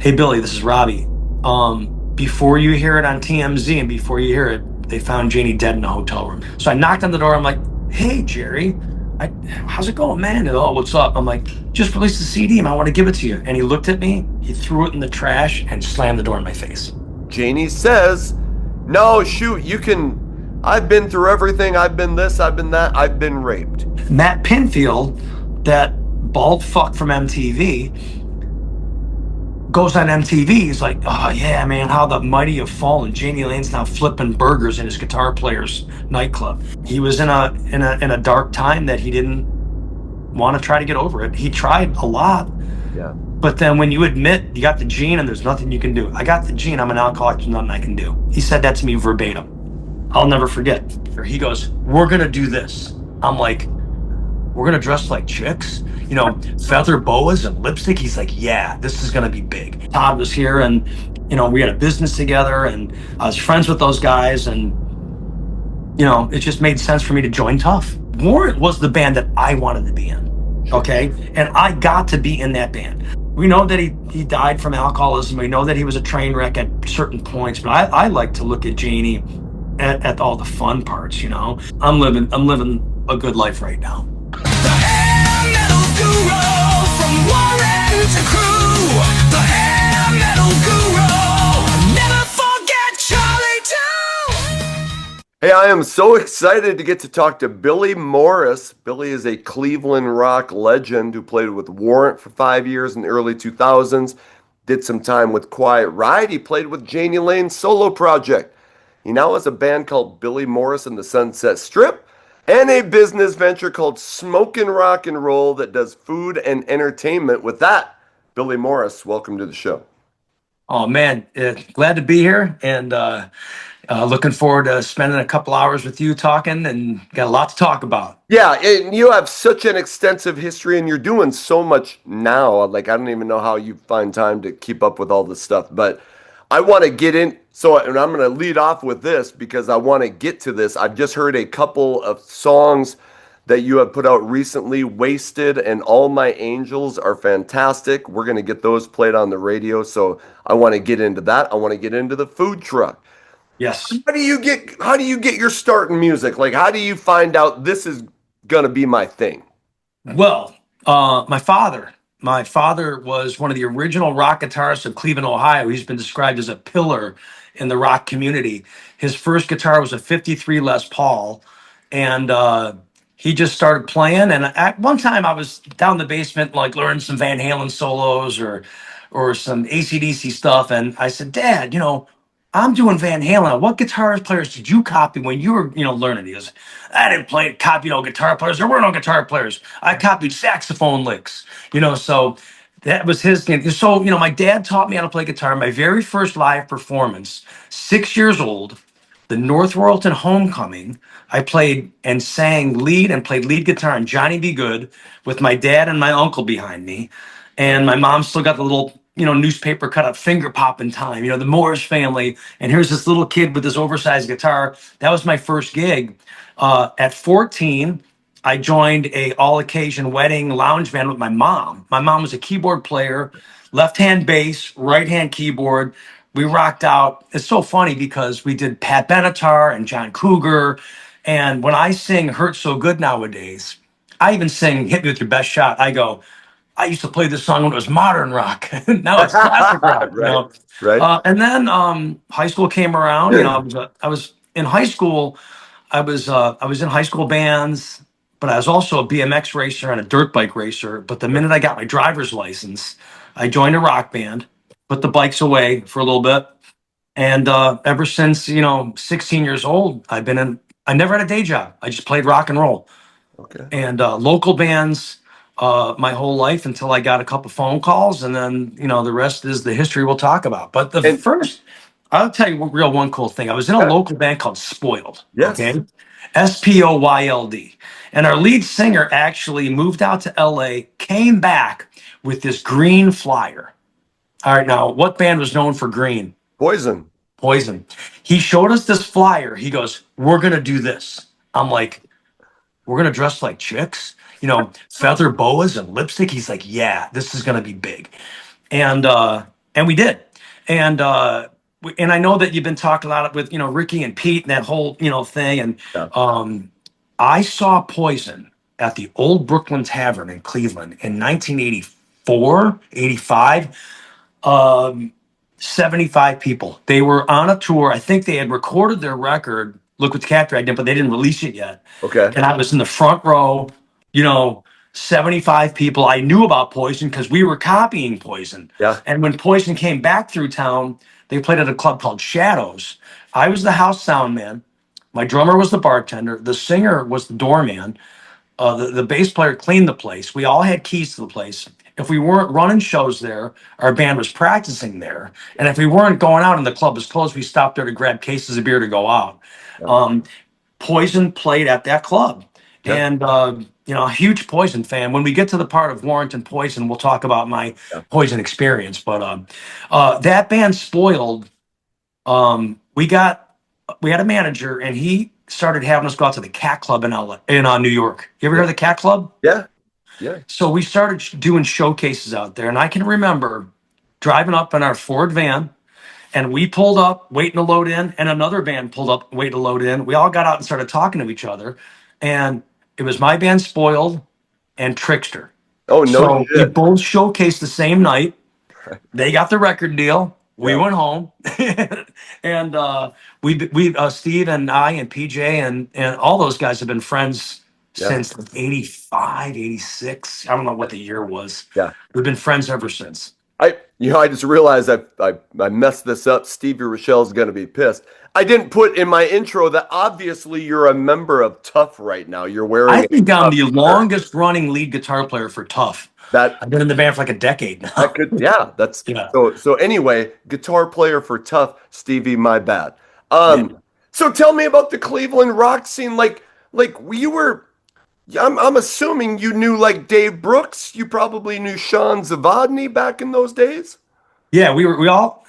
Hey Billy, this is Robbie. Before you hear it on TMZ and before you hear it, they found Jani dead in a hotel room. So I knocked on the door. I'm like, "Hey Jerry, how's it going, man?" And, "Oh, what's up?" I'm like, "Just released a CD and I want to give it to you." And he looked at me, he threw it in the trash and slammed the door in my face. Jani says, "No, shoot, you can. I've been through everything. I've been this, I've been that, I've been raped." Matt Pinfield, that bald fuck from MTV, goes on MTV. He's like, "Oh yeah, man, how the mighty have fallen. Jani Lane's now flipping burgers in his guitar player's nightclub." He was in a dark time that he didn't want to try to get over it. He tried a lot. Yeah. But then when you admit you got the gene and there's nothing you can do, I got the gene, I'm an alcoholic, there's nothing I can do. He said that to me verbatim. I'll never forget. He goes, "We're gonna do this." I'm like, "We're gonna dress like chicks? You know, feather boas and lipstick?" He's like, "Yeah, this is gonna be big." Todd was here and, we had a business together and I was friends with those guys and, it just made sense for me to join Tuff. Warrant was the band that I wanted to be in, okay? And I got to be in that band. We know that he died from alcoholism. We know that he was a train wreck at certain points, but I like to look at Jani at all the fun parts, I'm living a good life right now. The hair metal guru from Warrant to crew. The hair metal guru. Never forget Charlie too. Hey, I am so excited to get to talk to Billy Morris. Billy is a Cleveland rock legend who played with Warrant for 5 years in the early 2000s, did some time with Quiet Riot. He played with Jani Lane's solo project. He now has a band called Billy Morris and the Sunset Strip and a business venture called Smokin Rock'n'Roll that does food and entertainment. With that, Billy Morris, welcome to the show. Oh man, glad to be here and looking forward to spending a couple hours with you talking and got a lot to talk about. Yeah, and you have such an extensive history and you're doing so much now. Like, I don't even know how you find time to keep up with all this stuff, but I want to get in. And I'm going to lead off with this because I want to get to this. I've just heard a couple of songs that you have put out recently. Wasted and All My Angels are fantastic. We're going to get those played on the radio. So I want to get into that. I want to get into the food truck. Yes. How do you get your start in music? Like, how do you find out this is going to be my thing? Well, my father was one of the original rock guitarists of Cleveland, Ohio. He's been described as a pillar in the rock community. His first guitar was a 53 Les Paul, and he just started playing. And at one time I was down in the basement, like learning some Van Halen solos or some AC/DC stuff. And I said, "Dad, I'm doing Van Halen. What guitar players did you copy when you were, learning?" He goes, "I didn't copy no guitar players. There were no guitar players. I copied saxophone licks." So that was his thing. So, my dad taught me how to play guitar. My very first live performance, 6 years old, the North Royalton Homecoming, I played and sang lead and played lead guitar on Johnny Be Good with my dad and my uncle behind me. And my mom still got the little, newspaper cut up finger popping time, the Morris family. And here's this little kid with this oversized guitar. That was my first gig. At 14, I joined a all occasion wedding lounge band with my mom. My mom was a keyboard player, left-hand bass, right-hand keyboard. We rocked out. It's so funny because we did Pat Benatar and John Cougar. And when I sing Hurt So Good nowadays, I even sing Hit Me With Your Best Shot. I used to play this song when it was modern rock. Now it's classic rock. Right. And then high school came around. I was in high school. I was in high school bands, but I was also a BMX racer and a dirt bike racer. But the minute I got my driver's license, I joined a rock band, put the bikes away for a little bit, and ever since 16 years old, I never had a day job. I just played rock and roll. Okay. And local bands my whole life until I got a couple phone calls, and then the rest is the history we'll talk about. But I'll tell you one cool thing. I was in a local band called Spoiled. Yes. Okay, Spoyld, and our lead singer actually moved out to LA, came back with this green flyer. All right, now what band was known for green? Poison. He showed us this flyer. He goes, "We're gonna do this." I'm like, "We're gonna dress like chicks, feather boas and lipstick?" He's like, "Yeah, this is gonna be big." And And we did. And and I know that you've been talking a lot with Ricky and Pete and that whole thing. And Yeah. I saw Poison at the Old Brooklyn Tavern in Cleveland in 1984, 85. 75 people. They were on a tour. I think they had recorded their record, Look What the Cat Dragged In, but they didn't release it yet. Okay. And I was in the front row, you know, 75 people. I knew about Poison because we were copying Poison. Yeah. And when Poison came back through town, they played at a club called Shadows. I was the house sound man. My drummer was the bartender. The singer was the doorman. The bass player cleaned the place. We all had keys to the place. If we weren't running shows there, our band was practicing there. And if we weren't going out and the club was closed, we stopped there to grab cases of beer to go out. Poison played at that club. Yeah. And, a huge Poison fan. When we get to the part of Warrant and Poison, we'll talk about my Poison experience. But that band Spoiled, we had a manager and he started having us go out to the Cat Club in New York. You ever heard of the Cat Club? Yeah. Yeah. So we started doing showcases out there, and I can remember driving up in our Ford van, and we pulled up waiting to load in, and another van pulled up waiting to load in. We all got out and started talking to each other, and it was my band Spoiled and Trickster. Oh, no So we shit. both showcased the same night. They got the record deal. We Yeah. went home, and we Steve and I and PJ and all those guys have been friends Yeah. since like 85, 86. I don't know what the year was. Yeah. We've been friends ever since. I just realized I messed this up. Stevie Rochelle's gonna be pissed. I didn't put in my intro that obviously you're a member of Tuff right now. You're wearing I think I'm the Tuff shirt. longest running lead guitar player for Tuff. That I've been in the band for like a decade now. that could that's Yeah. so anyway, guitar player for Tuff, Stevie, my bad. Yeah. So tell me about the Cleveland rock scene. Like you were I'm assuming you knew like Dave Brooks. You probably knew Sean Zavadny back in those days. Yeah,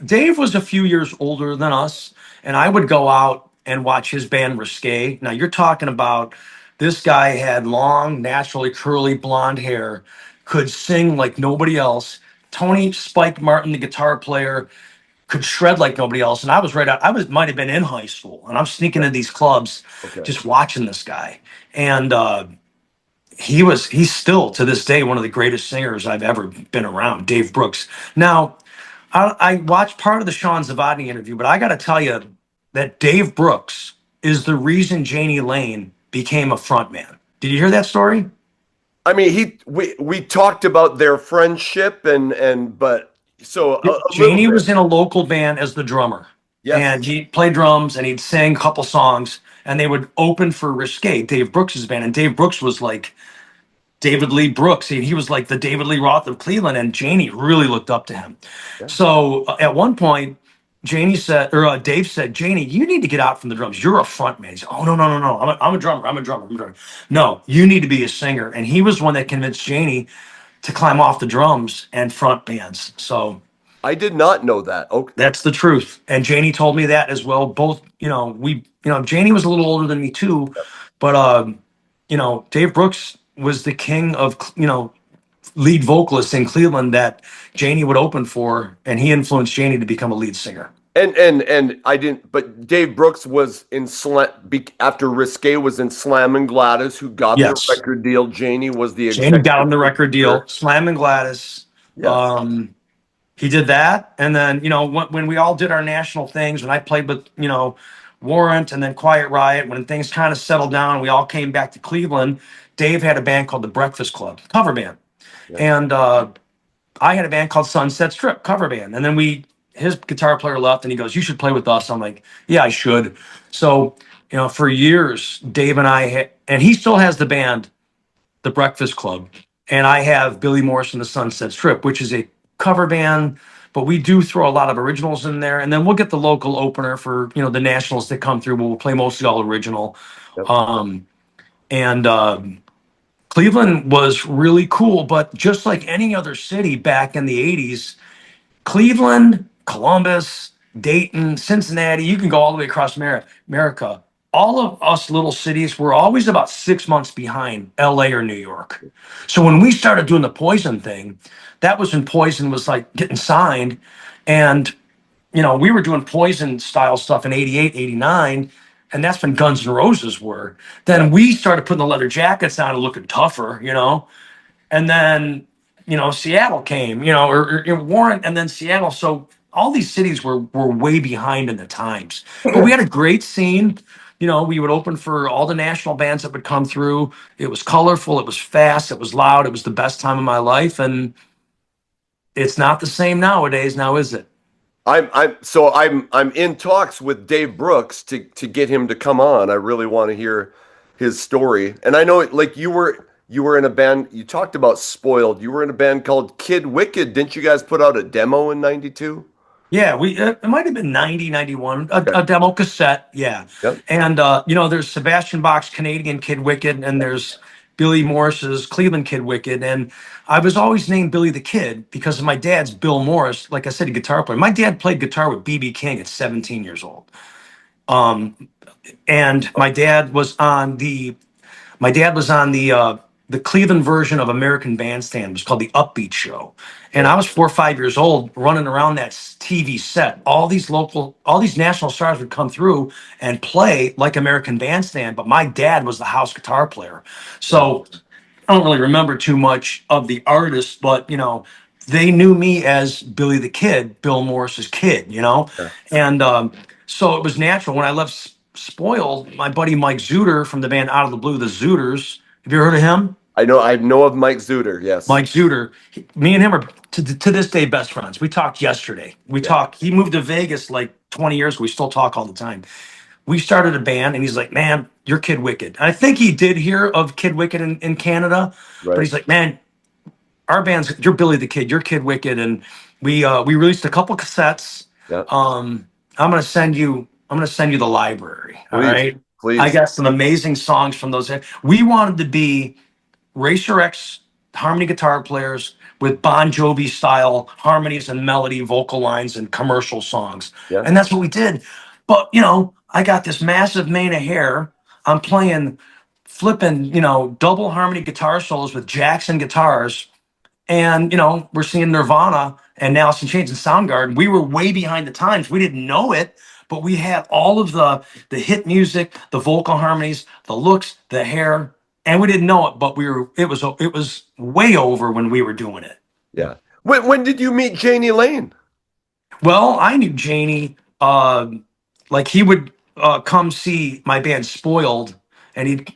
Dave was a few years older than us, and I would go out and watch his band Risque. Now you're talking about this guy had long, naturally curly blonde hair, could sing like nobody else. Tony Spike Martin, the guitar player, could shred like nobody else. And I was might have been in high school, and I'm sneaking into these clubs, Okay. just watching this guy. And he's still to this day one of the greatest singers I've ever been around, Dave Brooks. Now, I watched part of the Sean Zavadny interview, but I got to tell you that Dave Brooks is the reason Jani Lane became a frontman. Did you hear that story? I mean, we talked about their friendship but so a Jani little was bit. in a local band as the drummer. Yes. And he played drums and he'd sing a couple songs, and they would open for Risque, Dave Brooks's band. And Dave Brooks was like David Lee Brooks. He was like the David Lee Roth of Cleveland, and Jani really looked up to him. Yeah. So at one point, Dave said, Jani, you need to get out from the drums. You're a front man. He said, oh, no. I'm a drummer. No, you need to be a singer. And he was one that convinced Jani to climb off the drums and front bands. So I did not know that. Okay. that's the truth. And Jani told me that as well. Both, Jani was a little older than me too, but Dave Brooks was the king of, lead vocalist in Cleveland that Jani would open for, and he influenced Jani to become a lead singer. And I didn't, but Dave Brooks was in after Risque was in Slam and Gladys, who got Yes. the record deal. Jani was the Jani got him the record deal. Slam and Gladys. Yeah. He did that, and then when we all did our national things, when I played with Warrant and then Quiet Riot, when things kind of settled down, we all came back to Cleveland. Dave had a band called the Breakfast Club, cover band, and I had a band called Sunset Strip, cover band. And then his guitar player left, and he goes, "You should play with us." I'm like, "Yeah, I should." So for years, Dave and and he still has the band, the Breakfast Club, and I have Billy Morrison, the Sunset Strip, which is a cover band, but we do throw a lot of originals in there, and then we'll get the local opener for the nationals that come through. We'll play mostly all original. Yep. Cleveland was really cool, but just like any other city back in the 80s, Cleveland, Columbus, Dayton, Cincinnati, you can go all the way across America. All of us little cities were always about 6 months behind LA or New York. So when we started doing the Poison thing, that was when Poison was like getting signed. And, we were doing Poison style stuff in 88, 89, and that's when Guns N' Roses were. Yeah. Then we started putting the leather jackets on and looking tougher, and then, Seattle came, or Warrant, and then Seattle. So all these cities were way behind in the times. But we had a great scene. We would open for all the national bands that would come through. It was colorful, it was fast, it was loud, it was the best time of my life. And it's not the same nowadays, now is it? I'm in talks with Dave Brooks to get him to come on. I really want to hear his story. And I know like you were in a band, you talked about Spoiled. You were in a band called Kid Wicked. Didn't you guys put out a demo in 92? Yeah, it might have been 90, 91, Okay. a demo cassette. Yeah. Yep. And, there's Sebastian Bach's Canadian Kid Wicked, and there's Billy Morris's Cleveland Kid Wicked. And I was always named Billy the Kid because of my dad's Bill Morris, like I said, a guitar player. My dad played guitar with B.B. King at 17 years old. And my dad was on the Cleveland version of American Bandstand. It was called the Upbeat Show. And I was 4 or 5 years old running around that TV set. All these national stars would come through and play like American Bandstand, but my dad was the house guitar player. So I don't really remember too much of the artists, but they knew me as Billy the Kid, Bill Morris's kid. Yeah. And so it was natural. When I left Spoiled, my buddy Mike Zuder from the band Out of the Blue, the Zooters. Have you heard of him? I know of Mike Zuder, yes. Mike Zuder. Me and him are to this day best friends. We talked yesterday. We Yeah. talked. He moved to Vegas like 20 years ago. We still talk all the time. We started a band, and he's like, "Man, you're Kid Wicked." And I think he did hear of Kid Wicked in Canada, but Right. he's like, "Man, our band's you're Billy the Kid, you're Kid Wicked," and we released a couple cassettes. Yeah. I'm gonna send you the library. All Please. right. Please. I got some amazing songs from those. We wanted to be Racer X harmony guitar players with Bon Jovi style harmonies and melody, vocal lines, and commercial songs. Yeah. And that's what we did. But, I got this massive mane of hair. I'm playing flipping, double harmony guitar solos with Jackson guitars. And, we're seeing Nirvana and Alice in Chains and Soundgarden. We were way behind the times. We didn't know it, but we had all of the hit music, the vocal harmonies, the looks, the hair, and we didn't know it, but it was way over when we were doing it. Yeah. When did you meet Jani Lane? Well, I knew Janie, like he would come see my band Spoiled, and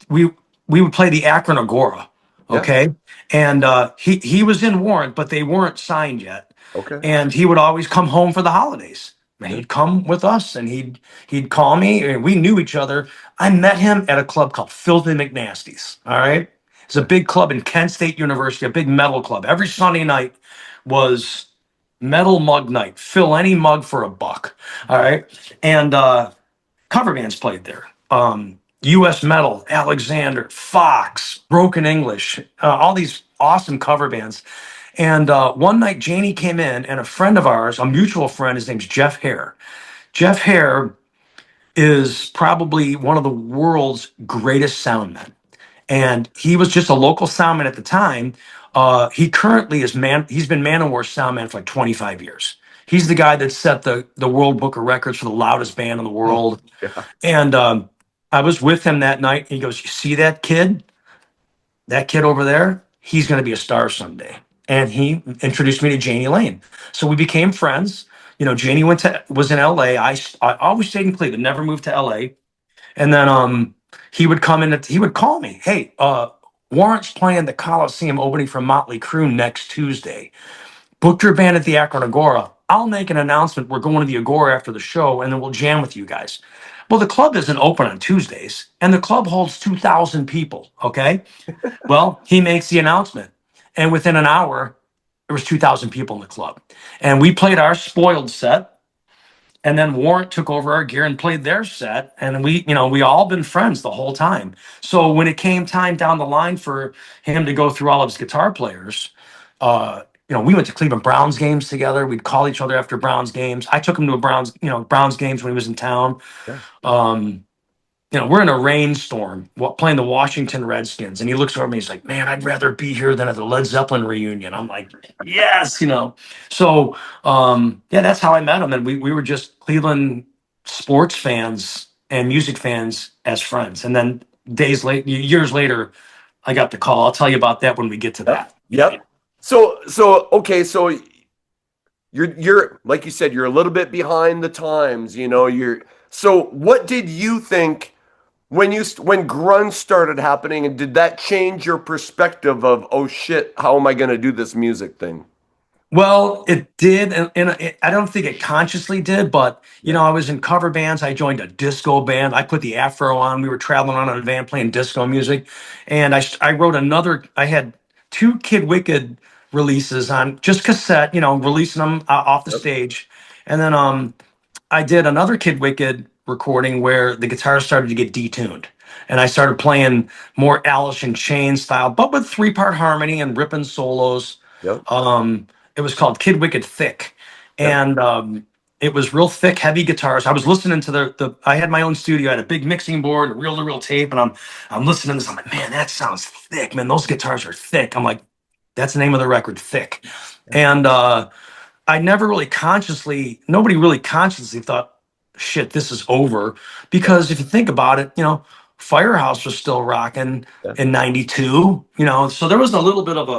we would play the Akron Agora, Yeah. okay? And he was in Warrant, but they weren't signed yet. Okay. And he would always come home for the holidays. And he'd come with us, and he'd call me, and we knew each other. I met him at a club called Filthy McNasty's. All right, it's a big club in Kent State University, a big metal club. Every Sunday night was metal mug night. Fill any mug for $1. All right, and cover bands played there. U.S. Metal, Alexander, Fox, Broken English, all these awesome cover bands. And one night, Janie came in, and a friend of ours, a mutual friend, his name's Jeff Hare. Jeff Hare is probably one of the world's greatest soundmen. And he was just a local soundman at the time. He currently he's been Man o' War soundman for like 25 years. He's the guy that set the World Book of Records for the loudest band in the world. Yeah. And I was with him that night, and he goes, "You see that kid? That kid over there? He's going to be a star someday." And he introduced me to Jani Lane. So we became friends. Janie was in LA. I always stayed in Cleveland, never moved to LA. And then he would come in, he would call me, "Hey, Warrant's playing the Coliseum opening for Motley Crue next Tuesday. Booked your band at the Akron Agora. I'll make an announcement. We're going to the Agora after the show, and then we'll jam with you guys." Well, the club isn't open on Tuesdays, and the club holds 2,000 people, okay? Well, he makes the announcement, and within an hour, there was 2,000 people in the club. And we played our Spoiled set, and then Warrant took over our gear and played their set, and we all been friends the whole time. So when it came time down the line for him to go through all of his guitar players, we went to Cleveland Browns games together. We'd call each other after Browns games. I took him to Browns games when he was in town. Yeah. we're in a rainstorm playing the Washington Redskins. And he looks over at me. He's like, man, I'd rather be here than at the Led Zeppelin reunion. I'm like, yes. So, yeah, that's how I met him. And we were just Cleveland sports fans and music fans as friends. And then years later, I got the call. I'll tell you about that when we get to that. Yep. So okay, so you're like you said, you're a little bit behind the times, so what did you think when grunge started happening, and did that change your perspective of, oh shit, how am I going to do this music thing? Well, it did, and I don't think it consciously did, but I was in cover bands. I joined a disco band. I put the afro on. We were traveling on in a van playing disco music, and I wrote another. I had two Kid Wicked releases on just cassette, releasing them off the Yep. stage, and then I did another Kid Wicked recording where the guitar started to get detuned, and I started playing more Alice in Chains style, but with 3-part harmony and ripping solos. Yep. It was called Kid Wicked Thick, Yep. and it was real thick, heavy guitars. I was listening to the. I had my own studio. I had a big mixing board, a reel-to-reel tape, and I'm listening to this. I'm like, man, that sounds thick, man. Those guitars are thick. I'm like, that's the name of the record, Thick. And I never really nobody really consciously thought, shit, this is over. Because if you think about it, Firehouse was still rocking Yeah. in '92, so there was a little bit of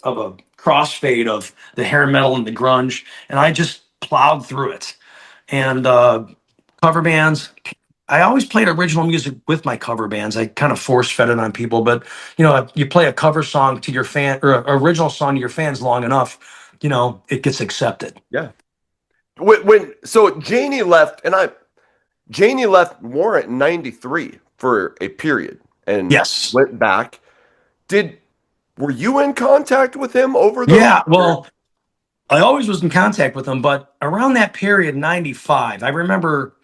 a crossfade of the hair metal and the grunge, and I just plowed through it. And cover bands, I always played original music with my cover bands. I kind of force fed it on people, but if you play a cover song to your fan or an original song to your fans long enough, it gets accepted. Yeah. So Jani left Warrant in '93 for a period and Yes. went back. Were you in contact with him over those? Yeah, well, I always was in contact with him, but around that period, '95, I remember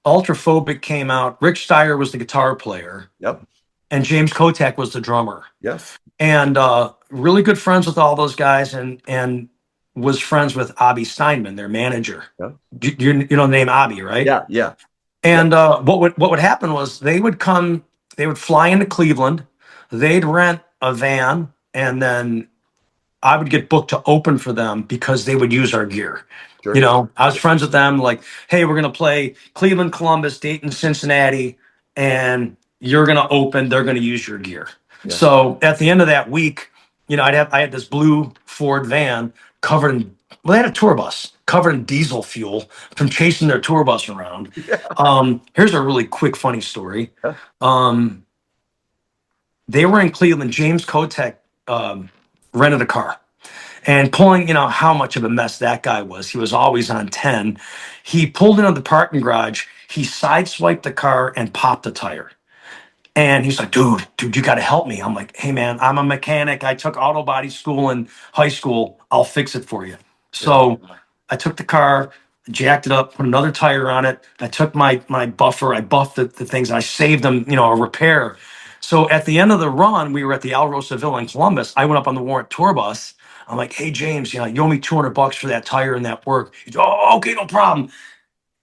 Ultraphobic came out. Rick Steyer was the guitar player, Yep. and James Kotek was the drummer. Yes. And really good friends with all those guys, and was friends with Abby Steinman, their manager. Yeah. You know the name Abby, right? Yeah. Yeah. And what would happen was they would fly into Cleveland, they'd rent a van, and then I would get booked to open for them because they would use our gear. Sure. I was friends with them, like, hey, we're going to play Cleveland, Columbus, Dayton, Cincinnati, and you're going to open, they're going to use your gear. Yeah. So at the end of that week, I had this blue Ford van covered in, they had a tour bus covered in diesel fuel from chasing their tour bus around. Yeah. Here's a really quick, funny story. Yeah. They were in Cleveland. James Kotek rented a car, and pulling, how much of a mess that guy was. He was always on 10. He pulled into the parking garage. He sideswiped the car and popped the tire. And he's like, dude, you got to help me. I'm like, hey, man, I'm a mechanic. I took auto body school in high school. I'll fix it for you. So I took the car, jacked it up, put another tire on it. I took my buffer. I buffed the things. And I saved them, a repair. So at the end of the run, we were at the Alrosa Villa in Columbus. I went up on the Warrant tour bus. I'm like, hey, James, you owe me $200 for that tire and that work. He's, oh, okay, no problem.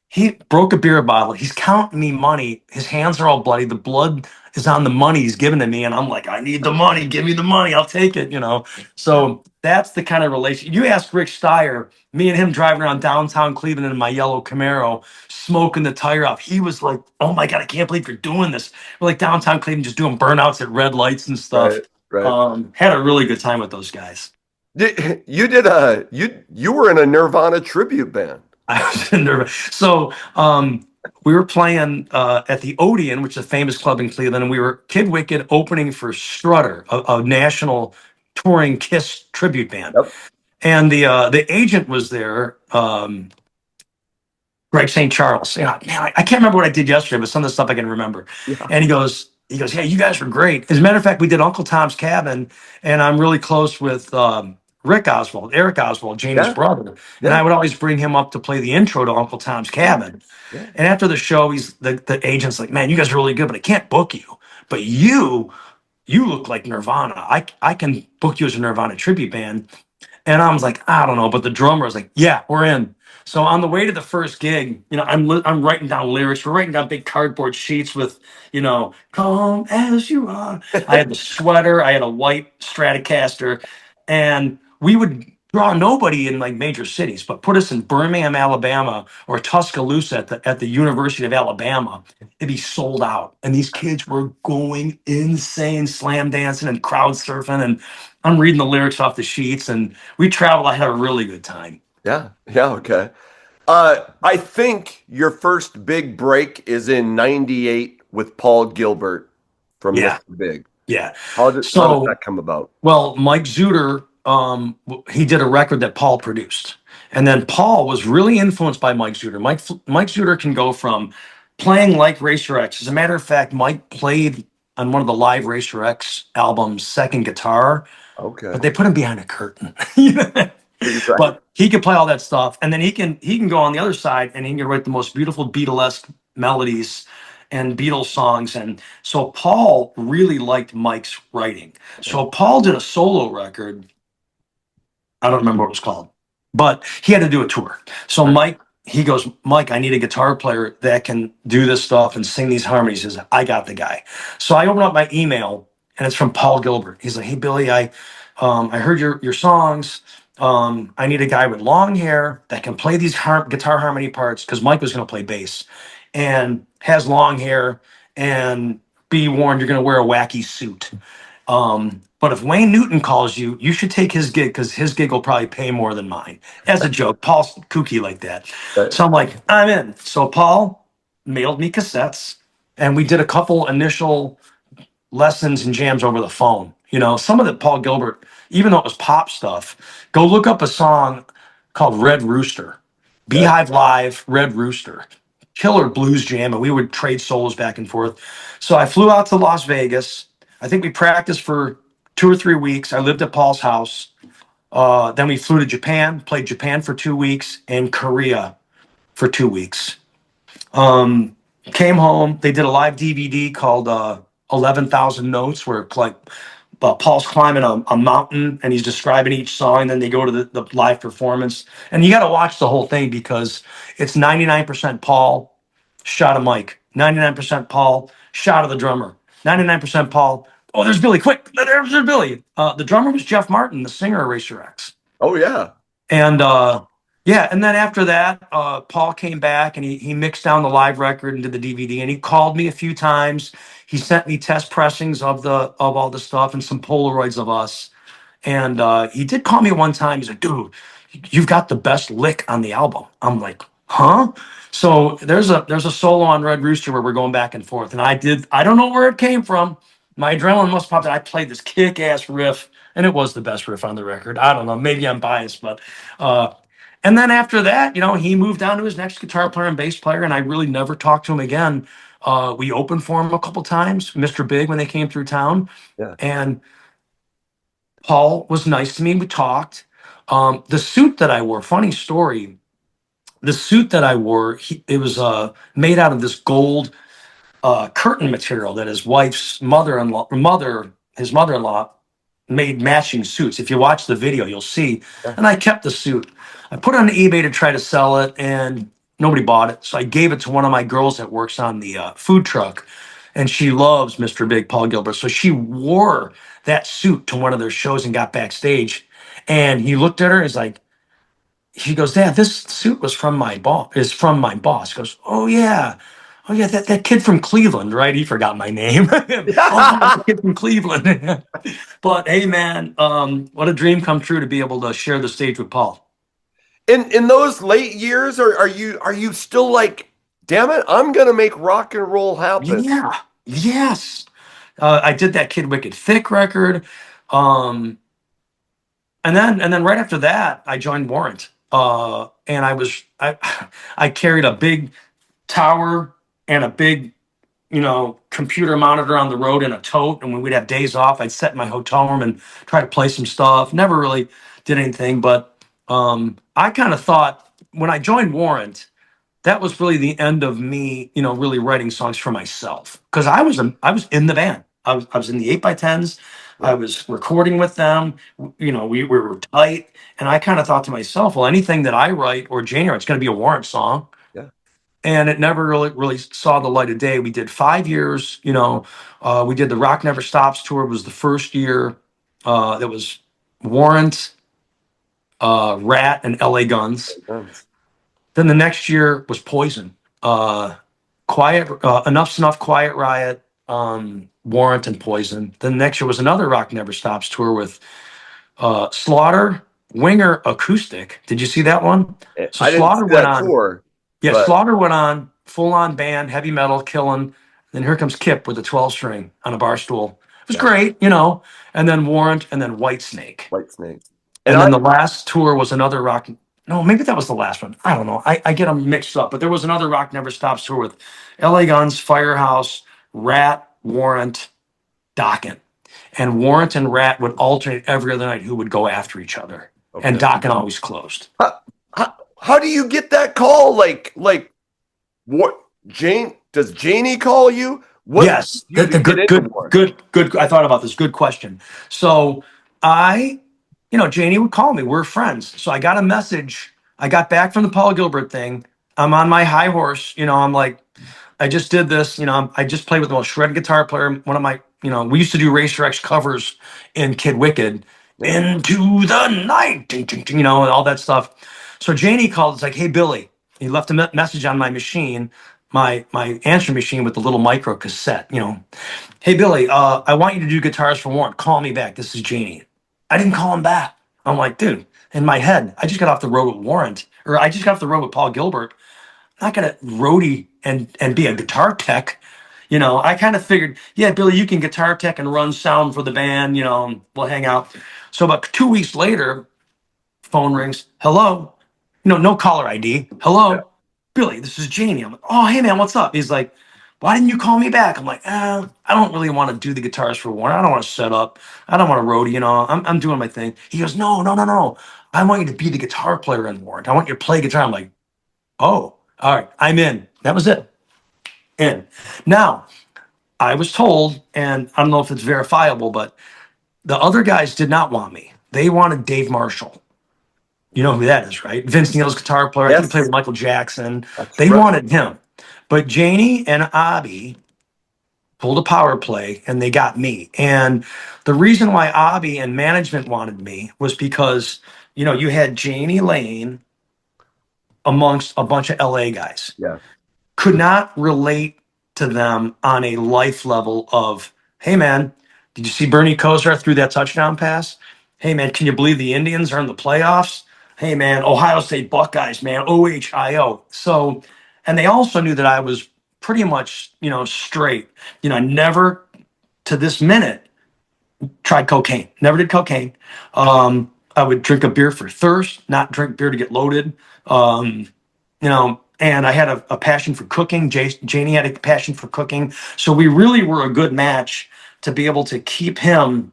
He broke a beer bottle. He's counting me money. His hands are all bloody. The blood is on the money he's giving to me. And I'm like, I need the money. Give me the money. I'll take it, So that's the kind of relation. You ask Rick Steyer, me and him driving around downtown Cleveland in my yellow Camaro, smoking the tire off. He was like, oh my God, I can't believe you're doing this. We're like downtown Cleveland, just doing burnouts at red lights and stuff. Right. Had a really good time with those guys. You were in a Nirvana tribute band. I was in Nirvana. So we were playing at the Odeon, which is a famous club in Cleveland, and we were Kid Wicked opening for Strutter, a national touring Kiss tribute band. Yep. And the agent was there, Greg St. Charles. Man, I can't remember what I did yesterday, but some of the stuff I can remember. Yeah. And he goes, yeah, you guys were great. As a matter of fact, we did Uncle Tom's Cabin, and I'm really close with Eric Oswald, Janie's brother. Yeah. And I would always bring him up to play the intro to Uncle Tom's Cabin. Yeah. And after the show, the agent's like, man, you guys are really good, but I can't book you. But you look like Nirvana. I can book you as a Nirvana tribute band. And I was like, I don't know. But the drummer was like, yeah, we're in. So on the way to the first gig, I'm writing down lyrics. We're writing down big cardboard sheets with, "Come as you are." I had the sweater. I had a white Stratocaster, and we would draw nobody in like major cities, but put us in Birmingham, Alabama, or Tuscaloosa at the University of Alabama. It'd be sold out, and these kids were going insane, slam dancing and crowd surfing, and I'm reading the lyrics off the sheets, and we traveled. I had a really good time. Yeah. Yeah. Okay. I think your first big break is in '98 with Paul Gilbert from Yeah, Mr. Big. yeah. How did So, that come about? well, Mike Zuder, he did a record that Paul produced, and then Paul was really influenced by Mike Zuder. Mike Zuder can go from playing like Racer X. As a matter of fact, Mike played on one of the live Racer X albums, second guitar, Okay. but they put him behind a curtain. You know? Right. But he can play all that stuff, and then he can go on the other side, and he can write the most beautiful Beatlesque melodies and Beatles songs. And so Paul really liked Mike's writing. So Paul did a solo record. I don't remember what it was called, but he had to do a tour. So he goes, "Mike, I need a guitar player that can do this stuff and sing these harmonies." He says, "I got the guy." So I open up my email, and it's from Paul Gilbert. He's like, "Hey Billy, I heard your songs. I need a guy with long hair that can play these guitar harmony parts," because Mike was going to play bass, and has long hair. And be warned, you're going to wear a wacky suit. But if Wayne Newton calls you, you should take his gig because his gig will probably pay more than mine. As a joke, Paul's kooky like that. Right. So I'm like, I'm in. So Paul mailed me cassettes, and we did a couple initial lessons and jams over the phone. Some of the Paul Gilbert, even though it was pop stuff, go look up a song called Red Rooster, Beehive Live, Red Rooster, killer blues jam, and we would trade solos back and forth. So I flew out to Las Vegas. I think we practiced for 2 or 3 weeks. I lived at Paul's house. Then we flew to Japan, played Japan for 2 weeks, and Korea for 2 weeks. Came home. They did a live DVD called 11,000 Notes, where like Paul's climbing a mountain and he's describing each song. And then they go to the live performance. And you got to watch the whole thing because it's 99% Paul, shot of Mike. 99% Paul, shot of the drummer. 99% Paul. Oh, there's Billy. Quick. There's Billy. The drummer was Jeff Martin, the singer of Racer X. Oh yeah. And yeah, and then after that, Paul came back and he mixed down the live record into the DVD, and he called me a few times. He sent me test pressings of all the stuff and some Polaroids of us. And he did call me one time. He's like, "Dude, you've got the best lick on the album." I'm like, "Huh?" So there's a solo on Red Rooster where we're going back and forth, and I don't know where it came from. My adrenaline must have popped. I played this kick-ass riff, and it was the best riff on the record. I don't know, maybe I'm biased, but and then after that, he moved on to his next guitar player and bass player, and I really never talked to him again. We opened for him a couple times, Mr. Big, when they came through town, Yeah. and Paul was nice to me. We talked. The suit that I wore, funny story. The suit that I wore, it was made out of this gold curtain material that his wife's his mother-in-law made matching suits. If you watch the video, you'll see. Yeah. And I kept the suit. I put it on eBay to try to sell it, and nobody bought it. So I gave it to one of my girls that works on the food truck, and she loves Mr. Big, Paul Gilbert. So she wore that suit to one of their shows and got backstage. And he looked at her and is like, he goes, "Dad, this suit was from my boss. Is from my boss." He goes, "Oh yeah, that kid from Cleveland, right?" He forgot my name. Oh, that kid from Cleveland. But hey, man, what a dream come true to be able to share the stage with Paul. In those late years, are you still like, damn it, I'm gonna make rock and roll happen? Yeah, yes. I did that Kid Wicked Thick record, and then right after that, I joined Warrant, and I carried a big tower and a big computer monitor on the road in a tote. And when we'd have days off, I'd sit in my hotel room and try to play some stuff. Never really did anything, but I kind of thought when I joined Warrant, that was really the end of me, really writing songs for myself. Because I was in the band. I was in the 8x10s. I Yeah. was recording with them. You know, we were tight. And I kind of thought to myself, well, anything that I write or Jani writes, it's going to be a Warrant song. Yeah. And it never really saw the light of day. We did 5 years, you know. We did the Rock Never Stops tour. Was the first year. That was Warrant, Rat, and LA Guns. Guns. Then the next year was Poison, Enough Snuff, Quiet Riot, Warrant, and Poison. Then the next year was another Rock Never Stops tour with Slaughter, Winger, Acoustic. Did you see that one? So I didn't see Slaughter went that on. tour, Yeah, but Slaughter went on full on band, heavy metal, killing. Then here comes Kip with a 12 string on a bar stool. It was Yeah. great, you know. And then Warrant, and then Whitesnake. Whitesnake. And And then the last tour was another rock. No, maybe that was the last one. I don't know. I get them mixed up. But there was another Rock Never Stops tour with LA Guns, Firehouse, Rat, Warrant, Dokken. And Warrant and Rat would alternate every other night who would go after each other. Okay. And Dokken always closed. How do you get that call? Like what? Does Jani call you? What Yes. you The get into Warrant? good. I thought about this. Good question. So Jani would call me. We're friends. So I got a message. I got back from the Paul Gilbert thing. I'm on my high horse. You know, I'm like, I just did this. You know, I just played with the most shredded guitar player. One of my, we used to do Racer X covers in Kid Wicked. Into the night, ding, ding, ding, and all that stuff. So Jani called. It's like, hey, Billy. He left a message on my machine, my answer machine with the little micro cassette. Hey, Billy, I want you to do guitars for Warrant. Call me back. This is Jani. I didn't call him back. I'm like, dude, in my head, I just got off the road with Warrant, or I just got off the road with Paul Gilbert. I'm not gonna roadie and be a guitar tech. I kind of figured, yeah, Billy, you can guitar tech and run sound for the band, and we'll hang out. So about 2 weeks later, phone rings. Hello. No caller ID. Hello. Yeah. Billy, this is Jani. I'm like, oh, hey man, what's up? He's like, why didn't you call me back? I'm like, I don't really want to do the guitars for Warrant. I don't want to set up. I don't want to roadie, I'm doing my thing. He goes, no. I want you to be the guitar player in Warrant. I want you to play guitar. I'm like, oh, all right, I'm in. That was it. In. Now, I was told, and I don't know if it's verifiable, but the other guys did not want me. They wanted Dave Marshall. You know who that is, right? Vince Neil's guitar player. I think he played with Michael Jackson. They wanted him. But Jani and Abby pulled a power play and they got me. And the reason why Abby and management wanted me was because, you had Jani Lane amongst a bunch of LA guys. Yeah. Could not relate to them on a life level of, hey man, did you see Bernie Kosar threw that touchdown pass? Hey man, can you believe the Indians are in the playoffs? Hey man, Ohio State Buckeyes, man, OHIO. So, and they also knew that I was pretty much, straight. Never to this minute tried cocaine. Never did cocaine. I would drink a beer for thirst, not drink beer to get loaded. And I had a passion for cooking. Jani had a passion for cooking. So we really were a good match to be able to keep him,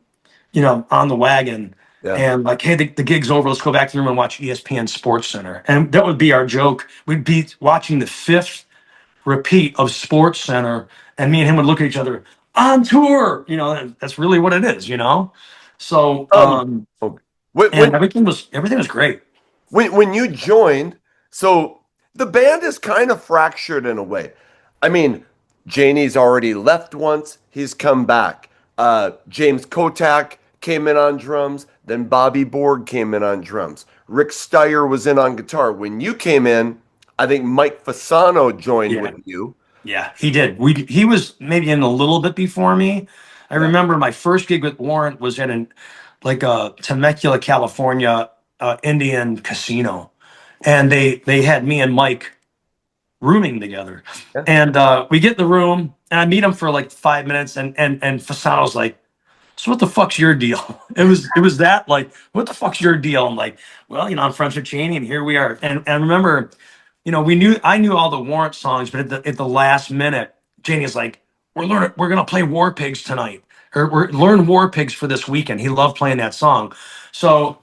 on the wagon. Yeah. And like, hey, the gig's over. Let's go back to the room and watch ESPN Sports Center. And that would be our joke. We'd be watching the fifth repeat of Sports Center, and me and him would look at each other on tour. That's really what it is. So and everything was great. When you joined, so the band is kind of fractured in a way. I mean, Jani's already left once. He's come back. James Kotak came in on drums. Then Bobby Borg came in on drums. Rick Steyer was in on guitar. When you came in, I think Mike Fasano joined with you. Yeah, he did. He was maybe in a little bit before me. I remember my first gig with Warrant was at a Temecula, California Indian casino, and they had me and Mike rooming together. Yeah. And we get in the room, and I meet him for like 5 minutes, and Fasano's like, so what the fuck's your deal? It was that, like, what the fuck's your deal? I'm like, well, I'm friends with Jani, and here we are. And remember, I knew all the Warrant songs, but at the last minute, Jani's like, we're gonna play War Pigs tonight, or we're learn War Pigs for this weekend. He loved playing that song. So,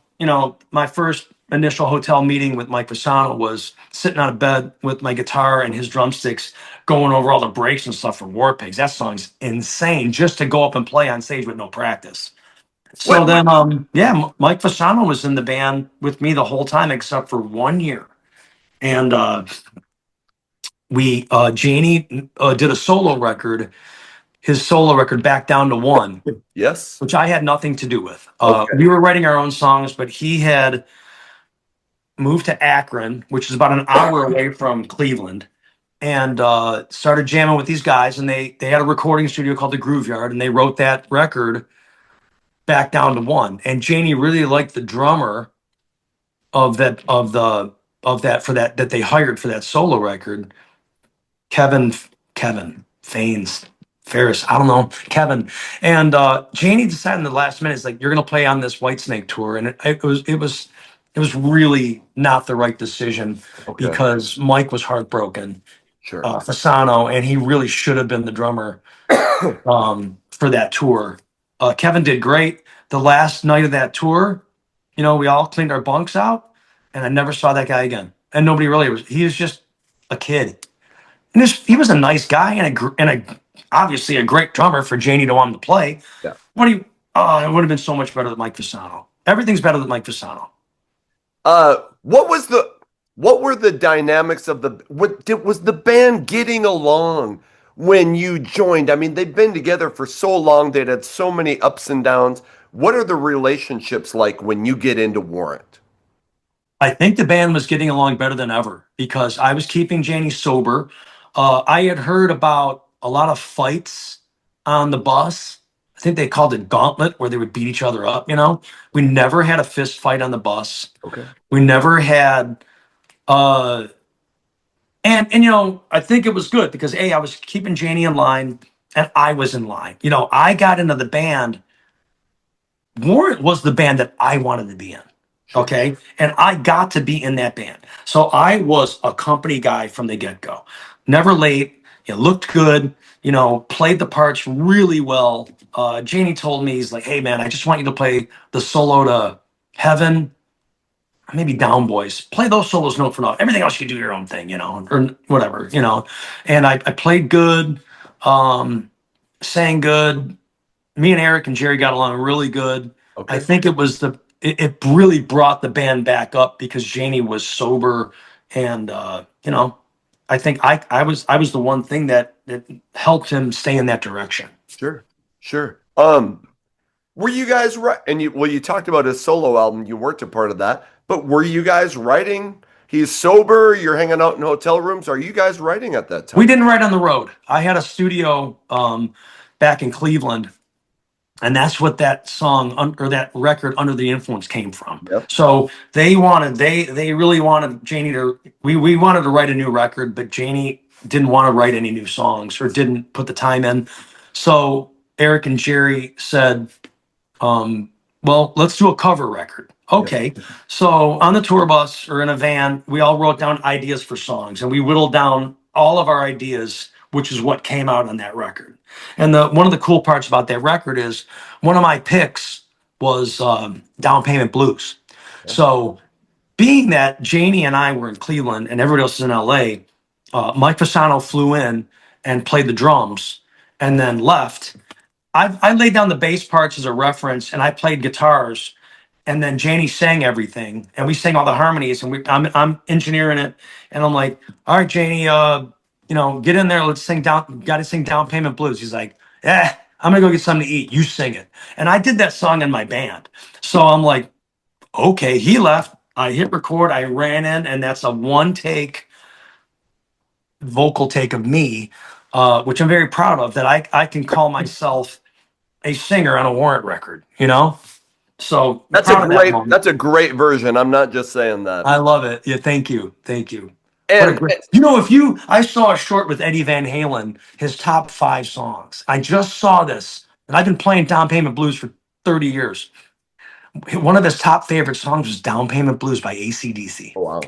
my first initial hotel meeting with Mike Fasano was sitting on a bed with my guitar and his drumsticks, going over all the breaks and stuff for War Pigs. That song's insane, just to go up and play on stage with no practice. So then, Mike Fasano was in the band with me the whole time except for 1 year. And Jani did a solo record, his solo record Back Down to One, Yes. which I had nothing to do with. Okay. We were writing our own songs, but he had moved to Akron, which is about an hour away from Cleveland, and started jamming with these guys. And they had a recording studio called the Groove Yard, and they wrote that record Back Down to One. And Jani really liked the drummer of that that they hired for that solo record, Kevin Faines Ferris, I don't know, Kevin. And Jani decided in the last minute, it's like, you're gonna play on this Whitesnake tour. And it was really not the right decision because Mike was heartbroken. Sure. Fasano, and he really should have been the drummer for that tour. Kevin did great. The last night of that tour, we all cleaned our bunks out, and I never saw that guy again. And nobody really was. He was just a kid, and he was a nice guy and obviously a great drummer for Jani to want him to play. Yeah. It would have been so much better than Mike Fasano. Everything's better than Mike Fasano. What were the dynamics of was the band getting along when you joined? I mean, they've been together for so long, they'd had so many ups and downs. What are the relationships like when you get into Warrant? I think the band was getting along better than ever because I was keeping Jani sober. I had heard about a lot of fights on the bus. I think they called it Gauntlet, where they would beat each other up. We never had a fist fight on the bus. Okay. We never had, and I think it was good because I was keeping Jani in line and I was in line. I got into the band. Warrant was the band that I wanted to be in. Okay. And I got to be in that band. So I was a company guy from the get-go. Never late. It looked good, played the parts really well. Jani told me, he's like, hey man, I just want you to play the solo to Heaven, maybe Down Boys. Play those solos note for note. Everything else you do your own thing, or whatever, And I played good, sang good. Me and Eric and Jerry got along really good. Okay. I think it really brought the band back up because Jani was sober, and I think I was the one thing that helped him stay in that direction. Sure. Were you guys and you talked about his solo album, you weren't a part of that, but were you guys writing? He's sober, you're hanging out in hotel rooms. Are you guys writing at that time? We didn't write on the road. I had a studio back in Cleveland. And that's what that song or that record Under the Influence came from. Yep. So they really wanted Jani we wanted to write a new record, but Jani didn't want to write any new songs or didn't put the time in. So Eric and Jerry said, well, let's do a cover record. Okay. Yep. So on the tour bus or in a van, we all wrote down ideas for songs and we whittled down all of our ideas, which is what came out on that record. And one of the cool parts about that record is one of my picks was Down Payment Blues. Okay. So being that Jani and I were in Cleveland and everybody else is in LA, Mike Fasano flew in and played the drums and then left. I laid down the bass parts as a reference and I played guitars, and then Jani sang everything and we sang all the harmonies, and I'm engineering it, and I'm like, all right, Jani, get in there. Let's sing got to sing Down Payment Blues. He's like, I'm going to go get something to eat. You sing it. And I did that song in my band. So I'm like, okay, he left. I hit record. I ran in, and that's a one take vocal take of me, which I'm very proud of, that I can call myself a singer on a Warrant record, So that's a great version. I'm not just saying that. I love it. Yeah. Thank you. And I saw a short with Eddie Van Halen, his top 5 songs. I just saw this, and I've been playing Down Payment Blues for 30 years. One of his top favorite songs was Down Payment Blues by AC/DC. Oh, wow.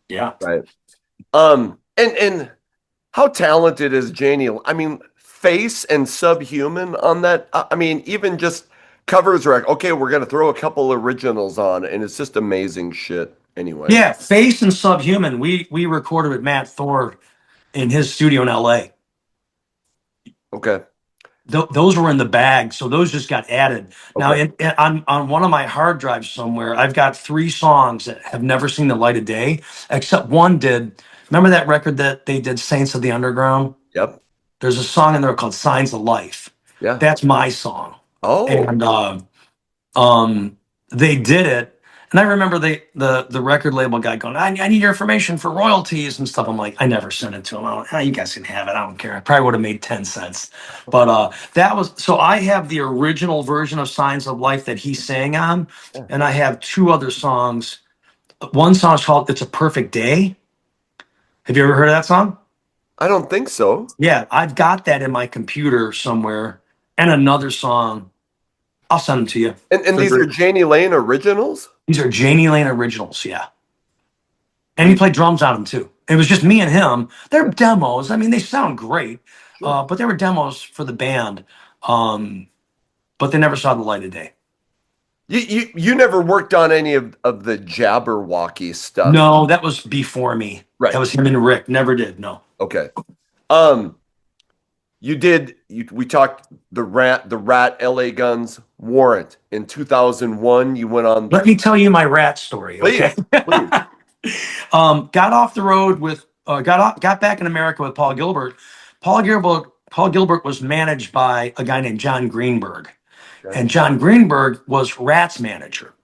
Yeah. Right. And how talented is Jani? I mean, Face and Subhuman on that. I mean, even just covers are like, okay, we're going to throw a couple originals on, and it's just amazing shit. Anyway. Yeah, Face and Subhuman. We recorded with Matt Thor in his studio in LA. Okay. those were in the bag, so those just got added. Now, Okay. on one of my hard drives somewhere, I've got 3 songs that have never seen the light of day, except one did. Remember that record that they did, Saints of the Underground? Yep. There's a song in there called Signs of Life. Yeah. That's my song. Oh, And they did it. And I remember the record label guy going, I need your information for royalties and stuff. I'm like, I never sent it to him. I don't, you guys can have it. I don't care. I probably would have made 10 cents. But that was, so I have the original version of Signs of Life that he sang on. yeah. And I have 2 other songs. One song's called It's a Perfect Day. Have you ever heard of that song? I don't think so. Yeah, I've got that in my computer somewhere. And another song. I'll send them to you. And these are Jani Lane originals? These are Jani Lane originals, yeah. And he played drums on them too. It was just me and him. They're demos. I mean, they sound great, Sure. but they were demos for the band. But they never saw the light of day. You never worked on any of the Jabberwocky stuff. No, that was before me. Right. That was him and Rick. Never did. No. Okay. We talked the Rat LA Guns Warrant in 2001. You went on. Let me tell you my rat story. Okay. Please. Got off the road with got back in America with Paul Gilbert. Paul Gilbert was managed by a guy named John Greenberg. Okay. And John Greenberg was Rat's manager.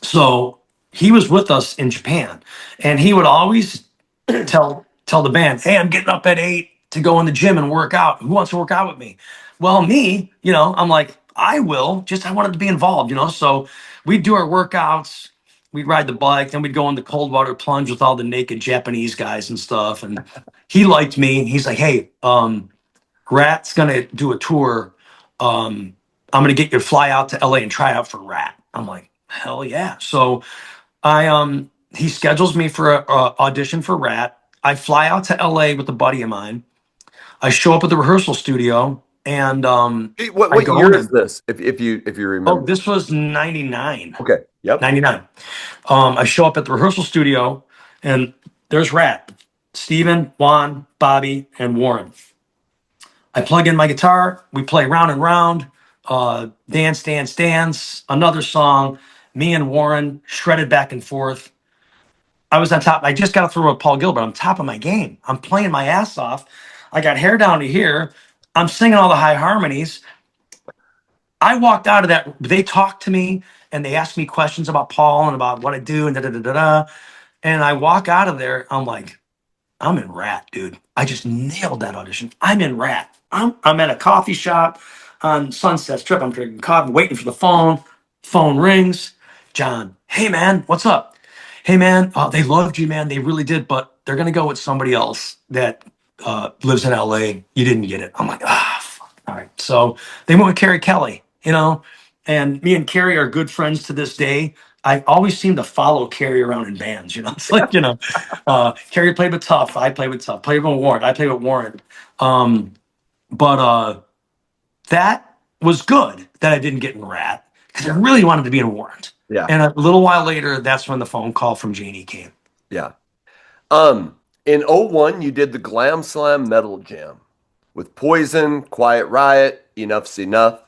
So he was with us in Japan, and he would always tell the band, "Hey, I'm getting up at 8 to go in the gym and work out. Who wants to work out with me?" Well, me, I'm like, I will. Just I wanted to be involved, So we'd do our workouts. We'd ride the bike, then we'd go in the cold water plunge with all the naked Japanese guys and stuff. And he liked me. He's like, "Hey, Rat's gonna do a tour. I'm gonna get you to fly out to LA and try out for Rat." I'm like, hell yeah. So he schedules me for a audition for Rat. I fly out to LA with a buddy of mine. I show up at the rehearsal studio, and Hey, what I go year in. is this? If you Oh, remember. this was 99. Okay. Yep. 99. I show up at the rehearsal studio, and there's Rat, Steven, Juan, Bobby, and Warren. I plug in my guitar. We play Round and Round, Dance, Dance, Dance, another song. Me and Warren shredded back and forth. I was on top. I just got through with Paul Gilbert. I'm top of my game. I'm playing my ass off. I got hair down to here. I'm singing all the high harmonies. I walked out of that. They talked to me and they asked me questions about Paul and about what I do and da da da da da. And I walk out of there. I'm like, I'm in Rat, dude. I just nailed that audition. I'm in Rat. I'm at a coffee shop on Sunset Strip. I'm drinking coffee, waiting for the phone. Phone rings. John, hey man, what's up? Hey man, they loved you, man. They really did, but they're gonna go with somebody else that lives in LA. You didn't get it. I'm like, fuck. All right. So they went with Carrie Kelly, and me and Carrie are good friends to this day. I always seem to follow Carrie around in bands, It's like, Carrie played with Tuff, I played with Tuff, played with Warrant, I played with Warrant. But that was good that I didn't get in Rat because I really wanted to be in Warrant. Yeah. And a little while later, that's when the phone call from Jani came. Yeah. In '01, you did the Glam Slam Metal Jam with Poison, Quiet Riot, Enough's Enough.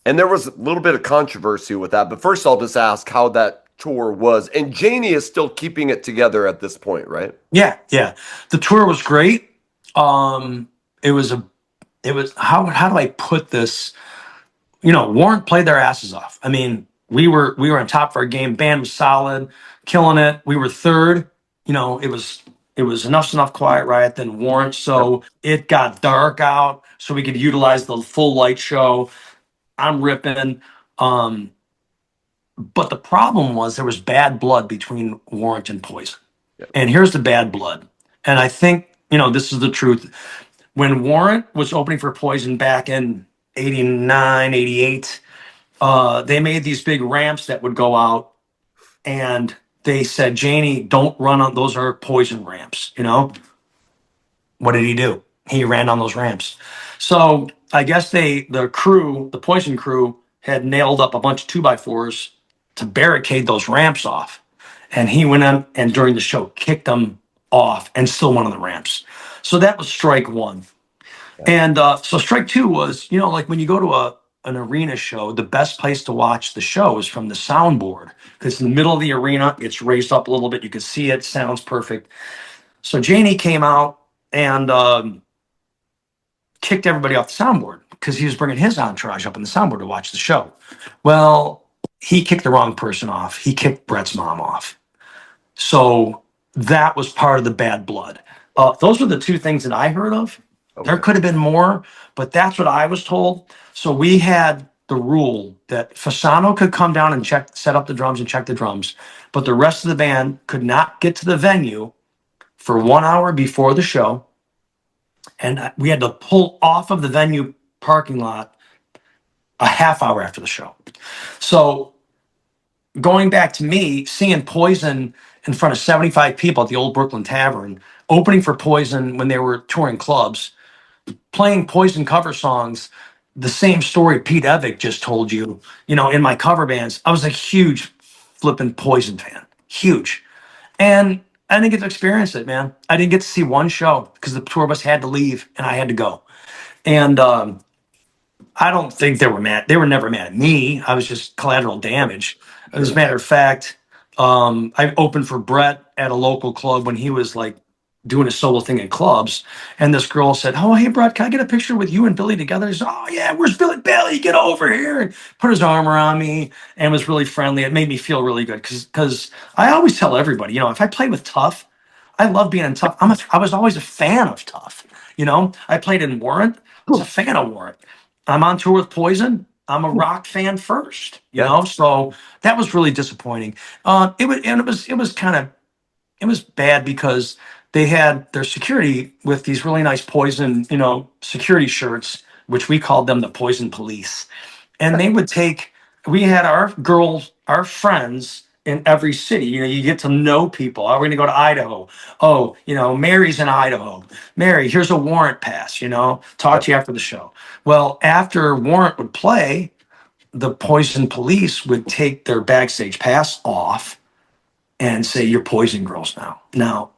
And there was a little bit of controversy with that. But first, I'll just ask how that tour was. And Jani is still keeping it together at this point, right? Yeah. The tour was great. It was how do I put this? Warrant played their asses off. I mean, we were on top of our game. Band was solid, killing it. We were third. It was Enough's Enough, Quiet Riot, then Warrant. So it got dark out, so we could utilize the full light show. I'm ripping. But the problem was there was bad blood between Warrant and Poison. Yep. And here's the bad blood. And I think, this is the truth. When Warrant was opening for Poison back in 89, 88, they made these big ramps that would go out. And they said, Jani, don't run on those are Poison ramps, What did he do? He ran on those ramps. So I guess the Poison crew had nailed up a bunch of 2x4s to barricade those ramps off. And he went in and during the show kicked them off and still went on the ramps. So that was strike one. And so strike two was, like when you go to an arena show, the best place to watch the show is from the soundboard because in the middle of the arena, it's raised up a little bit. You can see it, sounds perfect. So Jani came out and kicked everybody off the soundboard because he was bringing his entourage up in the soundboard to watch the show. Well, he kicked the wrong person off. He kicked Brett's mom off. So that was part of the bad blood. Those were the two things that I heard of. There Okay. could have been more, but that's what I was told. So we had the rule that Fasano could come down and set up the drums and check the drums, but the rest of the band could not get to the venue for 1 hour before the show. And we had to pull off of the venue parking lot a half hour after the show. So going back to me, seeing Poison in front of 75 people at the old Brooklyn Tavern, opening for Poison when they were touring clubs, playing Poison cover songs, the same story Pete Evick just told you, in my cover bands. I was a huge flippin' Poison fan, huge. And I didn't get to experience it, man. I didn't get to see one show because the tour bus had to leave and I had to go. And I don't think they were mad. They were never mad at me. I was just collateral damage. As a matter of fact, I opened for Brett at a local club when he was like doing a solo thing in clubs. And this girl said, "Oh, hey, Brett, can I get a picture with you and Billy together?" He said, "Oh, yeah, where's Billy? Billy, get over here." And put his arm around me and was really friendly. It made me feel really good because I always tell everybody, if I play with Tuff, I love being in Tuff. I was always a fan of Tuff. I played in Warrant. I was a fan of Warrant. I'm on tour with Poison. I'm a rock fan first, Yeah. So that was really disappointing. It was bad because they had their security with these really nice Poison, security shirts, which we called them the Poison Police. And they would take, we had our girls, our friends in every city. You get to know people. Oh, we're going to go to Idaho. Oh, Mary's in Idaho. Mary, here's a Warrant pass, talk to you after the show. Well, after Warrant would play, the Poison Police would take their backstage pass off and say, "You're Poison girls now." Now,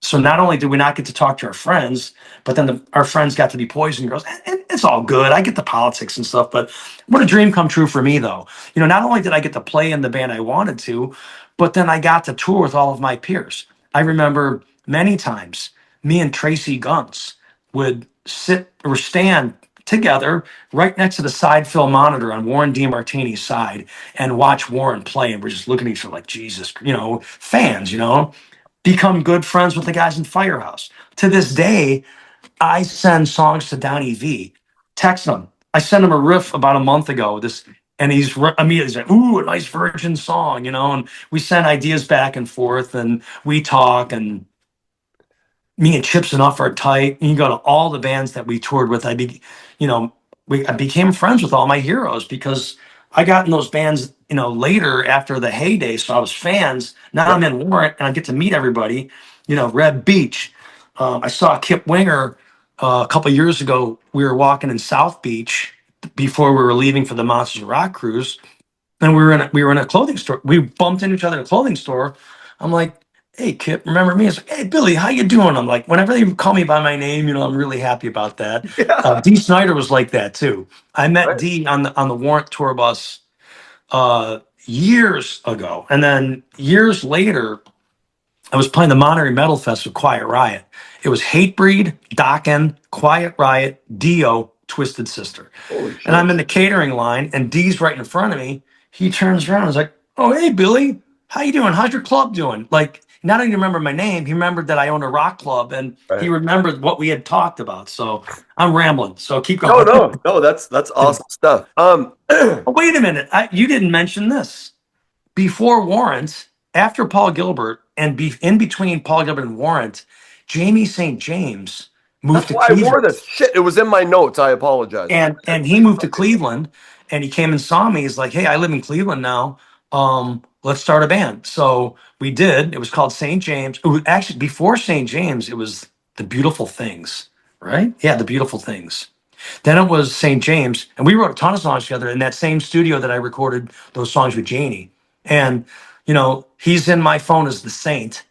so not only did we not get to talk to our friends, but then our friends got to be Poison girls. And it's all good. I get the politics and stuff, but what a dream come true for me, though. Not only did I get to play in the band I wanted to, but then I got to tour with all of my peers. I remember many times me and Tracy Guntz would sit or stand together right next to the side fill monitor on Warren DeMartini's side and watch Warren play. And we're just looking at each other like, Jesus, fans, become good friends with the guys in Firehouse. To this day, I send songs to Donnie V, text him. I sent him a riff about a month ago. And he's immediately like, "Ooh, a nice Virgin song," and we send ideas back and forth, and we talk, and me and Chips and Uff are tight. And you go to all the bands that we toured with. I became friends with all my heroes because I got in those bands, later after the heyday. So I was fans. Now I'm in Warrant and I get to meet everybody. Red Beach. I saw Kip Winger a couple of years ago. We were walking in South Beach before we were leaving for the Monsters of Rock cruise, and we were in a clothing store. We bumped into each other in a clothing store. I'm like, "Hey, Kip, remember me?" It's like, "Hey, Billy, how you doing?" I'm like, whenever they call me by my name, I'm really happy about that. Yeah. Dee Snider was like that too. I met Right. Dee on the Warrant tour bus years ago, and then years later, I was playing the Monterey Metal Fest with Quiet Riot. It was Hatebreed, Dokken, Quiet Riot, Dio, Twisted Sister. Holy shit. And I'm in the catering line, and Dee's right in front of me. He turns around and is like, "Oh, hey, Billy, how you doing? How's your club doing?" Like, not only remember my name, he remembered that I owned a rock club, and he Right. remembered what we had talked about. So I'm rambling. So keep No, going. no, that's awesome stuff. Oh, wait a minute. You didn't mention this. Before Warrant, after Paul Gilbert, and in between Paul Gilbert and Warrant, Jamie St. James moved That's to why I wore Cleveland. this shit. It was in my notes. I apologize. And he moved to Cleveland, and he came and saw me. He's like, "Hey, I live in Cleveland now. Let's start a band." So we did. It was called St. James. It was actually before St. James, it was The Beautiful Things, right? Yeah, The Beautiful Things. Then it was St. James, and we wrote a ton of songs together in that same studio that I recorded those songs with Jani. And he's in my phone as the Saint,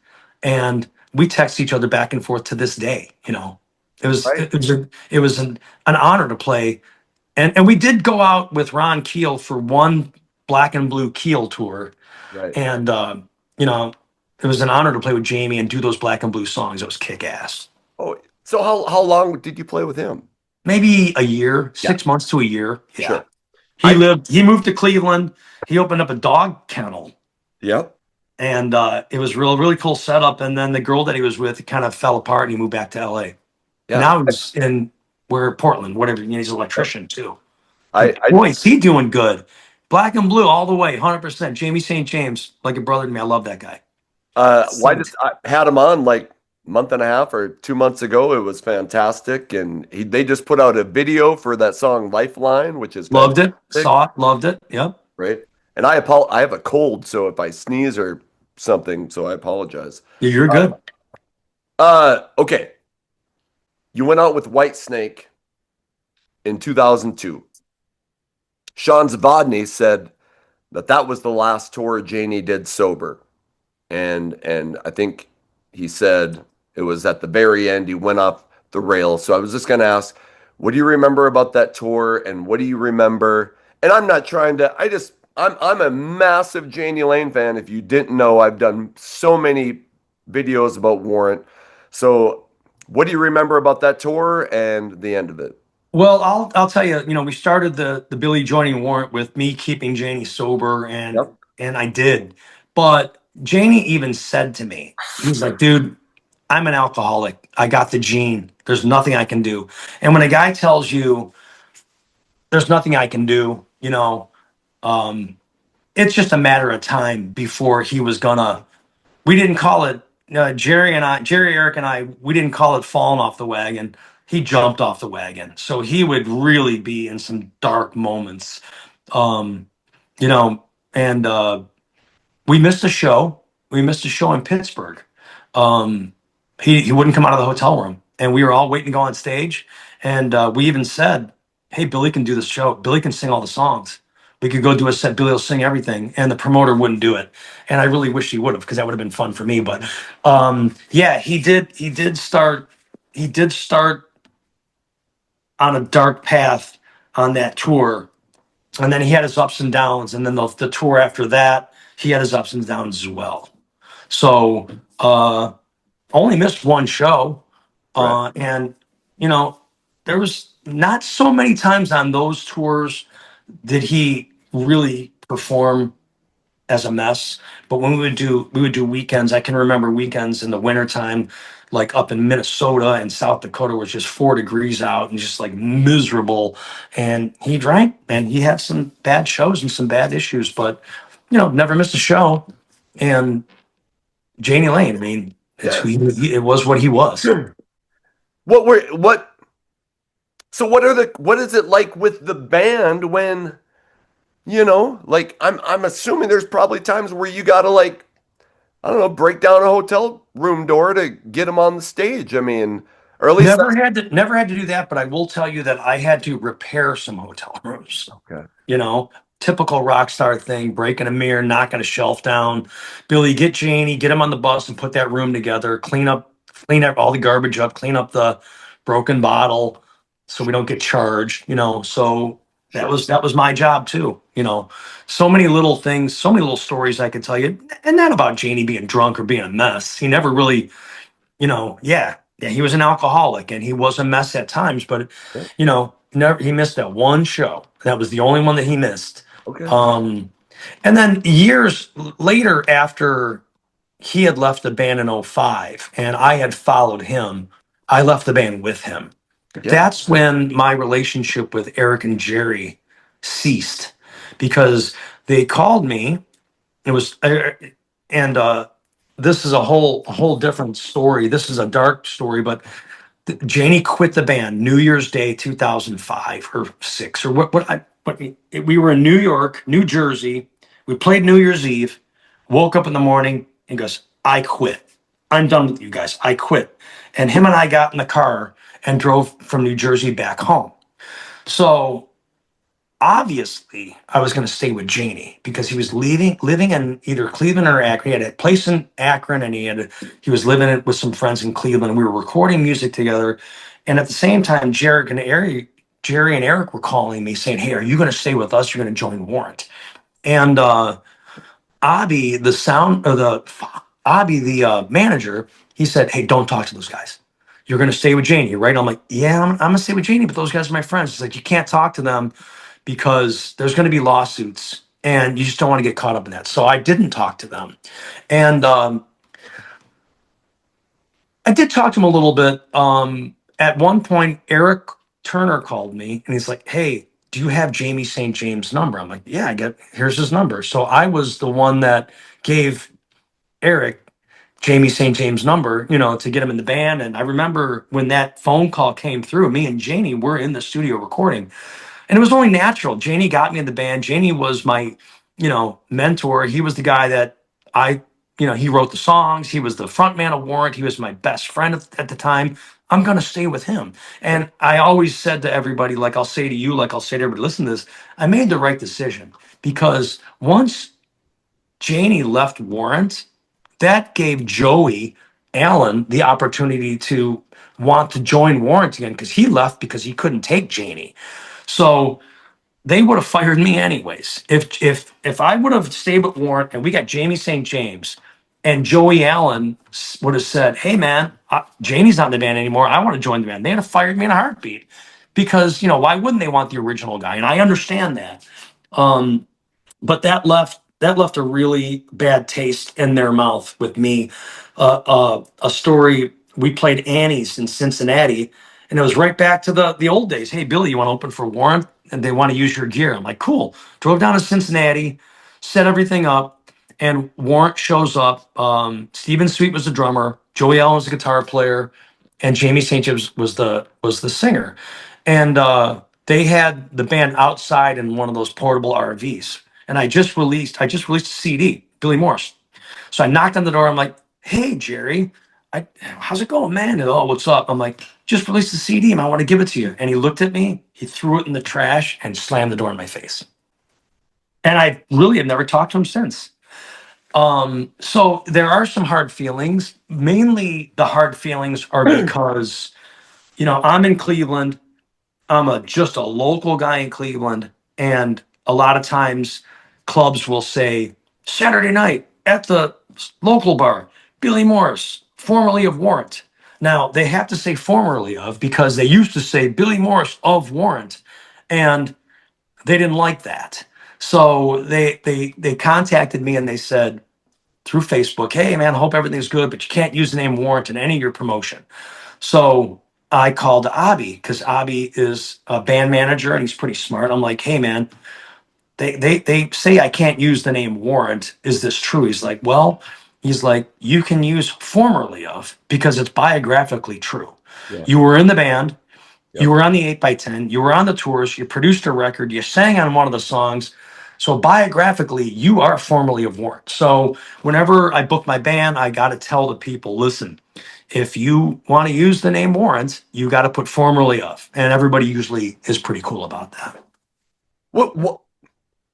and we text each other back and forth to this day. Right. It was an honor to play. And we did go out with Ron Keel for one Black and Blue Keel tour. Right. And, you know, it was an honor to play with Jamie and do those Black and Blue songs. It was kick ass. Oh, so how long did you play with him? Maybe a year, Yeah, 6 months to a year. Yeah. sure. I He moved to Cleveland. He opened up a dog kennel. Yep. And it was really cool setup. And then the girl that he was with kind of fell apart and he moved back to LA. Yeah. Now he's in Portland, whatever. He's an electrician too. I Boy, is he doing good. Black and Blue all the way, 100%. Jamie St. James, like a brother to me. I love that guy. why did I had him on like month and a half or 2 months ago. It was fantastic, and they just put out a video for that song Lifeline, which is Loved it. fantastic, Saw it. Loved it. Yep. right? And I have a cold, so if I sneeze or something, so I apologize. Yeah, you're good. Okay. You went out with Whitesnake in 2002. Sean Zavodny said that was the last tour Jani did sober. And I think he said it was at the very end he went off the rails. So I was just going to ask, what do you remember about that tour, and what do you remember? And I'm not trying to I'm a massive Jani Lane fan. If you didn't know, I've done so many videos about Warrant. So what do you remember about that tour and the end of it? Well, I'll tell you. We started the Billy joining Warrant with me keeping Janie sober, and Yep. I did. But Janie even said to me, he's like, "Dude, I'm an alcoholic. I got the gene. There's nothing I can do." And when a guy tells you there's nothing I can do, it's just a matter of time before he was gonna. We didn't call it Jerry, Eric, and I. We didn't call it falling off the wagon. He jumped off the wagon, so he would really be in some dark moments, um, you know. And we missed a show. We missed a show in Pittsburgh. Um, he wouldn't come out of the hotel room, and we were all waiting to go on stage. And we even said, "Hey, Billy can do the show. Billy can sing all the songs. We could go do a set. Billy will sing everything." And the promoter wouldn't do it. And I really wish he would have, because that would have been fun for me. But yeah, he did. He did start. He did start on a dark path on that tour, and then he had his ups and downs. And then the tour after that, he had his ups and downs as well. So only missed one show. Right. And, there was not so many times on those tours did he really perform as a mess. But when we would do weekends. I can remember weekends in the wintertime, like up in Minnesota and South Dakota, was just 4 degrees out and just like miserable. And he drank, and he had some bad shows and some bad issues, but never missed a show. And Jani Lane, I mean, it's Yeah. it was what he was. What so what is it like with the band when like I'm assuming there's probably times where you gotta, like, I don't know, break down a hotel room door to get them on the stage. I mean, or at least Never had to do that, but I will tell you that I had to repair some hotel rooms. okay. Typical rock star thing, breaking a mirror, knocking a shelf down. Billy, get Janie, get him on the bus and put that room together, clean up all the garbage up, clean up the broken bottle so we don't get charged, So that was my job too, So many little things, so many little stories I could tell you, and not about Janie being drunk or being a mess. He never really, yeah, he was an alcoholic and he was a mess at times, but never, he missed that one show. That was the only one that he missed. Okay. And then years later, after he had left the band in '05 and I had followed him, I left the band with him. Yeah. That's when my relationship with Eric and Jerry ceased, because they called me. It was, and this is a whole different story. This is a dark story, but Janie quit the band New Year's Day 2005 or 6 or what we were in New York, New Jersey. We played New Year's Eve, woke up in the morning and goes, "I quit. I'm done with you guys. I quit." And him and I got in the car and drove from New Jersey back home. So obviously I was going to stay with Jani because he was living in either Cleveland or Akron. He had a place in Akron, and he was living with some friends in Cleveland. And we were recording music together, and at the same time, Jerry and Eric were calling me saying, "Hey, are you going to stay with us? You're going to join Warrant." And Abby, the manager, he said, "Hey, don't talk to those guys. You're going to stay with Jani, right?" I'm like, "Yeah, I'm going to stay with Jani, but those guys are my friends." He's like, "You can't talk to them because there's going to be lawsuits, and you just don't want to get caught up in that." So I didn't talk to them, and I did talk to him a little bit. At one point, Eric Turner called me, and he's like, "Hey, do you have Jamie St. James' number?" I'm like, "Yeah, here's his number." So I was the one that gave Eric Jamie St. James' number, to get him in the band. And I remember when that phone call came through, me and Jani were in the studio recording. And it was only natural. Jani got me in the band. Jani was my, mentor. He was the guy that he wrote the songs. He was the front man of Warrant. He was my best friend at the time. I'm going to stay with him. And I always said to everybody, like I'll say to you, like I'll say to everybody, listen to this, I made the right decision because once Jani left Warrant, that gave Joey Allen the opportunity to want to join Warrant again because he left because he couldn't take Jani. So they would have fired me anyways. If I would have stayed with Warrant and we got Jamie St. James and Joey Allen would have said, "Hey man, Jani's not in the band anymore. I want to join the band." They'd have fired me in a heartbeat because why wouldn't they want the original guy? And I understand that. But that left a really bad taste in their mouth with me. A story, we played Annie's in Cincinnati, and it was right back to the old days. "Hey Billy, you want to open for Warren?" And they want to use your gear. I'm like, "Cool." Drove down to Cincinnati, set everything up, and Warrant shows up. Stephen Sweet was the drummer, Joey Allen was the guitar player, and Jamie St. James was the singer. And they had the band outside in one of those portable RVs. And I just released a CD, Billy Morris. So I knocked on the door. I'm like, "Hey Jerry, how's it going, man?" And, "Oh, what's up?" I'm like, "Just released the CD and I want to give it to you." And he looked at me, he threw it in the trash and slammed the door in my face. And I really have never talked to him since. So there are some hard feelings. Mainly the hard feelings are because, I'm in Cleveland. I'm just a local guy in Cleveland, and a lot of times clubs will say Saturday night at the local bar, Billy Morris, formerly of Warrant. Now they have to say formerly of because they used to say Billy Morris of Warrant, and they didn't like that. So they contacted me and they said through Facebook, "Hey man, hope everything's good, but you can't use the name Warrant in any of your promotion." So I called Abby because Abby is a band manager and he's pretty smart. I'm like, "Hey man, they say I can't use the name Warrant. Is this true?" He's like, "You can use formerly of because it's biographically true. Yeah. You were in the band, Yep. you were on the 8x10, you were on the tours, you produced a record, you sang on one of the songs. So biographically, you are formerly of Warrant." So whenever I book my band, I got to tell the people, listen, if you want to use the name Warrant, you got to put formerly of. And everybody usually is pretty cool about that. What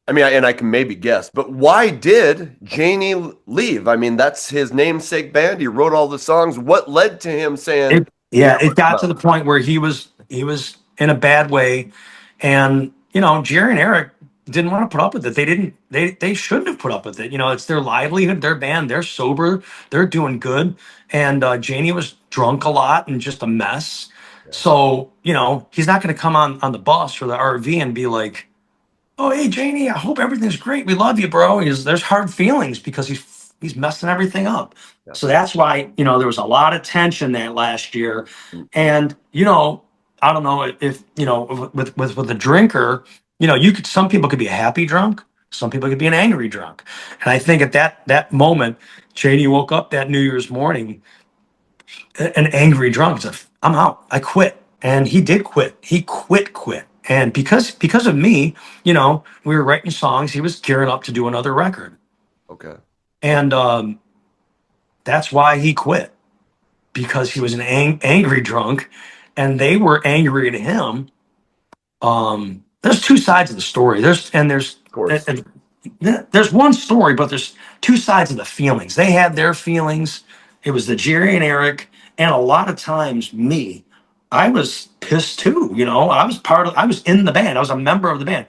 I mean, and I can maybe guess, but why did Jani leave? I mean, that's his namesake band. He wrote all the songs. What led to him saying, It got to the point where he was in a bad way, and Jerry and Eric didn't want to put up with it. They shouldn't have put up with it. It's their livelihood, their band, they're sober, they're doing good, and Jani was drunk a lot and just a mess. So he's not going to come on the bus or the RV and be like, "Oh, hey Jani, I hope everything's great. We love you, bro." There's hard feelings because he's messing everything up. Yeah. So that's why there was a lot of tension that last year, and I don't know if with a drinker, some people could be a happy drunk, some people could be an angry drunk, and I think at that moment, Jani woke up that New Year's morning an angry drunk. Said, "I'm out. I quit." And he did quit. He quit. And because of me, we were writing songs. He was gearing up to do another record. okay, And that's why he quit, because he was an angry drunk, and they were angry at him. there's two sides of the story. There's Of course. there's one story, but there's two sides of the feelings. They had their feelings. It was the Jerry and Eric, and a lot of times me. I was pissed too. You know, I was in the band. I was a member of the band.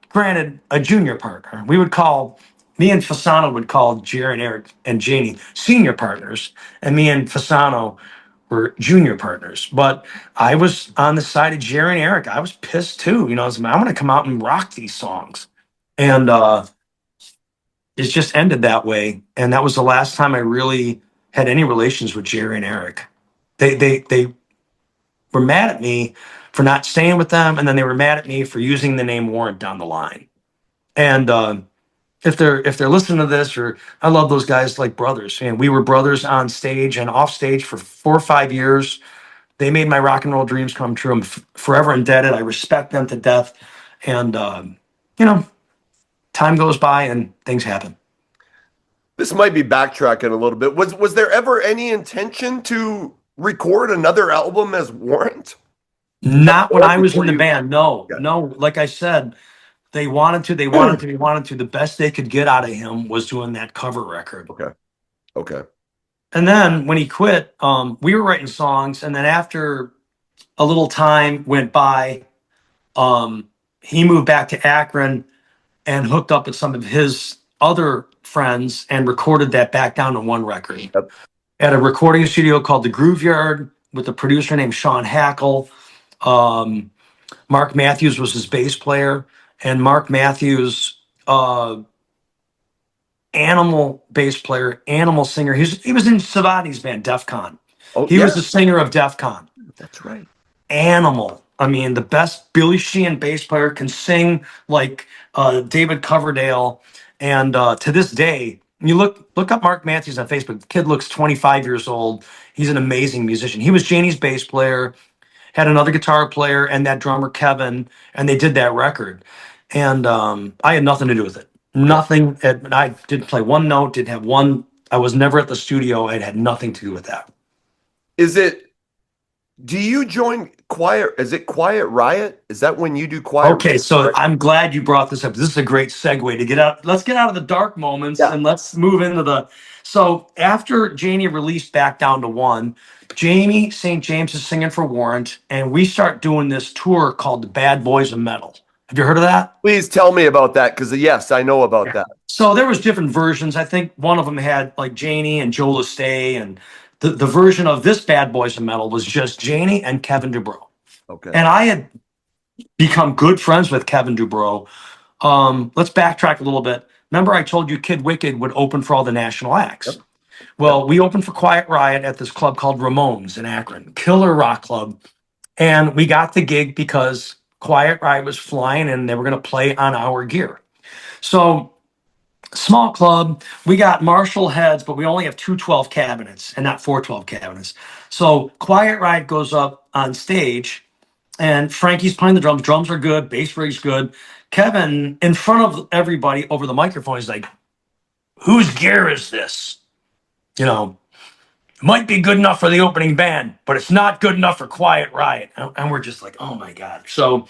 Granted, a junior partner. We would call me and Fasano would call Jerry and Eric and Jani senior partners, and me and Fasano were junior partners. But I was on the side of Jerry and Eric. I was pissed too. You know, I was, I'm going to come out and rock these songs, and it just ended that way. And that was the last time I really had any relations with Jerry and Eric. They were mad at me for not staying with them, and then they were mad at me for using the name Warrant down the line. And if they're listening to this, or I love those guys like brothers. And we were brothers on stage and off stage for 4 or 5 years. They made my rock and roll dreams come true. I'm forever indebted. I respect them to death. And you know, time goes by and things happen. This might be backtracking a little bit. Was there ever any intention to record another album as Warrant? Not when I was in the you- band. No, Yeah. no. Like I said, they wanted to. They wanted to. They wanted to. The best they could get out of him was doing that cover record. Okay. And then when he quit, we were writing songs. And then after a little time went by, he moved back to Akron and hooked up with some of his other friends and recorded that back down to one record Yep. at a recording studio called the Groove Yard with a producer named Sean Hackle. Mark Matthews was his bass player, and Mark Matthews, animal bass player, animal singer. He was in Savati's band, Def Con. Oh, He was the singer of Def Con. That's right. Animal. I mean, the best Billy Sheehan bass player, can sing like David Coverdale. And to this day, you look up Mark Matthews on Facebook. The kid looks 25 years old. He's an amazing musician. He was Janie's bass player, had another guitar player, and that drummer Kevin, and they did that record. And I had nothing to do with it. Nothing. I didn't play one note. Didn't have one. I was never at the studio. It had nothing to do with that. Do you join Quiet? Is it Quiet Riot? Is that when you do Quiet? Okay, so Riot? I'm glad you brought this up. This is a great segue to get out. Let's get out of the dark moments and let's move into the. So after Jani released Back Down to One, Jamie St. James is singing for Warrant, and we start doing this tour called the Bad Boys of Metal. Have you heard of that? Please tell me about that, because yes, I know about that. So there was different versions. I think one of them had like Jani and Joe Lestay, and the version of this Bad Boys of Metal was just Jani and Kevin DuBrow. Okay. And I had become good friends with Kevin DuBrow. Let's backtrack a little bit. Remember I told you Kid Wicked would open for all the national acts? Yep. Well, we opened for Quiet Riot at this club called Ramones in Akron, killer rock club. And we got the gig because Quiet Riot was flying and they were going to play on our gear. So small club, we got Marshall heads, but we only have 212 cabinets and not 412 cabinets. So Quiet Riot goes up on stage and Frankie's playing the drums. Drums are good, bass rig's good. Kevin, in front of everybody over the microphone, is like, whose gear is this? You know, it might be good enough for the opening band, but it's not good enough for Quiet Riot. And we're just like, oh my God. So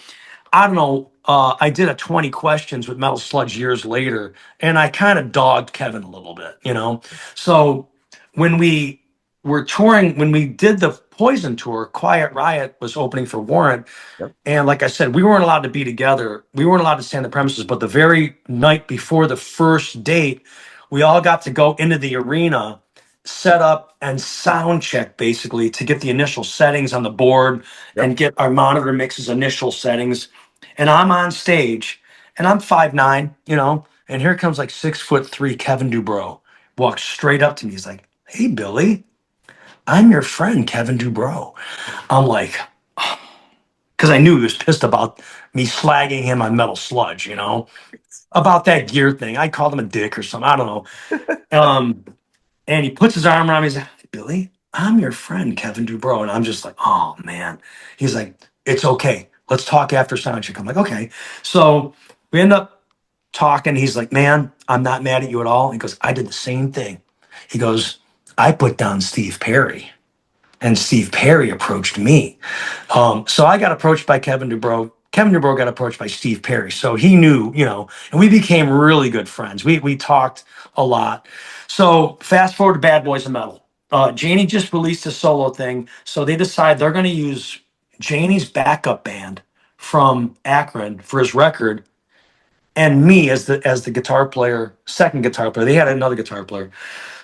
I don't know. I did a 20 questions with Metal Sludge years later, and I kind of dogged Kevin a little bit, you know? So when we were touring, when we did the Poison tour, Quiet Riot was opening for Warrant. Yep. And like I said, we weren't allowed to be together. We weren't allowed to stay on the premises, but the very night before the first date, we all got to go into the arena, set up and sound check basically to get the initial settings on the board. Yep. And get our monitor mixes initial settings. And I'm on stage and I'm 5'9", you know, and here comes like 6'3" Kevin DuBrow, walks straight up to me. He's like, hey, Billy, I'm your friend, Kevin DuBrow. I'm like, because I knew he was pissed about me slagging him on Metal Sludge, you know, about that gear thing. I called him a dick or something. I don't know. And he puts his arm around me. He's like, Billy, I'm your friend, Kevin DuBrow. And I'm just like, oh, man. He's like, it's okay. Let's talk after soundcheck. I'm like, okay. So we end up talking. He's like, man, I'm not mad at you at all. He goes, I did the same thing. He goes, I put down Steve Perry, and Steve Perry approached me. So I got approached by Kevin DuBrow. Kevin DuBrow got approached by Steve Perry, so he knew, and we became really good friends. We talked a lot. So fast forward to Bad Boys of Metal. Jani just released a solo thing, so they decide they're going to use Jani's backup band from Akron for his record, and me as the guitar player, second guitar player. They had another guitar player.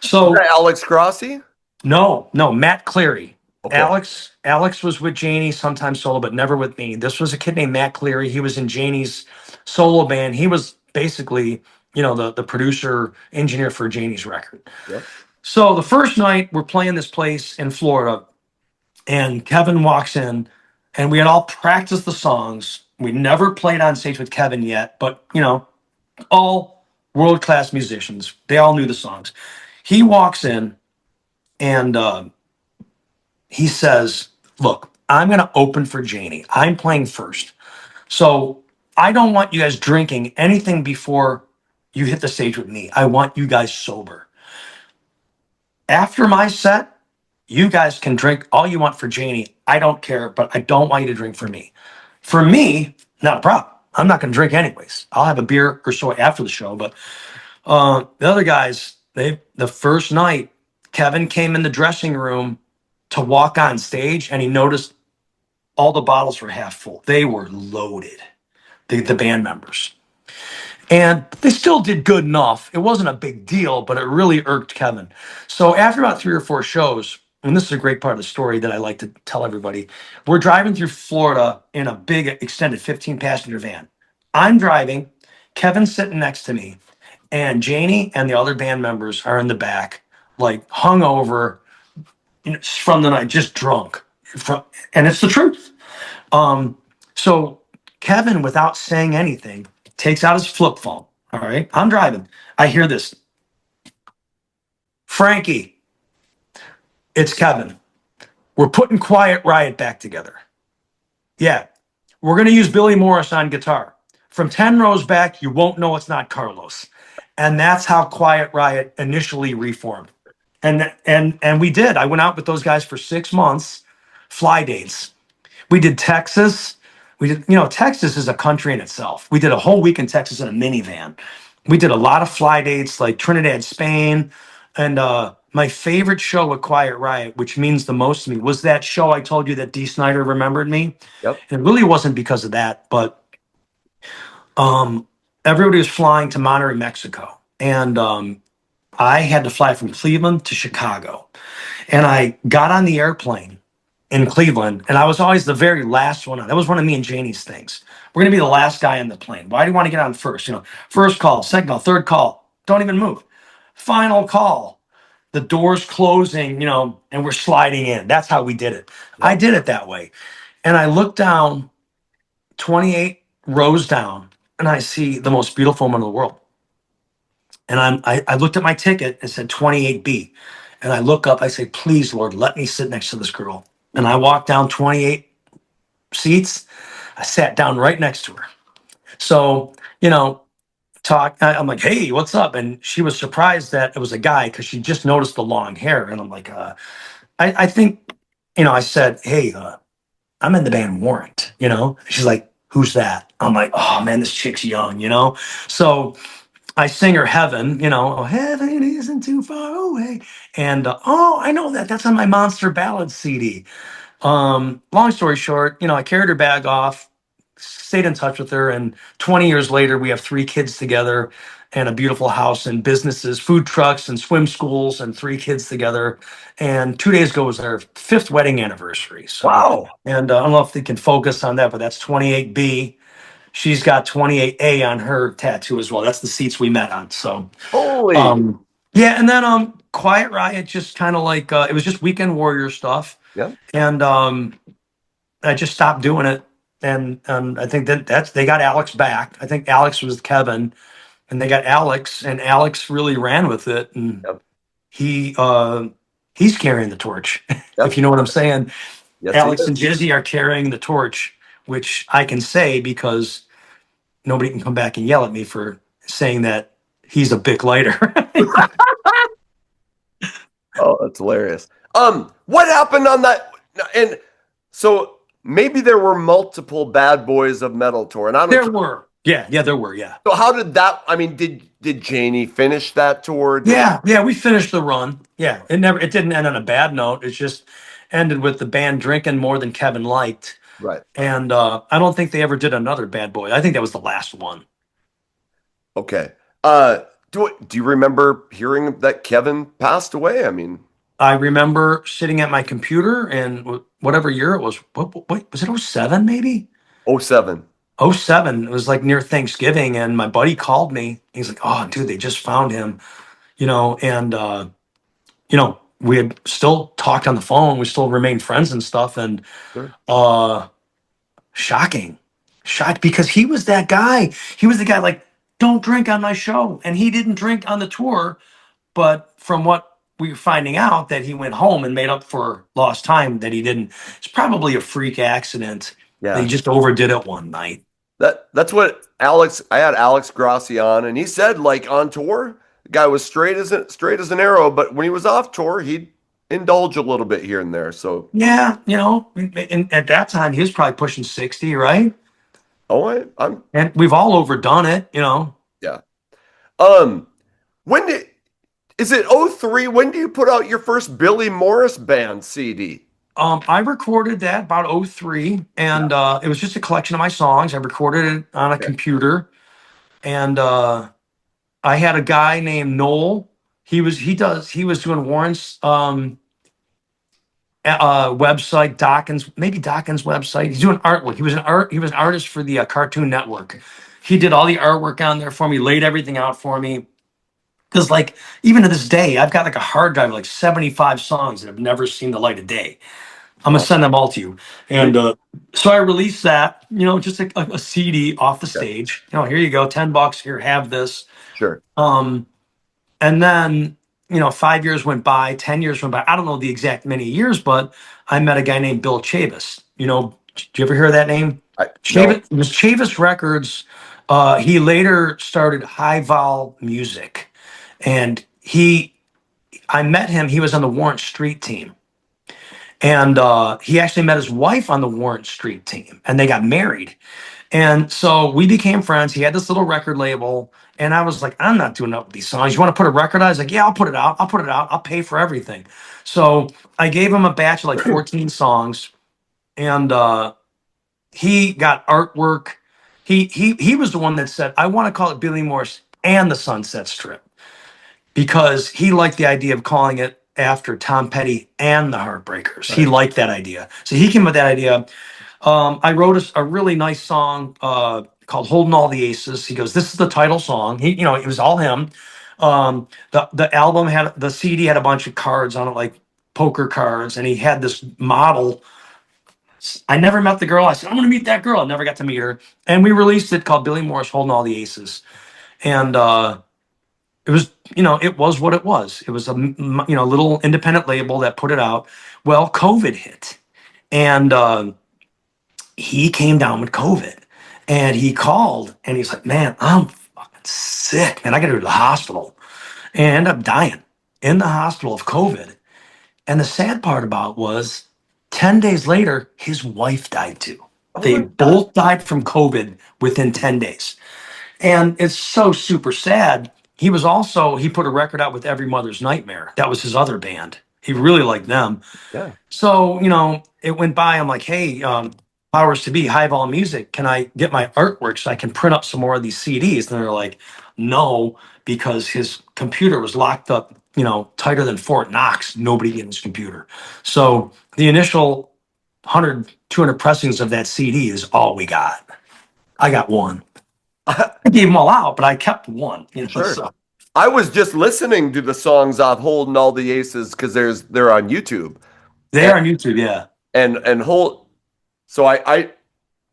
So Alex Grossi? no, Matt Cleary. Okay. Alex was with Jani, sometimes solo, but never with me. This was a kid named Matt Cleary. He was in Jani's solo band. He was basically, the producer, engineer for Jani's record. Yep. So the first night we're playing this place in Florida, and Kevin walks in, and we had all practiced the songs. We never played on stage with Kevin yet, but all world-class musicians. They all knew the songs. He walks in and he says, look, I'm going to open for Jani. I'm playing first. So I don't want you guys drinking anything before you hit the stage with me. I want you guys sober. After my set, you guys can drink all you want for Jani. I don't care, but I don't want you to drink for me. For me, not a problem. I'm not going to drink anyways. I'll have a beer or so after the show. But the other guys, the first night, Kevin came in the dressing room to walk on stage, and he noticed all the bottles were half full. They were loaded, the band members. And they still did good enough. It wasn't a big deal, but it really irked Kevin. So after about 3 or 4 shows, and this is a great part of the story that I like to tell everybody, we're driving through Florida in a big extended 15-passenger van. I'm driving, Kevin's sitting next to me, and Jani and the other band members are in the back, like hungover, from the night, just drunk. And it's the truth. So Kevin, without saying anything, takes out his flip phone. All right, I'm driving. I hear this. Frankie, it's Kevin. We're putting Quiet Riot back together. Yeah, we're going to use Billy Morris on guitar. From 10 rows back, you won't know it's not Carlos. And that's how Quiet Riot initially reformed. And we did. I went out with those guys for 6 months, fly dates. We did Texas. We did, Texas is a country in itself. We did a whole week in Texas in a minivan. We did a lot of fly dates like Trinidad, Spain. And my favorite show with Quiet Riot, which means the most to me, was that show I told you that Dee Snider remembered me. Yep. And it really wasn't because of that, but everybody was flying to Monterrey, Mexico. And I had to fly from Cleveland to Chicago. And I got on the airplane in Cleveland, and I was always the very last one on. That was one of me and Jani's things. We're going to be the last guy on the plane. Why do you want to get on first? First call, second call, third call. Don't even move. Final call. The doors closing, and we're sliding in. That's how we did it. I did it that way. And I looked down 28 rows down, and I see the most beautiful woman in the world. And I looked at my ticket and said 28B. And I look up, I say, please, Lord, let me sit next to this girl. And I walked down 28 seats. I sat down right next to her. So, I'm like, hey, what's up? And she was surprised that it was a guy because she just noticed the long hair. And I'm like, I think, I said, hey, I'm in the band Warrant, She's like, who's that? I'm like, oh, man, this chick's young, So I sing her Heaven, oh, heaven isn't too far away. And, I know that. That's on my Monster Ballad CD. Long story short, I carried her bag off, stayed in touch with her. And 20 years later, we have 3 kids together and a beautiful house and businesses, food trucks and swim schools and 3 kids together. And 2 days ago was our 5th wedding anniversary. So, Wow. And I don't know if they can focus on that, but that's 28B. She's got 28A on her tattoo as well. That's the seats we met on. So, Holy. yeah. And then Quiet Riot, just kind of like, it was just Weekend Warrior stuff. Yeah. And I just stopped doing it. And I think they got Alex back. I think Alex was Kevin, and they got Alex, and Alex really ran with it. And Yep. he's carrying the torch, Yep. if you know what I'm saying. Yes, Alex and Jizzy are carrying the torch, which I can say because nobody can come back and yell at me for saying that he's a big lighter. Oh, that's hilarious. What happened on that? And so maybe there were multiple Bad Boys of Metal tour, and I don't. There were. Yeah, there were. Yeah. So how did that? I mean, did Jani finish that tour? Yeah, we finished the run. Yeah, it didn't end on a bad note. It just ended with the band drinking more than Kevin liked. Right. And I don't think they ever did another Bad Boy. I think that was the last one. Okay. Do you remember hearing that Kevin passed away? I mean, I remember sitting at my computer and whatever year it was. What was it? '07 maybe? 07. '07. It was like near Thanksgiving, and my buddy called me. He's like, "Oh, dude, they just found him," and we had still talked on the phone. We still remained friends and stuff, and Sure. shocking, shocked because he was that guy. He was the guy like, don't drink on my show, and he didn't drink on the tour. But from what we were finding out, that he went home and made up for lost time that he didn't. It's probably a freak accident. Yeah. He just overdid it one night. That's what I had Alex Grossi on, and he said, like, on tour, the guy was straight as an arrow, but when he was off tour, he'd indulge a little bit here and there. So Yeah, and at that time he was probably pushing 60, right? I'm And we've all overdone it, yeah. When is it '03? When do you put out your first Billy Morris Band CD? I recorded that about '03, and it was just a collection of my songs. I recorded it on a computer, and I had a guy named Noel. He was doing Warrant's website, Dawkins website. He's doing artwork. He was an artist for the Cartoon Network. He did all the artwork on there for me, laid everything out for me. Because like even to this day, I've got like a hard drive of like 75 songs that have never seen the light of day. I'm gonna send them all to you. And so I released that, just a CD off the stage. Here you go, $10. Here, have this. Sure. And then 5 years went by, 10 years went by. I don't know the exact many years, but I met a guy named Bill Chavis. Did you ever hear that name? Chavis. It was Chavis Records. He later started High Vol Music, and I met him. He was on the Warrant Street team. And he actually met his wife on the Warrant Street team, and they got married. And so we became friends. He had this little record label, and I was like, I'm not doing up with these songs. You want to put a record out? I was like, yeah, I'll put it out. I'll pay for everything. So I gave him a batch of like 14 songs, and he got artwork. He was the one that said, I want to call it Billy Morris and the Sunset Strip, because he liked the idea of calling it after Tom Petty and the Heartbreakers. Right. He liked that idea. So he came with that idea. I wrote a really nice song called Holding All the Aces. He goes, this is the title song. It was all him. The album the CD had a bunch of cards on it, like poker cards. And he had this model. I never met the girl. I said, I'm going to meet that girl. I never got to meet her. And we released it called Billy Morris Holding All the Aces. And it was, it was what it was. It was a, little independent label that put it out. Well, COVID hit, and he came down with COVID, and he called, and he's like, man, I'm fucking sick, man. I got to go to the hospital, and I ended up dying in the hospital of COVID. And the sad part about it was 10 days later, his wife died too. They both died from COVID within 10 days. And it's so super sad. He put a record out with Every Mother's Nightmare. That was his other band. He really liked them. Yeah. So, it went by. I'm like, hey, powers to be, High Vol Music, can I get my artwork so I can print up some more of these CDs? And they're like, no, because his computer was locked up, tighter than Fort Knox. Nobody in his computer. So the initial 100, 200 pressings of that CD is all we got. I got one. I gave them all out, but I kept one. Sure. So. I was just listening to the songs off Holding All the Aces because they're on YouTube. They're on YouTube, yeah. So I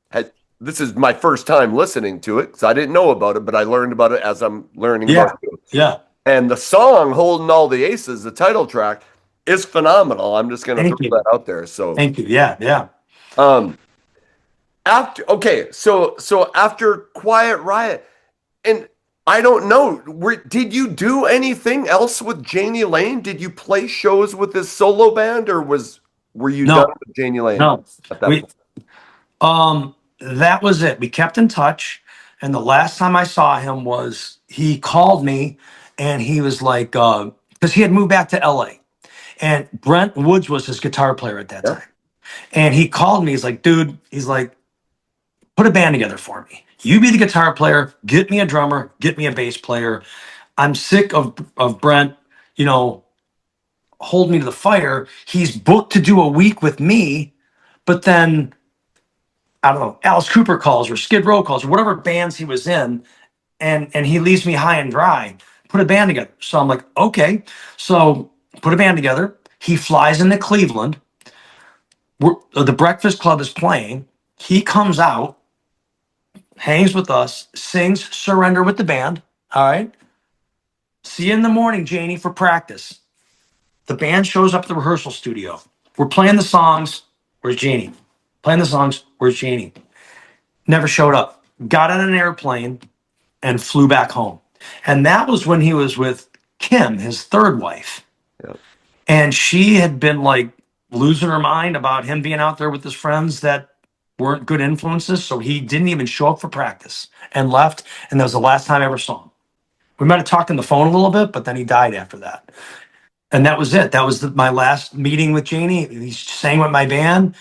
had, this is my first time listening to it because I didn't know about it, but I learned about it as I'm learning about it. Yeah. And the song Holding All the Aces, the title track, is phenomenal. I'm just gonna throw that out there. So thank you. Yeah. So after Quiet Riot, and I don't know, did you do anything else with Jani Lane? Did you play shows with this solo band, or were you done with Jani Lane? No, That was it. We kept in touch, and the last time I saw him was he called me, and he was like, because he had moved back to LA, and Brent Woods was his guitar player at that Yeah. time, and he called me. He's like, dude, he's like, put a band together for me. You be the guitar player, get me a drummer, get me a bass player. I'm sick of Brent, you know, hold me to the fire. He's booked to do a week with me, but then I don't know, Alice Cooper calls or Skid Row calls or whatever bands he was in, and he leaves me high and dry. Put a band together. So I'm like, okay. So put a band together. He flies into Cleveland. The Breakfast Club is playing. He comes out, hangs with us, sings Surrender with the band. All right. See you in the morning, Jani, for practice. The band shows up at the rehearsal studio. We're playing the songs. Where's Jani? Playing the songs. Where's Jani? Never showed up. Got on an airplane and flew back home. And that was when he was with Kim, his third wife. Yeah. And she had been like losing her mind about him being out there with his friends that weren't good influences. So he didn't even show up for practice and left. And that was the last time I ever saw him. We might have talked on the phone a little bit, but then he died after that. And that was it. That was my last meeting with Jani. He sang with my band,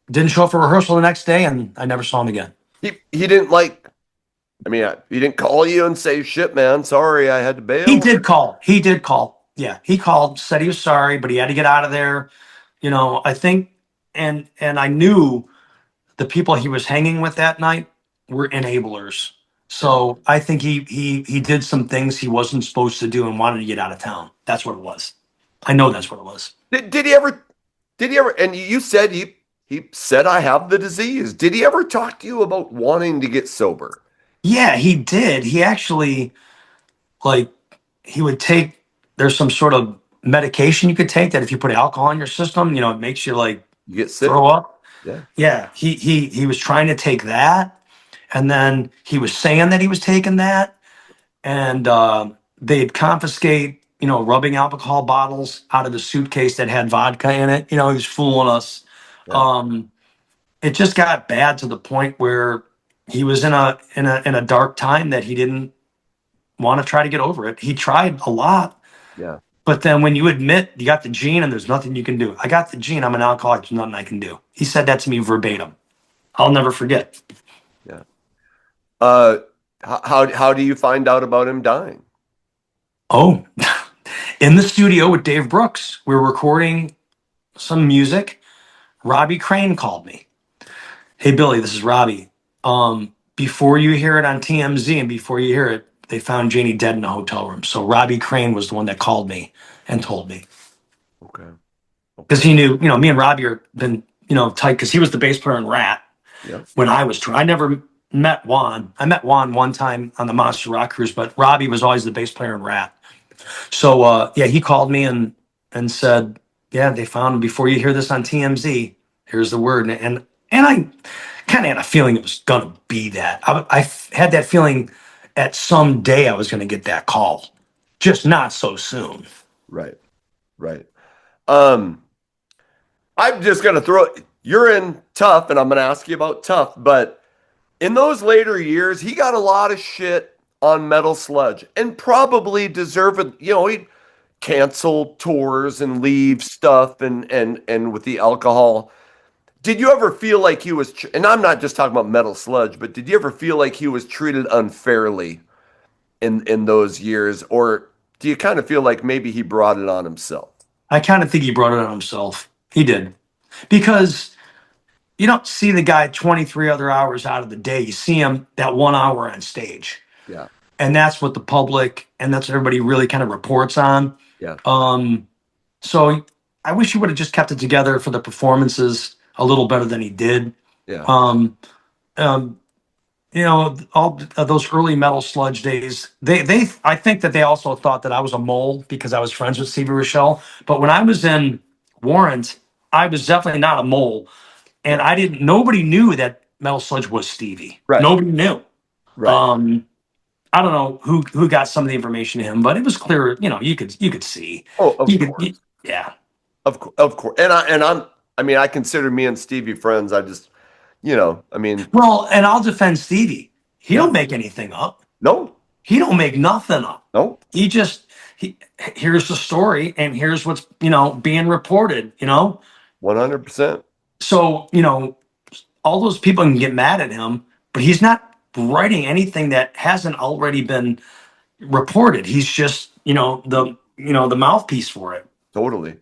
didn't show up for rehearsal the next day, and I never saw him again. He didn't like. I mean, he didn't call you and say, "Shit, man, sorry, I had to bail." He did call. He did call. Yeah, he called, said he was sorry, but he had to get out of there. You know, I think, and I knew the people he was hanging with that night were enablers. So I think he did some things he wasn't supposed to do and wanted to get out of town. That's what it was. I know that's what it was. Did he ever? Did he ever? And you said he said, "I have the disease." Did he ever talk to you about wanting to get sober? Yeah, he did. He actually, like, he would take, there's some sort of medication you could take that if you put alcohol in your system, you know, it makes you like You get sick. throw up. Yeah. Yeah, he was trying to take that, and then he was saying that he was taking that, and they'd confiscate, you know, rubbing alcohol bottles out of the suitcase that had vodka in it. You know, he was fooling us. Yeah. It just got bad to the point where he was in a dark time that he didn't want to try to get over it. He tried a lot, Yeah. but then when you admit you got the gene and there's nothing you can do, I got the gene, I'm an alcoholic, there's nothing I can do. He said that to me verbatim. I'll never forget. Yeah. How do you find out about him dying? Oh, in the studio with Dave Brooks, we were recording some music. Robbie Crane called me. Hey, Billy, this is Robbie. Before you hear it on TMZ and before you hear it, they found Jani dead in a hotel room. So Robbie Crane was the one that called me and told me. Okay. Because he knew, you know, me and Robbie are been, you know, tight because he was the bass player in Rat Yeah. when I was I never met Juan. I met Juan one time on the Monster Rock cruise, but Robbie was always the bass player in Rat. So yeah, he called me and said, yeah, they found him. Before you hear this on TMZ, here's the word. And I kind of had a feeling it was gonna be that. I had that feeling at some day I was gonna get that call, just not so soon. Right. Right. I'm just gonna you're in Tuff, and I'm gonna ask you about Tuff, but in those later years, he got a lot of shit on Metal Sludge, and probably deserved. You know, he'd cancel tours and leave stuff, and with the alcohol. Did you ever feel like he was? And I'm not just talking about Metal Sludge, but did you ever feel like he was treated unfairly in those years, or do you kind of feel like maybe he brought it on himself? I kind of think he brought it on himself. He did. Because you don't see the guy 23 other hours out of the day. You see him that 1 hour on stage. Yeah. And that's what the public and that's what everybody really kind of reports on. Yeah. So I wish he would have just kept it together for the performances a little better than he did. Yeah. You know, all of those early Metal Sludge days, I think that they also thought that I was a mole because I was friends with Stevie Rochelle. But when I was in Warrant, I was definitely not a mole. And nobody knew that Metal Sludge was Stevie. Right. Nobody knew. Right. I don't know who got some of the information to him, but it was clear, you know, you could see. Oh, of course. Yeah. Of course. And I mean, I consider me and Stevie friends. I mean, Well, and I'll defend Stevie. He yeah, don't make anything up. no, He don't make nothing up. no, He just he here's the story and here's what's being reported. 100%. So all those people can get mad at him, but he's not writing anything that hasn't already been reported. He's just the mouthpiece for it. Totally.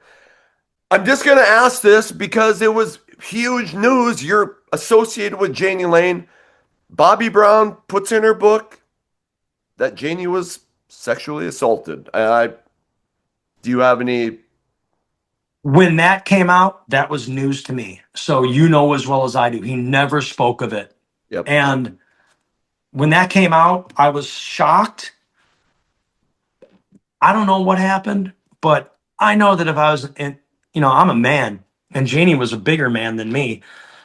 I'm just going to ask this because it was huge news. You're associated with Jani Lane. Bobby Brown puts in her book that Jani was sexually assaulted. Do you have any? When that came out, that was news to me. So as well as I do, he never spoke of it. Yep. And when that came out, I was shocked. I don't know what happened, but I know that if I was I'm a man, and Janie was a bigger man than me.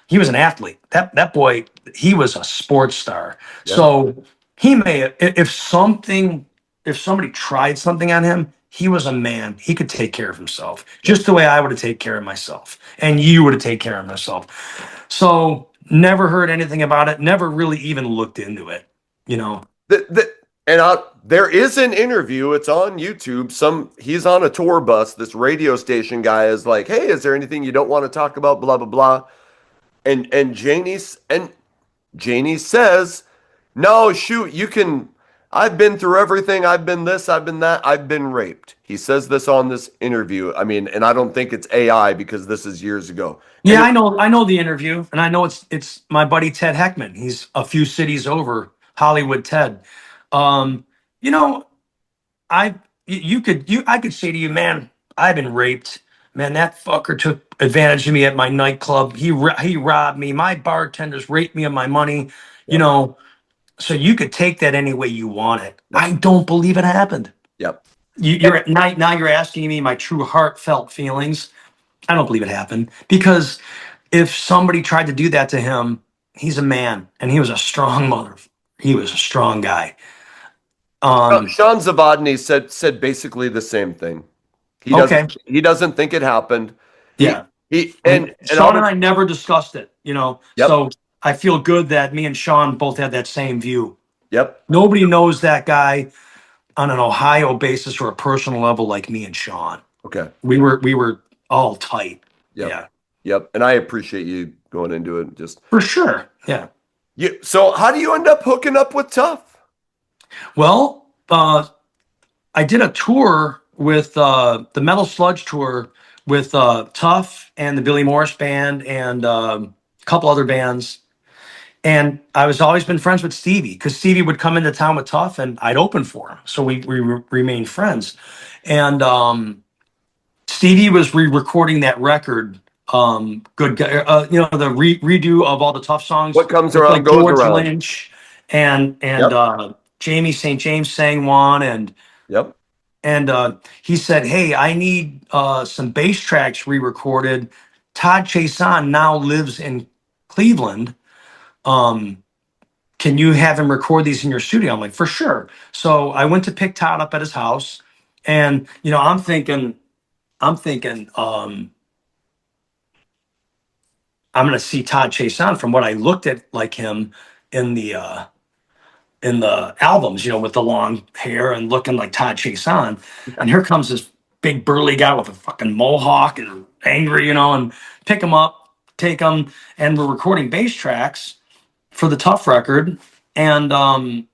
He was an athlete. That boy, he was a sports star. Yeah. So he may have, if somebody tried something on him, he was a man. He could take care of himself, just the way I would have taken care of myself, and you would have taken care of myself. So never heard anything about it. Never really even looked into it. There is an interview. It's on YouTube. He's on a tour bus. This radio station guy is like, "Hey, is there anything you don't want to talk about?" Blah blah blah. And Janie says, "No, shoot, you can. I've been through everything. I've been this. I've been that. I've been raped." He says this on this interview. I mean, and I don't think it's AI because this is years ago. Yeah, I know the interview, and I know it's my buddy Ted Heckman. He's a few cities over, Hollywood Ted. Um, you know, I could say to you, man, I've been raped. Man, that fucker took advantage of me at my nightclub. He robbed me. My bartenders raped me of my money. You Yep. know, so you could take that any way you want it. Yep. I don't believe it happened. Yep. You're at night now. You're asking me my true heartfelt feelings. I don't believe it happened because if somebody tried to do that to him, he's a man and he was a strong mother. He was a strong guy. Sean Zavadny said basically the same thing. Okay. He doesn't think it happened. Yeah. And Sean and I never discussed it, Yep. So I feel good that me and Sean both had that same view. Yep. Nobody knows that guy on an Ohio basis or a personal level like me and Sean. Okay. We were all tight. Yep. Yeah. Yep. And I appreciate you going into it. Just For sure. Yeah. So how do you end up hooking up with Tuff? Well, I did a tour with the Metal Sludge tour with Tuff and the Billy Morris Band and a couple other bands. And I was always been friends with Stevie because Stevie would come into town with Tuff and I'd open for him. So we remained friends. And Stevie was re-recording that record. Good guy, the redo of all the Tuff songs. What comes with, around like goes George around. Lynch and Jamie St. James sang one and Yep. and he said, "Hey, I need some bass tracks re-recorded. Todd Chason now lives in Cleveland. Can you have him record these in your studio?" I'm like, "For sure." So I went to pick Todd up at his house, and I'm thinking, I'm gonna see Todd Chason from what I looked at like him in the albums, with the long hair and looking like Todd Chason. And here comes this big burly guy with a fucking mohawk and angry, and pick him up, take him, and we're recording bass tracks for the Tuff record. And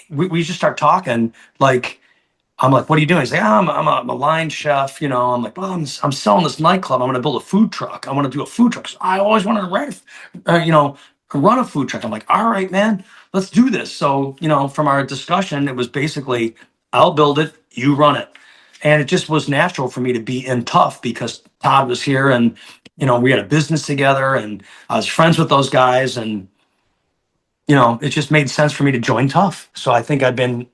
we just start talking like, I'm like, "What are you doing?" He's like, I'm a line chef, I'm like, "Well, I'm selling this nightclub. I'm going to build a food truck. I want to do a food truck. So I always wanted to run a food truck." I'm like, "All right, man, let's do this." So, from our discussion, it was basically, I'll build it, you run it. And it just was natural for me to be in Tuff because Todd was here and, we had a business together and I was friends with those guys. And, it just made sense for me to join Tuff. So I think I've been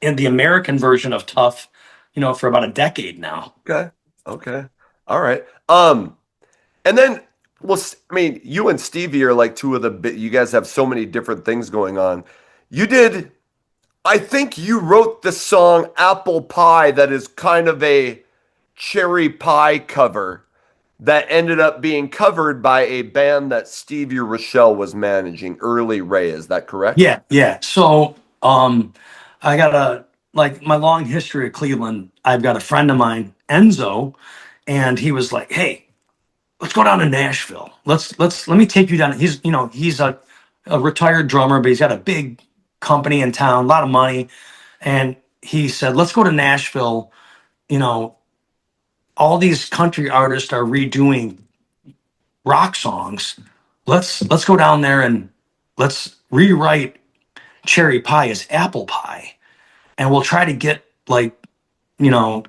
in the American version of Tuff, for about a decade now. Okay. All right. And then, you and Stevie are like two of you guys have so many different things going on. I think you wrote the song Apple Pie that is kind of a cherry pie cover that ended up being covered by a band that Stevie Rochelle was managing, Early Ray. Is that correct? Yeah, yeah. So, I got like my long history of Cleveland. I've got a friend of mine, Enzo, and he was like, "Hey, let's go down to Nashville. Let me take you down." He's a retired drummer, but he's got a big company in town, a lot of money, and he said, "Let's go to Nashville. You know, all these country artists are redoing rock songs. Let's go down there and let's rewrite cherry pie as apple pie, and we'll try to get like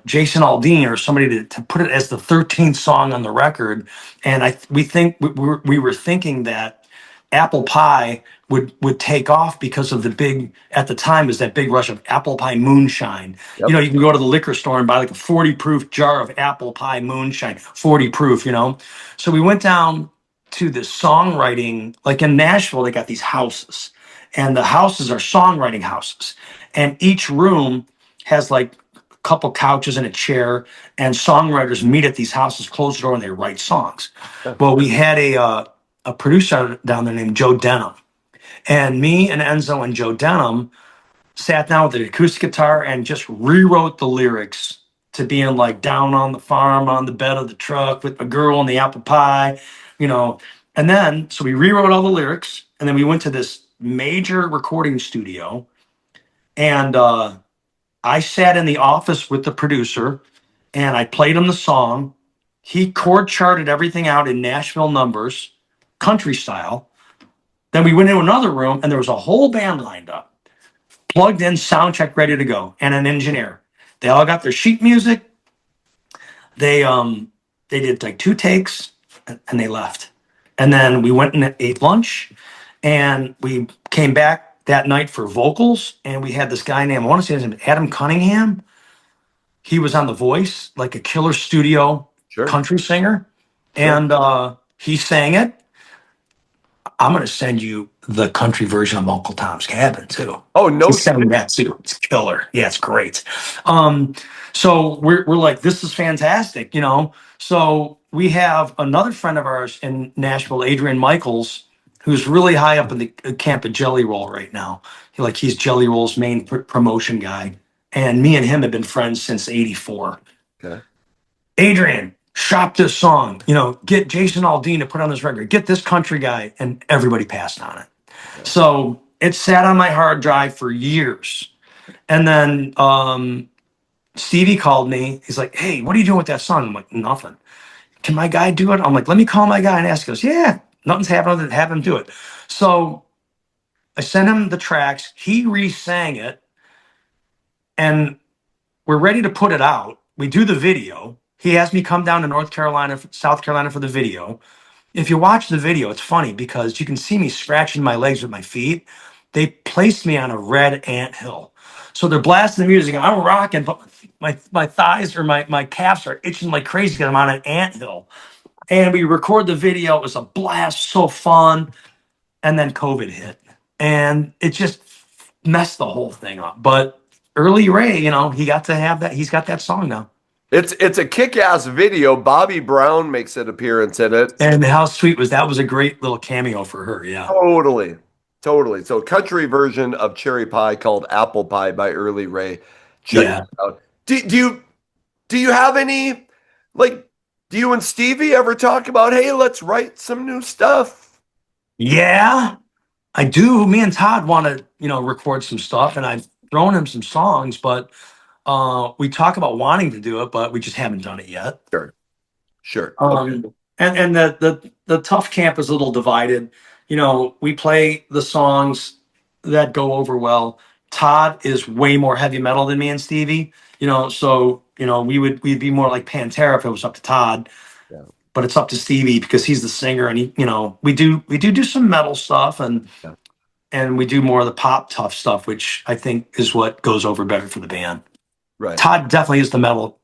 Jason Aldean or somebody to put it as the 13th song on the record." And we were thinking that apple pie would take off because of the big, at the time, is that big rush of apple pie moonshine. Yep. You can go to the liquor store and buy like a 40 proof jar of apple pie moonshine, 40 proof. So we went down to this songwriting, like in Nashville, they got these houses, and the houses are songwriting houses, and each room has like a couple couches and a chair, and songwriters meet at these houses, close the door, and they write songs. Well, we had a producer down there named Joe Denham, and me and Enzo and Joe Denham sat down with the acoustic guitar and just rewrote the lyrics to being like down on the farm on the bed of the truck with a girl and the apple pie, and then so we rewrote all the lyrics, and then we went to this major recording studio, and I sat in the office with the producer and I played him the song. He chord charted everything out in Nashville numbers, country style. Then we went into another room and there was a whole band lined up, plugged in, sound check, ready to go, and an engineer. They all got their sheet music. They did like 2 takes and they left. And then we went and ate lunch, and we came back that night for vocals, and we had this guy named, I want to say his name, Adam Cunningham. He was on The Voice, like a killer studio country singer. And he sang it. I'm going to send you the country version of Uncle Tom's Cabin too. Oh, no. He's sending that too. It's killer. Yeah, it's great. So we're like, this is fantastic, So we have another friend of ours in Nashville, Adrian Michaels, who's really high up in the camp of Jelly Roll right now. He's Jelly Roll's main promotion guy. And me and him have been friends since '84. Okay. Adrian, shop this song, get Jason Aldean to put on this record, get this country guy, and everybody passed on it. Yeah. So it sat on my hard drive for years. And then Stevie called me. He's like, "Hey, what are you doing with that song?" I'm like, "Nothing." "Can my guy do it?" I'm like, "Let me call my guy and ask." He goes, "Yeah, nothing's happening other than have him do it." So I sent him the tracks. He re-sang it. And we're ready to put it out. We do the video. He has me come down to South Carolina for the video. If you watch the video, it's funny because you can see me scratching my legs with my feet. They placed me on a red anthill. So they're blasting the music. I'm rocking, but my thighs or my calves are itching like crazy because I'm on an anthill. And we record the video. It was a blast, so fun. And then COVID hit. And it just messed the whole thing up. But Early Ray, he got to have that. He's got that song now. It's a kick-ass video. Bobby Brown makes an appearance in it. And how sweet was that? Was a great little cameo for her. Yeah. Totally. So country version of Cherry Pie called Apple Pie by Early Ray. Check it out. Do you have any, like, do you and Stevie ever talk about, hey, let's write some new stuff? Yeah, I do. Me and Todd want to, record some stuff, and I've thrown him some songs, but we talk about wanting to do it, but we just haven't done it yet. Sure. Okay. And the Tuff camp is a little divided. We play the songs that go over well. Todd is way more heavy metal than me and Stevie. So we'd be more like Pantera if it was up to Todd. Yeah. But it's up to Stevie because he's the singer, and we do some metal stuff, and we do more of the pop Tuff stuff, which I think is what goes over better for the band. Right. Todd definitely is the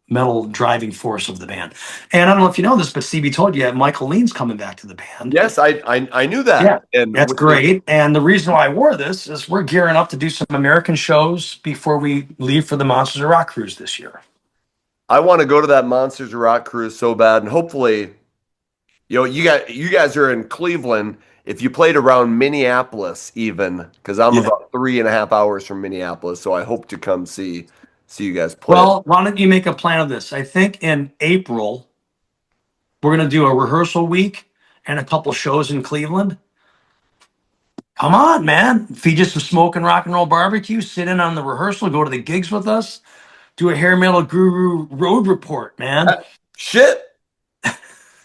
metal driving force of the band. And I don't know if you know this, but Stevie told you Michael Lean's coming back to the band. Yes, I knew that. Yeah, and that's great. And the reason why I wore this is we're gearing up to do some American shows before we leave for the Monsters of Rock cruise this year. I want to go to that Monsters of Rock cruise so bad, and hopefully You guys are in Cleveland. If you played around Minneapolis, even because I'm Yeah. about 3.5 hours from Minneapolis, so I hope to come see you guys play. Well, why don't you make a plan of this? I think in April, we're going to do a rehearsal week and a couple shows in Cleveland. Come on, man. Feed you some smoking rock and roll barbecue, sit in on the rehearsal, go to the gigs with us, do a hair metal guru road report, man. Shit.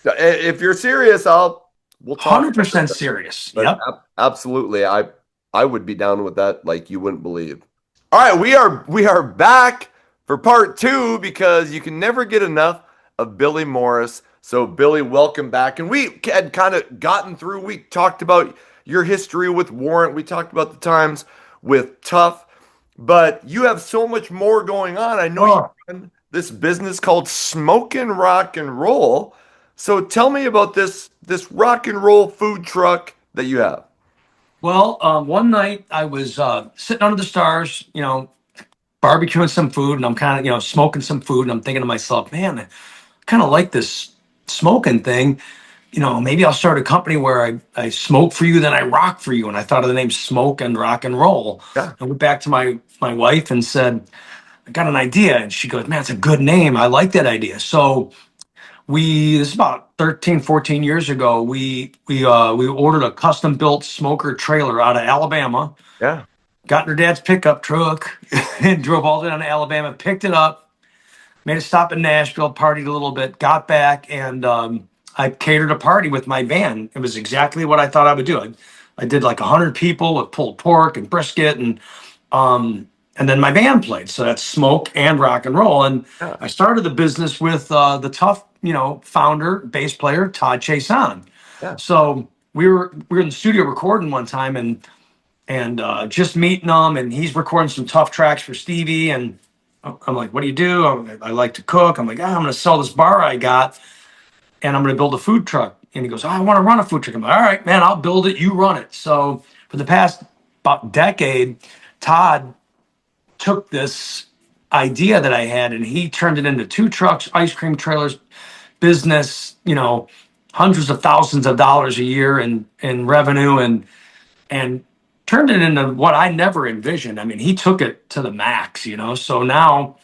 If you're serious, we'll talk about 100% it. serious. But Yep. absolutely, I would be down with that like you wouldn't believe. All right, we are back for part two because you can never get enough of Billy Morris. So Billy, welcome back. And we had kind of gotten through. We talked about your history with Warrant. We talked about the times with Tuff, but you have so much more going on. I know you Oh, run this business called Smokin Rock'n'Roll. So tell me about this rock and roll food truck that you have. well, one night I was sitting under the stars, barbecuing some food, and I'm kind of, smoking some food, and I'm thinking to myself, man, I kind of like this smoking thing. Maybe I'll start a company where I smoke for you, then I rock for you. And I thought of the name Smoke and Rock and Roll. Yeah. I went back to my wife and said, I got an idea. And she goes, man, it's a good name. I like that idea. So this is about 13, 14 years ago. We ordered a custom built smoker trailer out of Alabama, Yeah. got in her dad's pickup truck and drove all the way down to Alabama, picked it up, made a stop in Nashville, partied a little bit, got back, and I catered a party with my band. It was exactly what I thought I would do. I did like 100 people with pulled pork and brisket, and then my band played. So that's smoke and rock and roll. And Yeah. I started the business with the Tuff, founder, bass player Todd Chason. Yeah. So we were in the studio recording one time, and just meeting him, and he's recording some Tuff tracks for Stevie, and I'm like, what do you do? I like to cook. I'm like, I'm going to sell this bar I got, and I'm going to build a food truck. And he goes, I want to run a food truck. I'm like, all right, man, I'll build it. You run it. So for the past about decade, Todd took this idea that I had and he turned it into two trucks, ice cream trailers, business, hundreds of thousands of dollars a year in revenue, and turned it into what I never envisioned. I mean, he took it to the max, So now,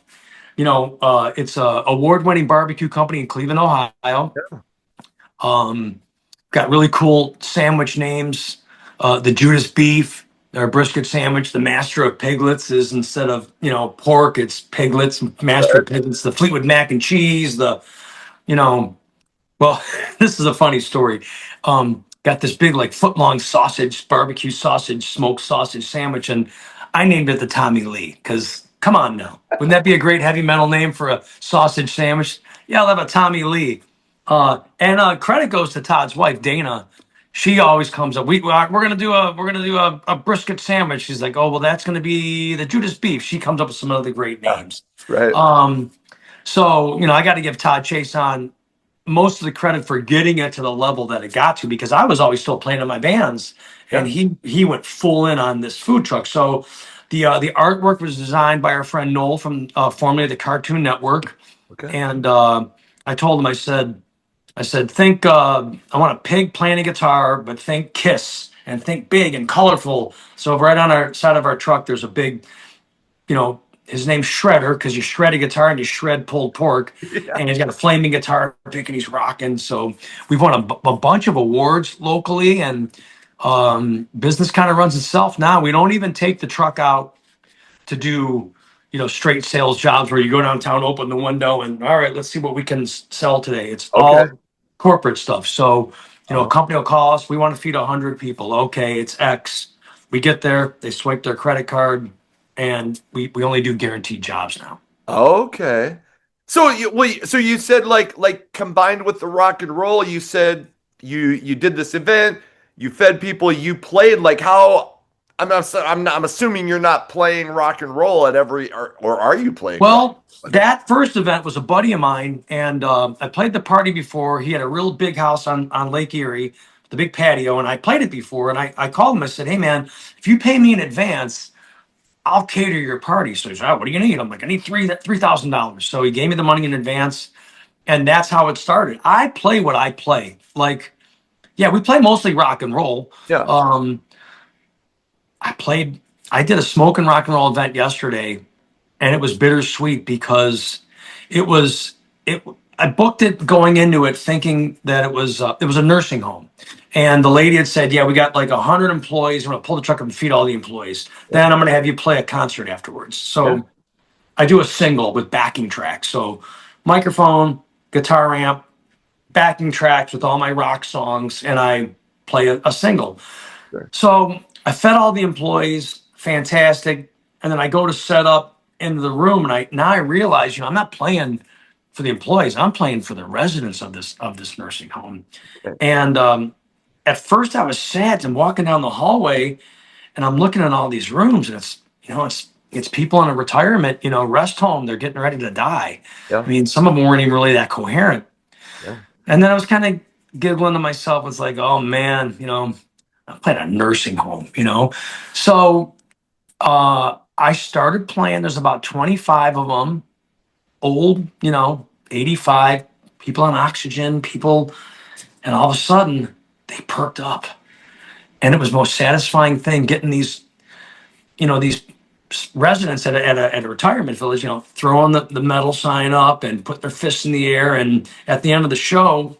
it's a award-winning barbecue company in Cleveland, Ohio. Got really cool sandwich names. The Judas Beef, our brisket sandwich. The Master of Piglets is, instead of pork, it's piglets. Master of Piglets. The Fleetwood Mac and Cheese. You know, well, this is a funny story. Got this big, like, foot-long sausage, barbecue sausage, smoked sausage sandwich, and I named it the Tommy Lee, because come on now. Wouldn't that be a great heavy metal name for a sausage sandwich? Yeah, I'll have a Tommy Lee. And credit goes to Todd's wife, Dana. She always comes up. We're gonna do a brisket sandwich. She's like, oh well, that's gonna be the Judas Beef. She comes up with some other great names. Right. So I got to give Todd Chase on most of the credit for getting it to the level that it got to, because I was always still playing in my bands, and he went full in on this food truck. So the artwork was designed by our friend Noel from formerly the Cartoon Network, Okay. and I told him, I said, think I want a pig playing a guitar, but think Kiss and think big and colorful. So right on our side of our truck, there's a big, his name's Shredder, because you shred a guitar and you shred pulled pork, and he's got a flaming guitar pick and he's rocking. So we've won a bunch of awards locally, and business kind of runs itself now. We don't even take the truck out to do straight sales jobs where you go downtown, open the window, and all right, let's see what we can sell today. It's all Okay. corporate stuff. So a company will call us, we want to feed 100 people. Okay, it's X. We get there, they swipe their credit card, and we only do guaranteed jobs now. Okay. So you said like combined with the rock and roll, you said you did this event, you fed people, you played like how I'm assuming you're not playing rock and roll at every or are you playing? Well, that first event was a buddy of mine, and I played the party before. He had a real big house on Lake Erie, the big patio, and I played it before. And I called him. I said, hey, man, if you pay me in advance, I'll cater your party. So he said, oh, what do you need? I'm like, I need $3,000. So he gave me the money in advance, And that's how it started. I play what I play. Like, yeah, we play mostly rock and roll. Yeah. I played, I did a Smokin Rock'n'Roll event yesterday, and it was bittersweet because it was, it, I booked it going into it thinking that it was a nursing home. And the lady had said, yeah, we got like 100 employees. We're going to pull the truck up and feed all the employees. Then I'm going to have you play a concert afterwards. So Yeah. I do a single with backing tracks. So microphone, guitar amp, backing tracks with all my rock songs, and I play a single. Sure. So I fed all the employees, fantastic. And then I go to set up into the room, and I realize, I'm not playing for the employees. I'm playing for the residents of this nursing home. Okay. And at first I was sad. I'm walking down the hallway, and I'm looking at all these rooms, and it's people in a retirement, rest home. They're getting ready to die. Yeah. I mean, some of them weren't even really that coherent. Yeah. And then I was kind of giggling to myself. It's like, oh man, I'm playing a nursing home, So I started playing. There's about 25 of them, old, 85 people on oxygen, people, and all of a sudden they perked up. And it was the most satisfying thing getting these residents at a retirement village, throwing the medal sign up and put their fists in the air. And at the end of the show,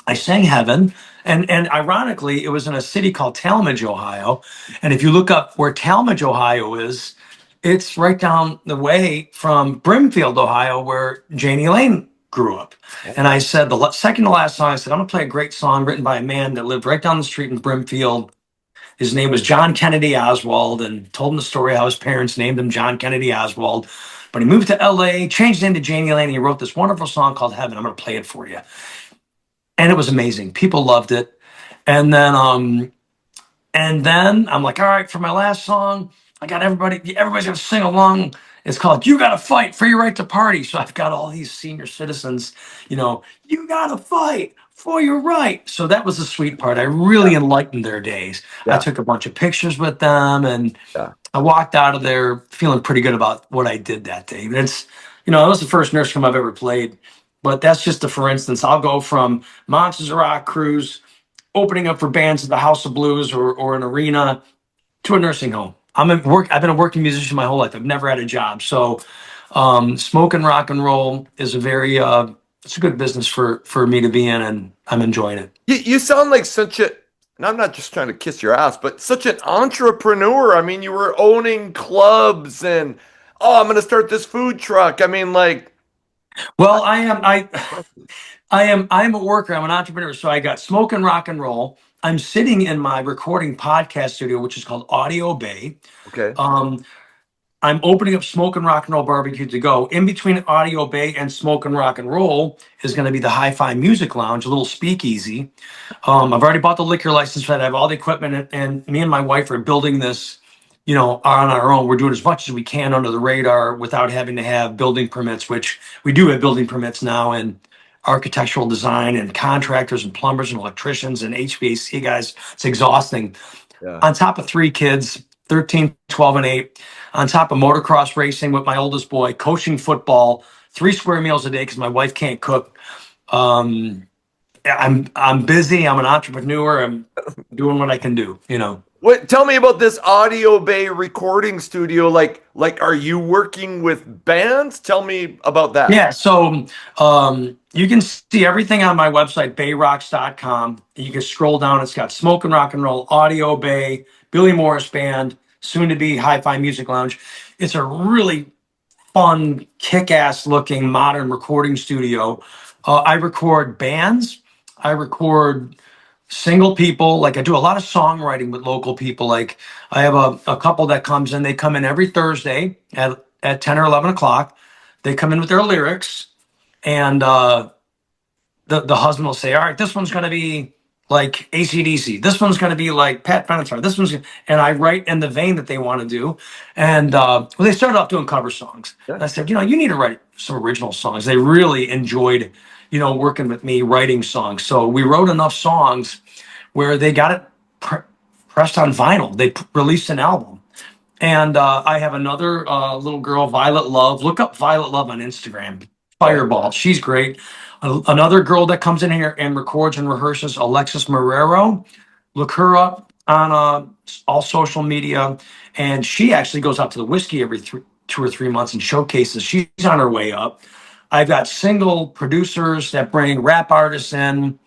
I sang Heaven. And ironically, it was in a city called Talmadge, Ohio. And if you look up where Talmadge, Ohio is, it's right down the way from Brimfield, Ohio, where Jani Lane grew up. And I said, the second to last song, I said, I'm going to play a great song written by a man that lived right down the street in Brimfield. His name was John Kennedy Oswald, and told him the story how his parents named him John Kennedy Oswald. But he moved to LA, changed his name to Jani Lane, and he wrote this wonderful song called Heaven. I'm going to play it for you. And it was amazing. People loved it. And then I'm like, all right, for my last song, I got everybody's gonna sing along. It's called You Gotta Fight for Your Right to Party. So I've got all these senior citizens, you gotta fight for your right. So that was the sweet part. I really enlightened their days. Yeah. I took a bunch of pictures with them, and Yeah. I walked out of there feeling pretty good about what I did that day. And it's, it was the first nursing home I've ever played. But that's just for instance. I'll go from Monsters of Rock cruise, opening up for bands at the House of Blues or an arena, to a nursing home. I've been a working musician my whole life. I've never had a job. So Smokin Rock'n'Roll is it's a good business for me to be in, and I'm enjoying it. You sound like and I'm not just trying to kiss your ass, but such an entrepreneur. I mean, you were owning clubs and, I'm going to start this food truck. I mean, like. Well, I'm a worker. I'm an entrepreneur. So I got Smokin Rock'n'Roll. I'm sitting in my recording podcast studio, which is called Audio Bay. Okay. I'm opening up Smokin Rock'n'Roll Barbecue to Go. In between Audio Bay and Smokin Rock'n'Roll is going to be the Hi-Fi Music Lounge, a little speakeasy. I've already bought the liquor license for that. I have all the equipment, and me and my wife are building this, on our own. We're doing as much as we can under the radar without having to have building permits, which we do have building permits now, and architectural design and contractors and plumbers and electricians and HVAC guys. It's exhausting. Yeah. On top of 3 kids, 13, 12, and 8, on top of motocross racing with my oldest boy, coaching football, 3 square meals a day because my wife can't cook. I'm busy. I'm an entrepreneur. I'm doing what I can do, Tell me about this Audio Bay recording studio. Like, are you working with bands? Tell me about that. Yeah. So you can see everything on my website, bayrocks.com. You can scroll down. It's got Smokin Rock'n'Roll, Audio Bay, Billy Morris Band, soon to be Hi-Fi Music Lounge. It's a really fun, kick-ass looking modern recording studio. I record bands. I record single people. Like, I do a lot of songwriting with local people. Like, I have a couple that comes in. They come in every Thursday at 10 or 11 o'clock. They come in with their lyrics, and the husband will say, all right, this one's going to be like AC/DC. This one's going to be like Pat Benatar. This one's, and I write in the vein that they want to do. And they started off doing cover songs. Yeah. And I said, you need to write some original songs. They really enjoyed, working with me writing songs. So we wrote enough songs where they got it pressed on vinyl. They released an album. And I have another little girl, Violet Love. Look up Violet Love on Instagram. Fireball. She's great. Another girl that comes in here and records and rehearses, Alexis Marrero. Look her up on all social media, and she actually goes out to the whiskey every 2 or 3 months and showcases. She's on her way up. I've got single producers that bring rap artists in.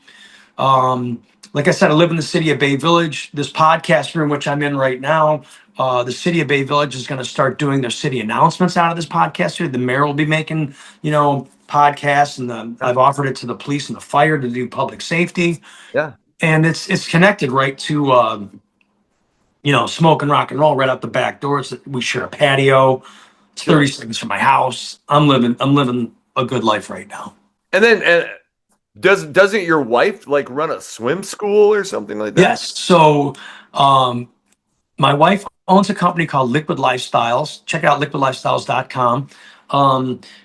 Like I said, I live in the city of Bay Village. This podcast room, which I'm in right now, the city of Bay Village is going to start doing their city announcements out of this podcast here. The mayor will be making, podcasts, and I've offered it to the police and the fire to do public safety, Yeah. and it's connected right to Smokin Rock'n'Roll right out the back door. We share a patio. It's Sure. 30 seconds from my house. I'm living a good life right now. And then doesn't your wife like run a swim school or something like that? Yes. So my wife owns a company called Liquid Lifestyles. Check out liquidlifestyles.com.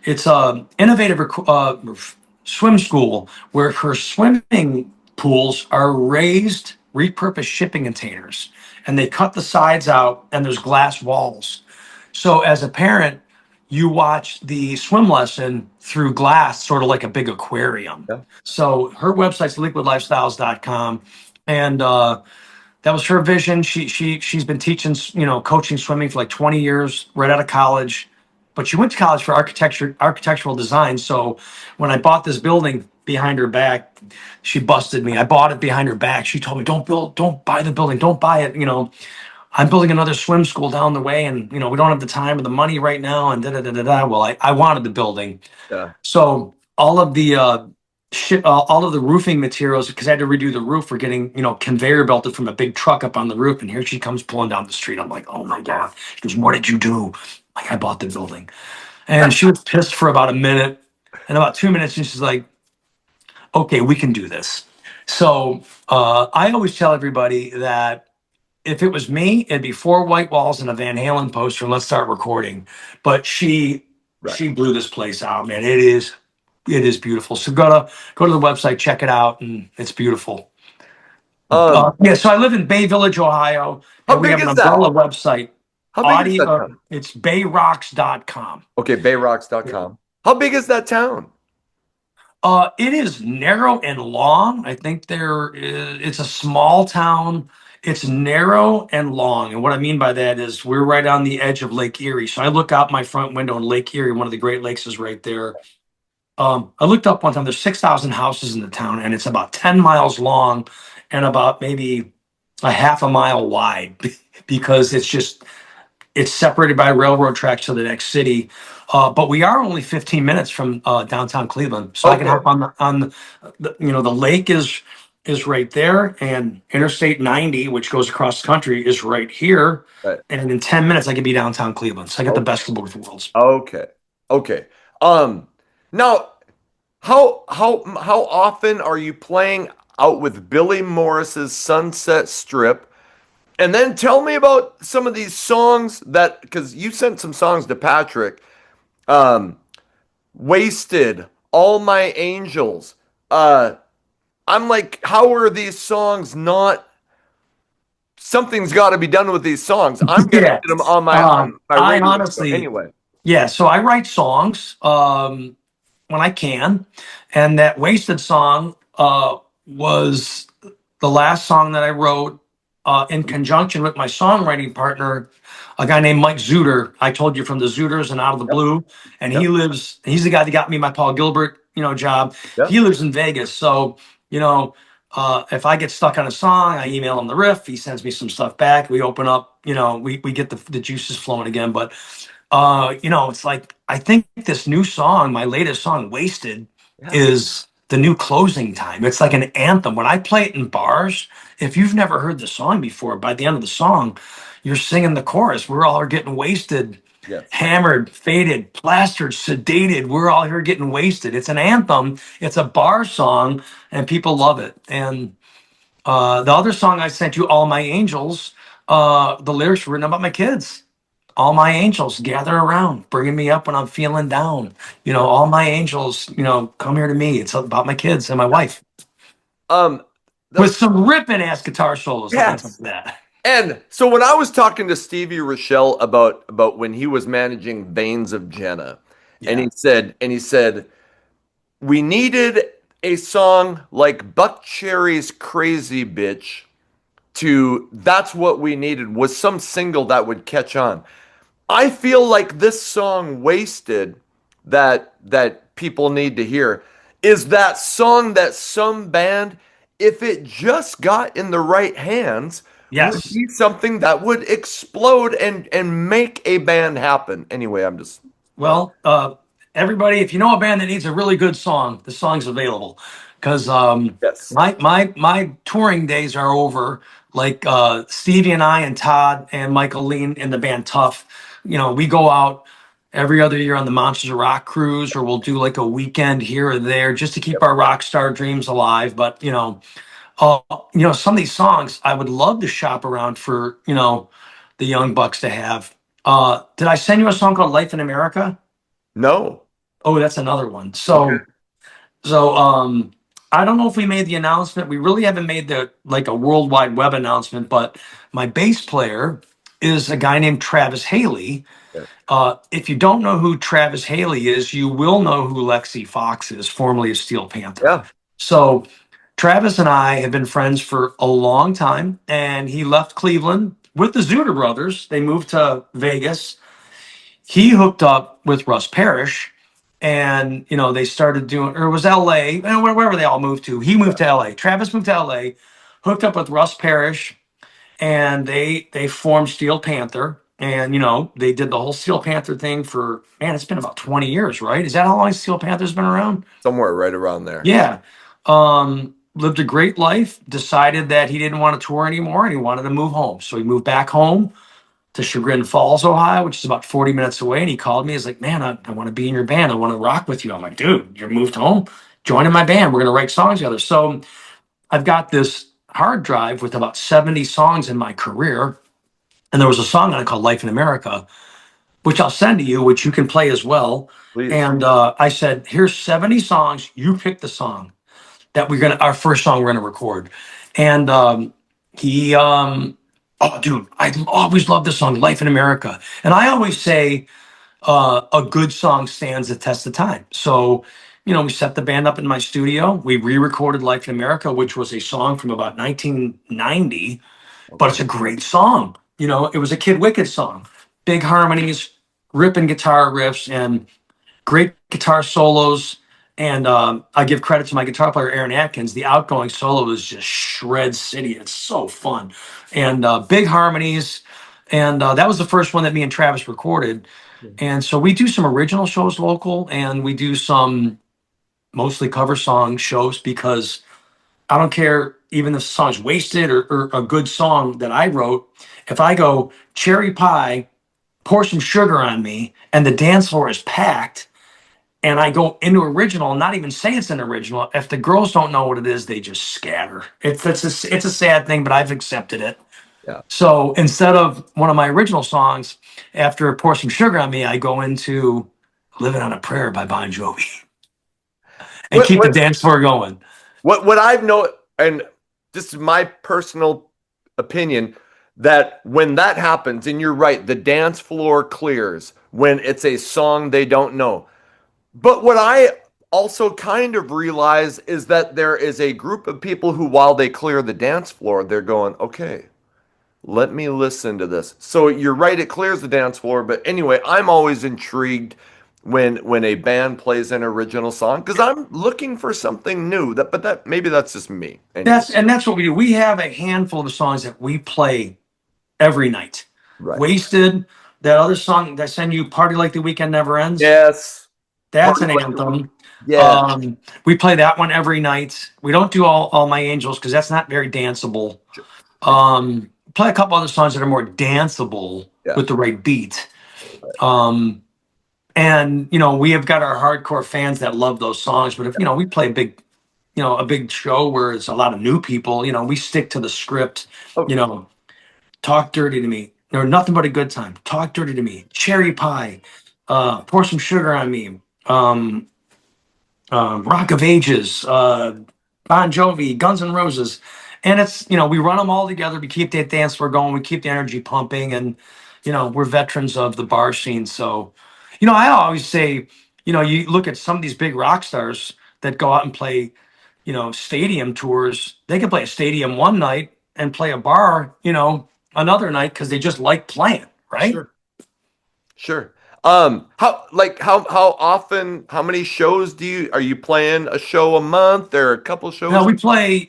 It's a innovative swim school where her swimming pools are raised, repurposed shipping containers, and they cut the sides out, and there's glass walls. So as a parent, you watch the swim lesson through glass, sort of like a big aquarium. Yeah. So her website's liquidlifestyles.com, and that was her vision. She's been teaching, coaching swimming for like 20 years, right out of college. But she went to college for architectural design. So when I bought this building behind her back, she busted me. I bought it behind her back. She told me, don't buy the building, don't buy it. I'm building another swim school down the way, and we don't have the time or the money right now, and da da da da da. Well, I wanted the building, Yeah. so all of the all of the roofing materials, because I had to redo the roof, were getting conveyor belted from a big truck up on the roof, and here she comes pulling down the street. I'm like, oh my god! She goes, what did you do? Like, I bought the building, and she was pissed for about a minute, and about 2 minutes, and she's like, okay, we can do this. So I always tell everybody that if it was me, it'd be 4 white walls and a Van Halen poster, and let's start recording. But she blew this place out, man. It is beautiful. So go to the website, check it out, and it's beautiful. Yeah, so I live in Bay Village, Ohio, How and we big have an is that? umbrella website. How big is that Audio, town? it's bayrocks.com. Okay, bayrocks.com. How big is that town? It is narrow and long. I think it's a small town. It's narrow and long. And what I mean by that is we're right on the edge of Lake Erie. So I look out my front window and Lake Erie, one of the Great Lakes, is right there. I looked up one time, there's 6,000 houses in the town, and it's about 10 miles long and about maybe a half a mile wide because it's separated by railroad tracks to the next city. But we are only 15 minutes from downtown Cleveland, so I can hop on the lake is right there, and Interstate 90, which goes across the country, is right here. Right. And in 10 minutes, I can be downtown Cleveland. So I got the best of both worlds. Okay. Now, how often are you playing out with Billy Morris's Sunset Strip? And then tell me about some of these songs because you sent some songs to Patrick. Wasted, All My Angels. I'm like, how are these songs not? Something's got to be done with these songs. I'm gonna get them on my radio honestly, show anyway. Yeah, so I write songs when I can, and that Wasted song was the last song that I wrote in conjunction with my songwriting partner, a guy named Mike Zuter. I told you, from the Zooters and Out of the Blue, and he's the guy that got me my Paul Gilbert job. Yep. He lives in Vegas, so if I get stuck on a song, I email him the riff. He sends me some stuff back. We open up, we get the juices flowing again. But it's like, I think this new song, my latest song, Wasted, is the new closing time. It's like an anthem. When I play it in bars, if you've never heard the song before, by the end of the song, you're singing the chorus. We're all getting wasted, hammered, faded, plastered, sedated. We're all here getting wasted. It's an anthem. It's a bar song, and people love it. And the other song I sent you, All My Angels, the lyrics were written about my kids. All my angels gather around, bringing me up when I'm feeling down. All my angels, come here to me. It's about my kids and my wife. With some ripping ass guitar solos. Yes. That. And so when I was talking to Stevie Rochelle about when he was managing Veins of Jenna, and he said, we needed a song like Buck Cherry's Crazy Bitch that's what we needed, was some single that would catch on. I feel like this song Wasted that people need to hear is that song that some band, if it just got in the right hands, would Yes. be something that would explode and make a band happen. Anyway, I'm just Well, everybody, if you know a band that needs a really good song, the song's available. Because yes. my touring days are over. Like Stevie and I and Todd and Michael Lean in the band Tuff, we go out every other year on the Monsters of Rock cruise, or we'll do like a weekend here or there just to keep our rock star dreams alive. But some of these songs I would love to shop around for, the young bucks to have. Did I send you a song called Life in America? No. Oh, that's another one. Okay. So I don't know if we made the announcement. We really haven't made a worldwide web announcement, but my bass player is a guy named Travis Haley. Yeah. If you don't know who Travis Haley is, you will know who Lexi Fox is, formerly of Steel Panther. Yeah. So Travis and I have been friends for a long time, and he left Cleveland with the Zuder brothers. They moved to Vegas. He hooked up with Russ Parrish, and they started doing, or it was LA, wherever they all moved to. He moved to LA. Travis moved to LA, hooked up with Russ Parrish, and they formed Steel Panther. And they did the whole Steel Panther thing for, man, it's been about 20 years, right? Is that how long Steel Panther's been around? Somewhere right around there. Yeah. Lived a great life, decided that he didn't want to tour anymore and he wanted to move home. So he moved back home to Chagrin Falls, Ohio, which is about 40 minutes away. And he called me. He's like, man, I want to be in your band. I want to rock with you. I'm like, dude, you're moved home. Join in my band. We're going to write songs together. So I've got this hard drive with about 70 songs in my career. And there was a song on it called Life in America, which I'll send to you, which you can play as well. Please. And I said, here's 70 songs. You pick the song that our first song we're going to record. And he, oh, dude, I always love this song, Life in America. And I always say a good song stands the test of time. So, we set the band up in my studio. We re-recorded Life in America, which was a song from about 1990, but it's a great song. It was a Kid Wicked song. Big harmonies, ripping guitar riffs, and great guitar solos. And I give credit to my guitar player, Aaron Atkins. The outgoing solo is just shred city. It's so fun. And big harmonies. And that was the first one that me and Travis recorded. And so we do some original shows local, and we do some mostly cover song shows, because I don't care even if the song's wasted or a good song that I wrote. If I go cherry pie, pour some sugar on me, and the dance floor is packed, and I go into original and not even say it's an original, if the girls don't know what it is, they just scatter. It's a sad thing, but I've accepted it. Yeah. So instead of one of my original songs, after Pour Some Sugar on Me, I go into Living on a Prayer by Bon Jovi and keep the dance floor going. What I've known, and this is my personal opinion, that when that happens, and you're right, the dance floor clears when it's a song they don't know. But what I also kind of realize is that there is a group of people who, while they clear the dance floor, they're going, okay, let me listen to this. So you're right, it clears the dance floor. But anyway, I'm always intrigued when a band plays an original song, because I'm looking for something new. But maybe that's just me. Anyway. That's what we do. We have a handful of songs that we play every night. Right. Wasted, that other song that I send you, Party Like the Weekend Never Ends. Yes. That's an anthem. Yeah. We play that one every night. We don't do all My Angels because that's not very danceable. Play a couple other songs that are more danceable with the right beat. And we have got our hardcore fans that love those songs. But if we play a big show where it's a lot of new people, we stick to the script. Talk dirty to me. Or Nothing But a Good Time. Talk dirty to me. Cherry pie. Pour some sugar on me. Rock of Ages, Bon Jovi, Guns N' Roses. And it's, we run them all together. We keep that dance floor going. We keep the energy pumping. And, we're veterans of the bar scene. So, I always say, you look at some of these big rock stars, that go out and play, stadium tours. They can play a stadium one night and play a bar, another night because they just like playing, right? Sure. Sure. How often, how many shows are you playing a show a month or a couple No, shows? we play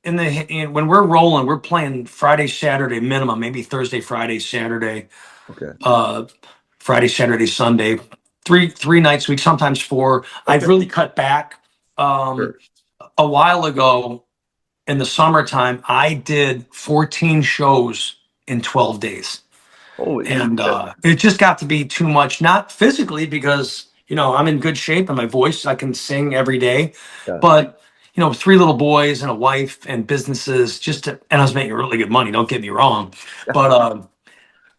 when we're rolling, we're playing Friday, Saturday minimum, maybe Thursday, Friday, Saturday, Okay. uh, Friday, Saturday, Sunday, three nights a week, sometimes four. I've Okay. really cut back. Um, Sure. a while ago in the summertime, I did 14 shows in 12 days. Holy And shit. it just got to be too much, not physically because, I'm in good shape and my voice, I can sing every day, Yeah. but three little boys and a wife and businesses and I was making really good money. Don't get me wrong. Yeah. But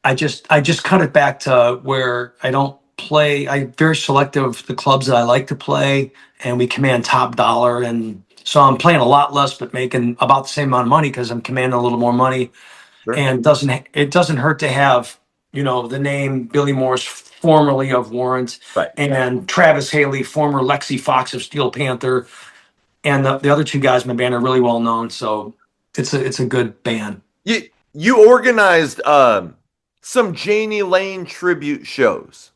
I just cut it back to where I don't play. I'm very selective of the clubs that I like to play, and we command top dollar. And so I'm playing a lot less, but making about the same amount of money because I'm commanding a little more money. Sure. And it doesn't hurt to have the name Billy Morris, formerly of Warrant, Right. and Travis Haley, former Lexi Fox of Steel Panther, and the other two guys in my band are really well known. So it's a good band. You organized some Jani Lane tribute shows.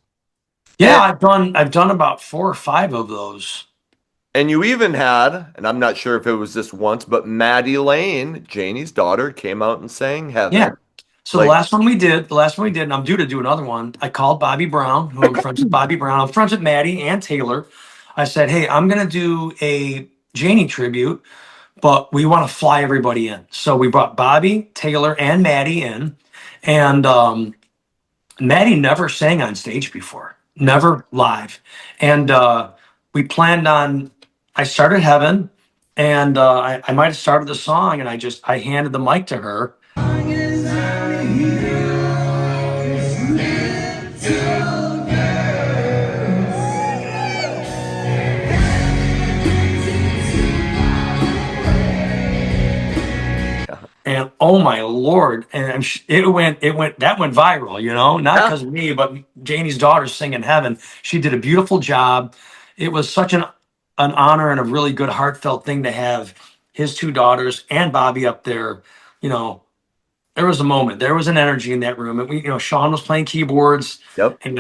Yeah, And I've done about 4 or 5 of those. and you even had, and I'm not sure if it was this once, but Maddie Lane, Janie's daughter, came out and sang Yeah. Heaven. So Like, the last one we did, and I'm due to do another one. I called Bobby Brown, who I'm friends with Bobby Brown. I'm friends with Maddie and Taylor. I said, hey, I'm gonna do a Janie tribute, but we want to fly everybody in. So we brought Bobby, Taylor, and Maddie in, and Maddie never sang on stage before, never live, and we planned on. I started Heaven, and I might have started the song, and I handed the mic to her. And oh my lord! And that went viral, not yeah, because of me, but Janie's daughter singing Heaven. She did a beautiful job. It was such an honor and a really good heartfelt thing to have his two daughters and Bobby up there. You know, there was a moment, there was an energy in that room, and Sean was playing keyboards, yep. and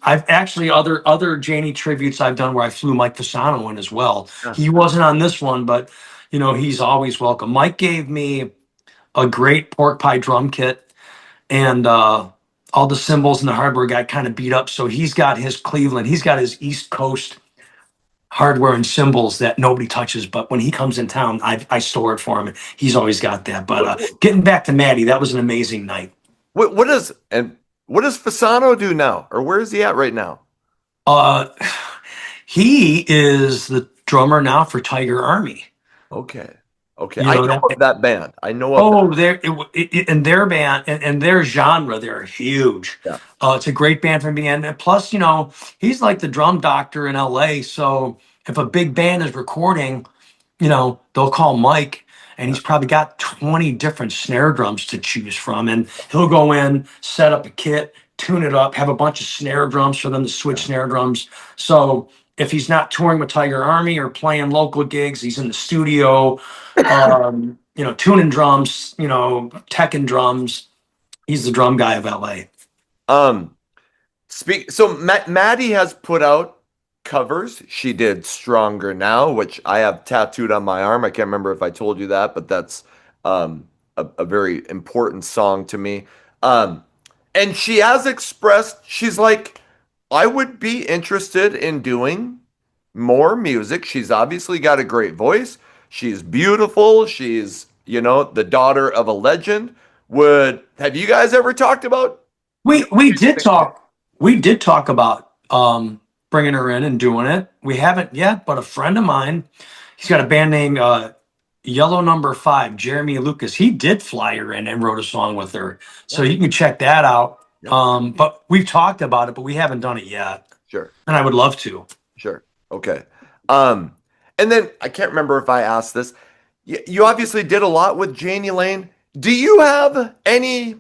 I've actually other Janie tributes I've done where I flew Mike Fasano in as well. Yeah. He wasn't on this one, but he's always welcome. Mike gave me a great pork pie drum kit, and all the cymbals and the hardware got kind of beat up. So he's got his East Coast hardware and cymbals that nobody touches. But when he comes in town, I store it for him. And he's always got that. But getting back to Maddie, that was an amazing night. What does Fasano do now, or where is he at right now? Uh, he is the drummer now for Tiger Army. Okay. Okay. You I know know that. of that band. I know of Oh, in their band and their genre, they're huge. that. It's a great band for me, and plus, he's like the drum doctor in LA. So if a big band is recording, they'll call Mike, and he's probably got 20 different snare drums to choose from, and he'll go in, set up a kit, tune it up, have a bunch of snare drums for them to switch snare drums. So if he's not touring with Tiger Army or playing local gigs, he's in the studio. Tuning drums, teching drums. He's the drum guy of LA. Um, Maddie has put out covers. She did Stronger Now, which I have tattooed on my arm. I can't remember if I told you that, but that's a very important song to me. And she has expressed, she's like, I would be interested in doing more music. She's obviously got a great voice. She's beautiful. She's, the daughter of a legend. Have you guys ever talked about? We did talk about bringing her in and doing it. We haven't yet, but a friend of mine, he's got a band named Yellow Number Five, Jeremy Lucas. He did fly her in and wrote a song with her, so you can check that out. Yeah. But we've talked about it, but we haven't done it yet, Sure. and I would love to. Sure. Okay. And then I can't remember if I asked this. You obviously did a lot with Jani Lane. Do you have any,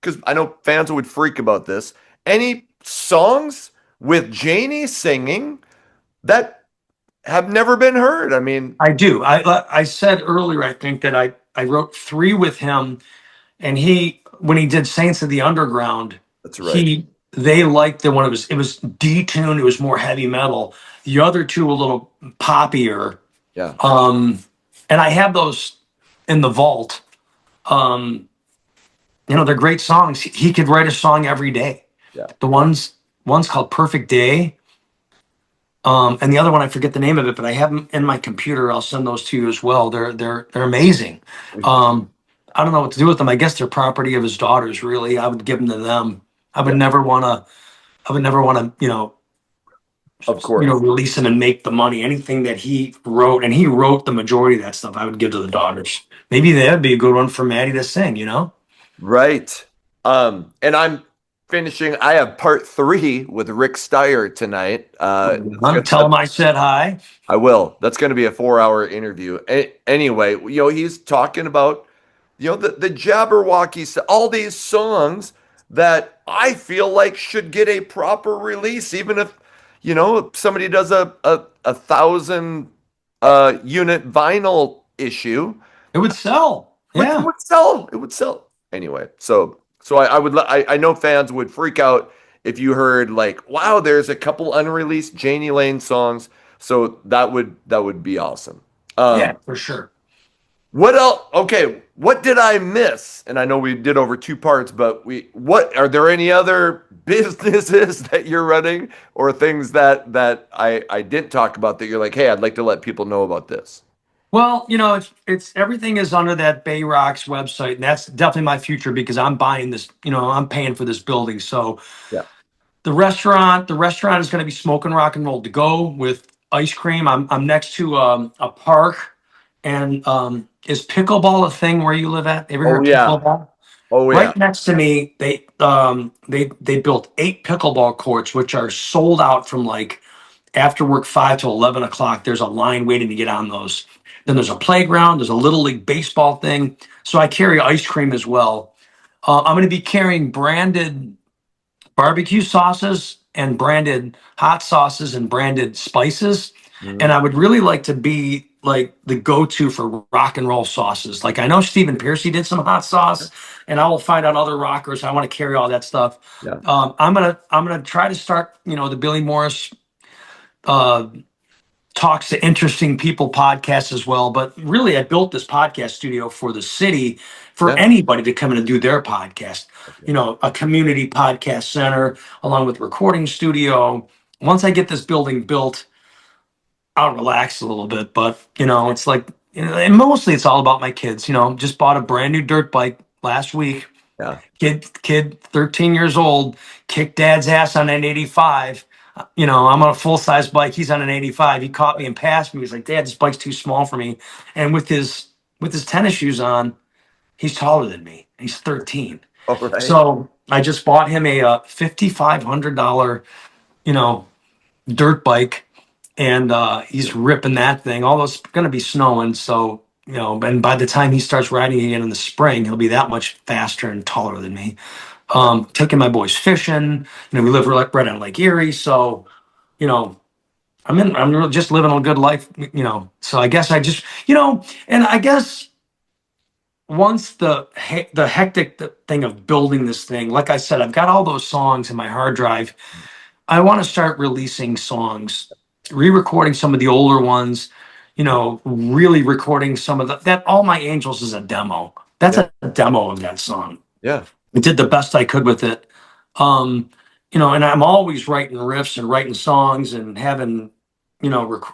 because I know fans would freak about this, any songs with Jani singing that have never been heard. I mean, I do. I said earlier, I think that I wrote three with him, and he when he did Saints of the Underground, that's right. he they liked the one. It was detuned. It was more heavy metal. The other two a little poppier. Yeah. Um, and I have those in the vault. Um, they're great songs. He could write a song every day. Yeah. The one's called Perfect Day. And the other one, I forget the name of it, but I have them in my computer. I'll send those to you as well. They're amazing. I don't know what to do with them. I guess they're property of his daughters. Really, I would give them to them. I would Yeah. never want to. I would never want to. Of course. Release them and make the money. Anything that he wrote, and he wrote the majority of that stuff, I would give to the daughters. Maybe that would be a good one for Maddie to sing. Right. And I'm finishing. I have part 3 with Rick Steyer tonight. Tell him I said hi. I will. That's going to be a 4-hour interview. Anyway, he's talking about, the Jabberwocky, all these songs that I feel like should get a proper release, even if, if somebody does a 1,000 unit vinyl issue. It would sell. It would sell. It would sell. Anyway, so I know fans would freak out if you heard like, wow, there's a couple unreleased Jani Lane songs. So that would be awesome. Yeah, for sure. What else? Okay, what did I miss? And I know we did over 2 parts, but what are there any other businesses that you're running or things that I didn't talk about that you're like, hey, I'd like to let people know about this? Well, it's everything is under that Bay Rocks website, and that's definitely my future because I'm buying this. I'm paying for this building. So Yeah. the restaurant is going to be Smokin Rock'n'Roll to go with ice cream. I'm next to a park, and is pickleball a thing where you live at? Ever heard Oh of yeah. pickleball? Oh yeah. Right next to me, they built 8 pickleball courts, which are sold out from like after work 5 to 11 o'clock. There's a line waiting to get on those. Then there's a playground. There's a little league baseball thing. So I carry ice cream as well. I'm going to be carrying branded barbecue sauces and branded hot sauces and branded spices. And I would really like to be like the go-to for rock and roll sauces. Like I know Stephen Piercy did some hot sauce, and I will find out other rockers. I want to carry all that stuff. Yeah. I'm gonna try to start, the Billy Morris uh, talks to interesting people podcast as well. But really, I built this podcast studio for the city for Yeah. anybody to come in and do their podcast. A community podcast center along with recording studio. Once I get this building built, I'll relax a little bit. But it's like, and mostly it's all about my kids. Just bought a brand new dirt bike last week. Yeah. Kid, 13 years old, kicked dad's ass on an 85. I'm on a full size bike. He's on an 85. He caught me and passed me. He's like, Dad, this bike's too small for me. And with his tennis shoes on, he's taller than me. He's 13. All right. So I just bought him a $5,500, dirt bike, and he's ripping that thing. Although it's going to be snowing, so and by the time he starts riding again in the spring, he'll be that much faster and taller than me. Taking my boys fishing. We live right on Lake Erie, so I'm really just living a good life. So I guess I just and I guess once the hectic thing of building this thing, like I said, I've got all those songs in my hard drive. I want to start releasing songs, re-recording some of the older ones, really recording some of that All My Angels is a demo. That's a demo of that song. Yeah. I did the best I could with it. And I'm always writing riffs and writing songs and having,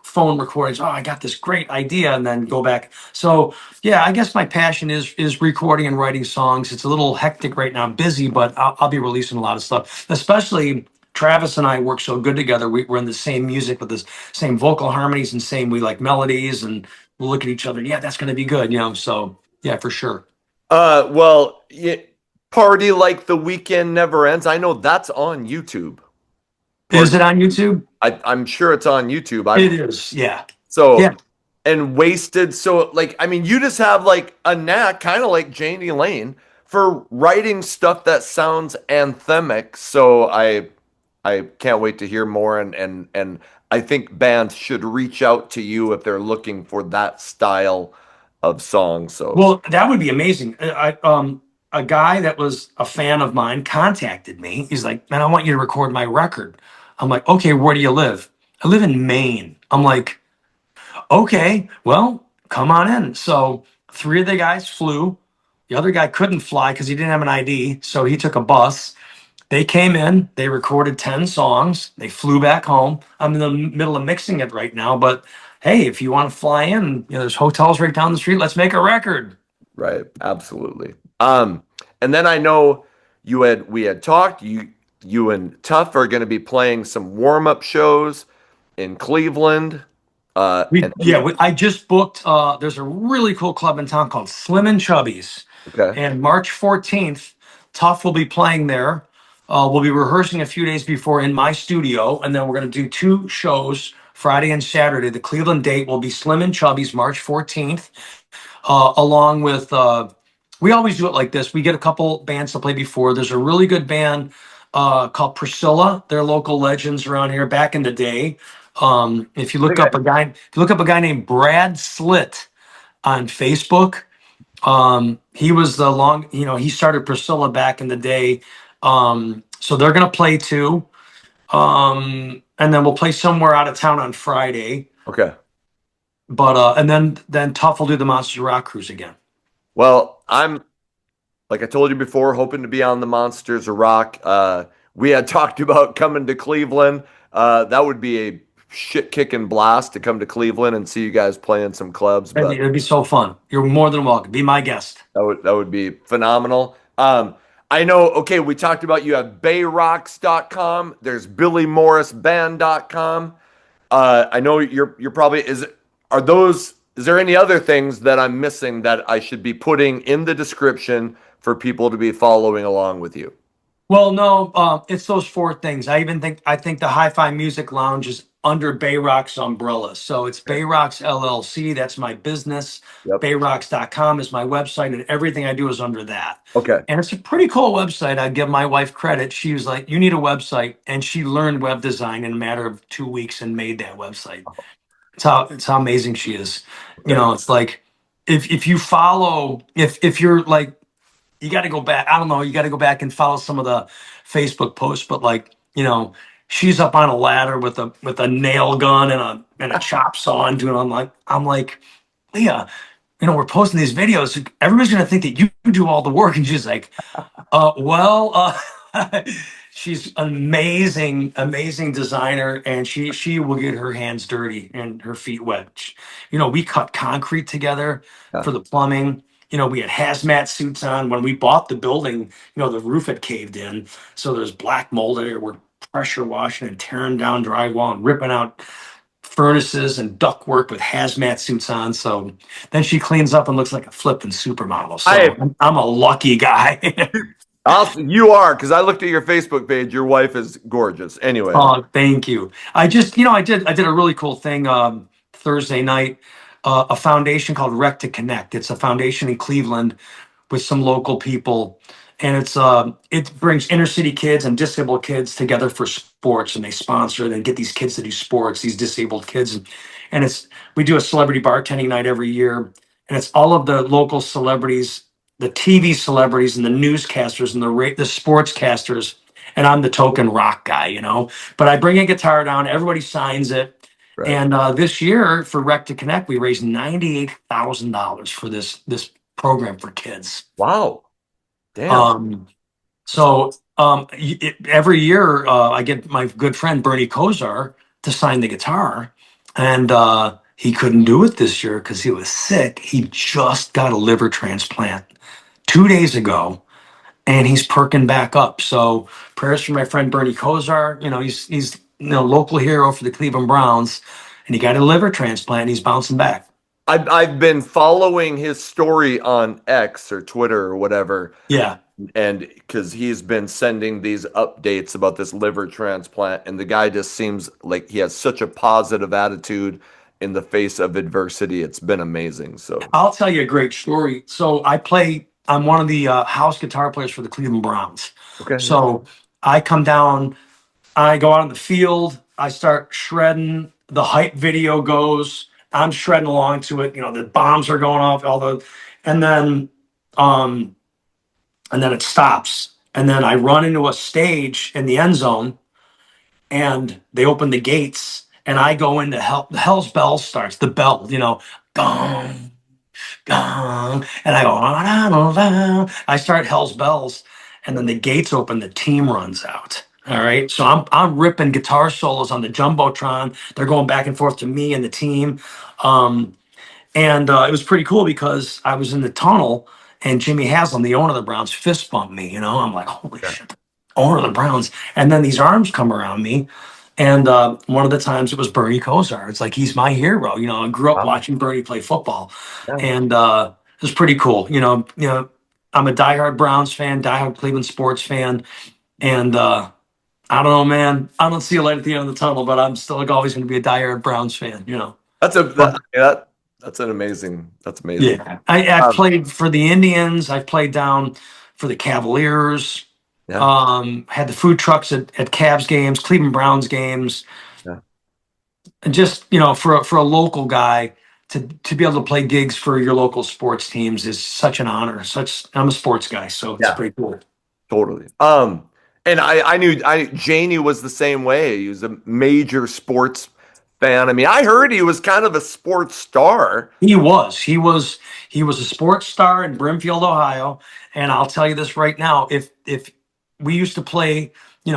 phone recordings. Oh, I got this great idea, and then go back. So yeah, I guess my passion is recording and writing songs. It's a little hectic right now. I'm busy, but I'll be releasing a lot of stuff. Especially Travis and I work so good together. We're in the same music with the same vocal harmonies and we like melodies, and we'll look at each other. Yeah, that's going to be good. So yeah, for sure. Well, Party Like the Weekend Never Ends. I know that's on YouTube. Is it on YouTube? I'm sure it's on YouTube. It is, yeah. So, yeah. And Wasted. So, like, I mean, you just have like a knack, kind of like Jani Lane, for writing stuff that sounds anthemic. So I can't wait to hear more. And I think bands should reach out to you if they're looking for that style of song. So Well, that would be amazing. A guy that was a fan of mine contacted me. He's like, "Man, I want you to record my record." I'm like, "Okay, where do you live?" "I live in Maine." I'm like, "Okay, well, come on in." So three of the guys flew. The other guy couldn't fly because he didn't have an ID, so he took a bus. They came in, they recorded 10 songs, they flew back home. I'm in the middle of mixing it right now, but hey, if you want to fly in, there's hotels right down the street. Let's make a record. right, absolutely. And then I know we had talked. You and Tuff are going to be playing some warm up shows in Cleveland. And I just booked. There's a really cool club in town called Slim and Chubby's, okay, and March 14th, Tuff will be playing there. We'll be rehearsing a few days before in my studio, and then we're going to do two shows Friday and Saturday. The Cleveland date will be Slim and Chubby's March 14th, along with. We always do it like this. We get a couple bands to play before. There's a really good band called Priscilla. They're local legends around here back in the day. If you look up a guy named Brad Slitt on Facebook, he was he started Priscilla back in the day. So they're gonna play too. And then we'll play somewhere out of town on Friday. okay. But and then Tuff will do the Monster Rock Cruise again. Well, I'm like I told you before, hoping to be on the Monsters of Rock. We had talked about coming to Cleveland. That would be a shit kicking blast to come to Cleveland and see you guys playing some clubs. But It'd be so fun. You're more than welcome. Be my guest. that would be phenomenal. I know, okay, we talked about you have bayrocks.com. There's billymorrisband.com. I know you're probably is there any other things that I'm missing that I should be putting in the description for people to be following along with you? Well, no, it's those four things. I think the Hi-Fi Music Lounge is under Bayrock's umbrella. So it's Bayrock's LLC. That's my business. Yep. Bayrocks.com is my website, and everything I do is under that. Okay. And it's a pretty cool website. I give my wife credit. She was like, "You need a website," and she learned web design in a matter of 2 weeks and made that website. It's how amazing she is. It's like if you follow if you're like you got to go back. I don't know. You got to go back and follow some of the Facebook posts, but she's up on a ladder with a nail gun and a chop saw and doing. I'm like, "Leah, we're posting these videos. Everybody's gonna think that you do all the work," and she's like, she's an amazing designer, and she will get her hands dirty and her feet wet. We cut concrete together for the plumbing. We had hazmat suits on when we bought the building. The roof had caved in, so there's black mold there. We're pressure washing and tearing down drywall and ripping out furnaces and ductwork with hazmat suits on. So then she cleans up and looks like a flipping supermodel. So I'm a lucky guy. You are, because I looked at your Facebook page. Your wife is gorgeous. Anyway. Oh, thank you. I just, I did a really cool thing Thursday night. A foundation called Rec to Connect. It's a foundation in Cleveland with some local people, and it brings inner city kids and disabled kids together for sports, and they sponsor and get these kids to do sports. These disabled kids, and we do a celebrity bartending night every year, and it's all of the local celebrities, the TV celebrities, and the newscasters and the sportscasters. And I'm the token rock guy, But I bring a guitar down. Everybody signs it. Right. And this year for Rec to Connect, we raised $98,000 for this program for kids. Wow. Damn. Every year I get my good friend Bernie Kosar to sign the guitar, and he couldn't do it this year because he was sick. He just got a liver transplant 2 days ago, and he's perking back up. So prayers for my friend Bernie Kosar. He's local hero for the Cleveland Browns, and he got a liver transplant, and he's bouncing back. I've been following his story on X or Twitter or whatever. Yeah. And because he's been sending these updates about this liver transplant, and the guy just seems like he has such a positive attitude in the face of adversity. It's been amazing. So I'll tell you a great story. So I'm one of the house guitar players for the Cleveland Browns. okay. So I come down, I go out on the field, I start shredding. The hype video goes. I'm shredding along to it. You know, the bombs are going off. And then, um, and then it stops. And then I run into a stage in the end zone, and they open the gates, and I go into hell. The Hell's Bell starts. The bell, you know, gong, gong, and I go. "Ah, ah, ah, ah." I start Hell's Bells, and then the gates open. The team runs out. All right, so I'm ripping guitar solos on the jumbotron. They're going back and forth to me and the team. And it was pretty cool because I was in the tunnel, and Jimmy Haslam, the owner of the Browns, fist bumped me. You know, I'm like, holy Yeah. shit, owner of the Browns. And then these arms come around me. And one of the times it was Bernie Kosar. It's like, he's my hero. You know, I grew up Wow. watching Bernie play football. Yeah. And it was pretty cool. I'm a diehard Browns fan, diehard Cleveland sports fan. And I don't know, man. I don't see a light at the end of the tunnel, but I'm still like always going to be a diehard Browns fan, you know. That's a But that's an amazing. That's amazing. yeah, I've Um, played for the Indians. I've played down for the Cavaliers. yeah. Had the food trucks at Cavs games, Cleveland Browns games, Yeah. and just for a local guy to be able to play gigs for your local sports teams is such an honor. I'm a sports guy, so it's Yeah. pretty cool. Totally. And I knew Jani was the same way. He was a major sports fan. I mean, I heard he was kind of a sports star. He was a sports star in Brimfield, Ohio, and I'll tell you this right now: if we used to play,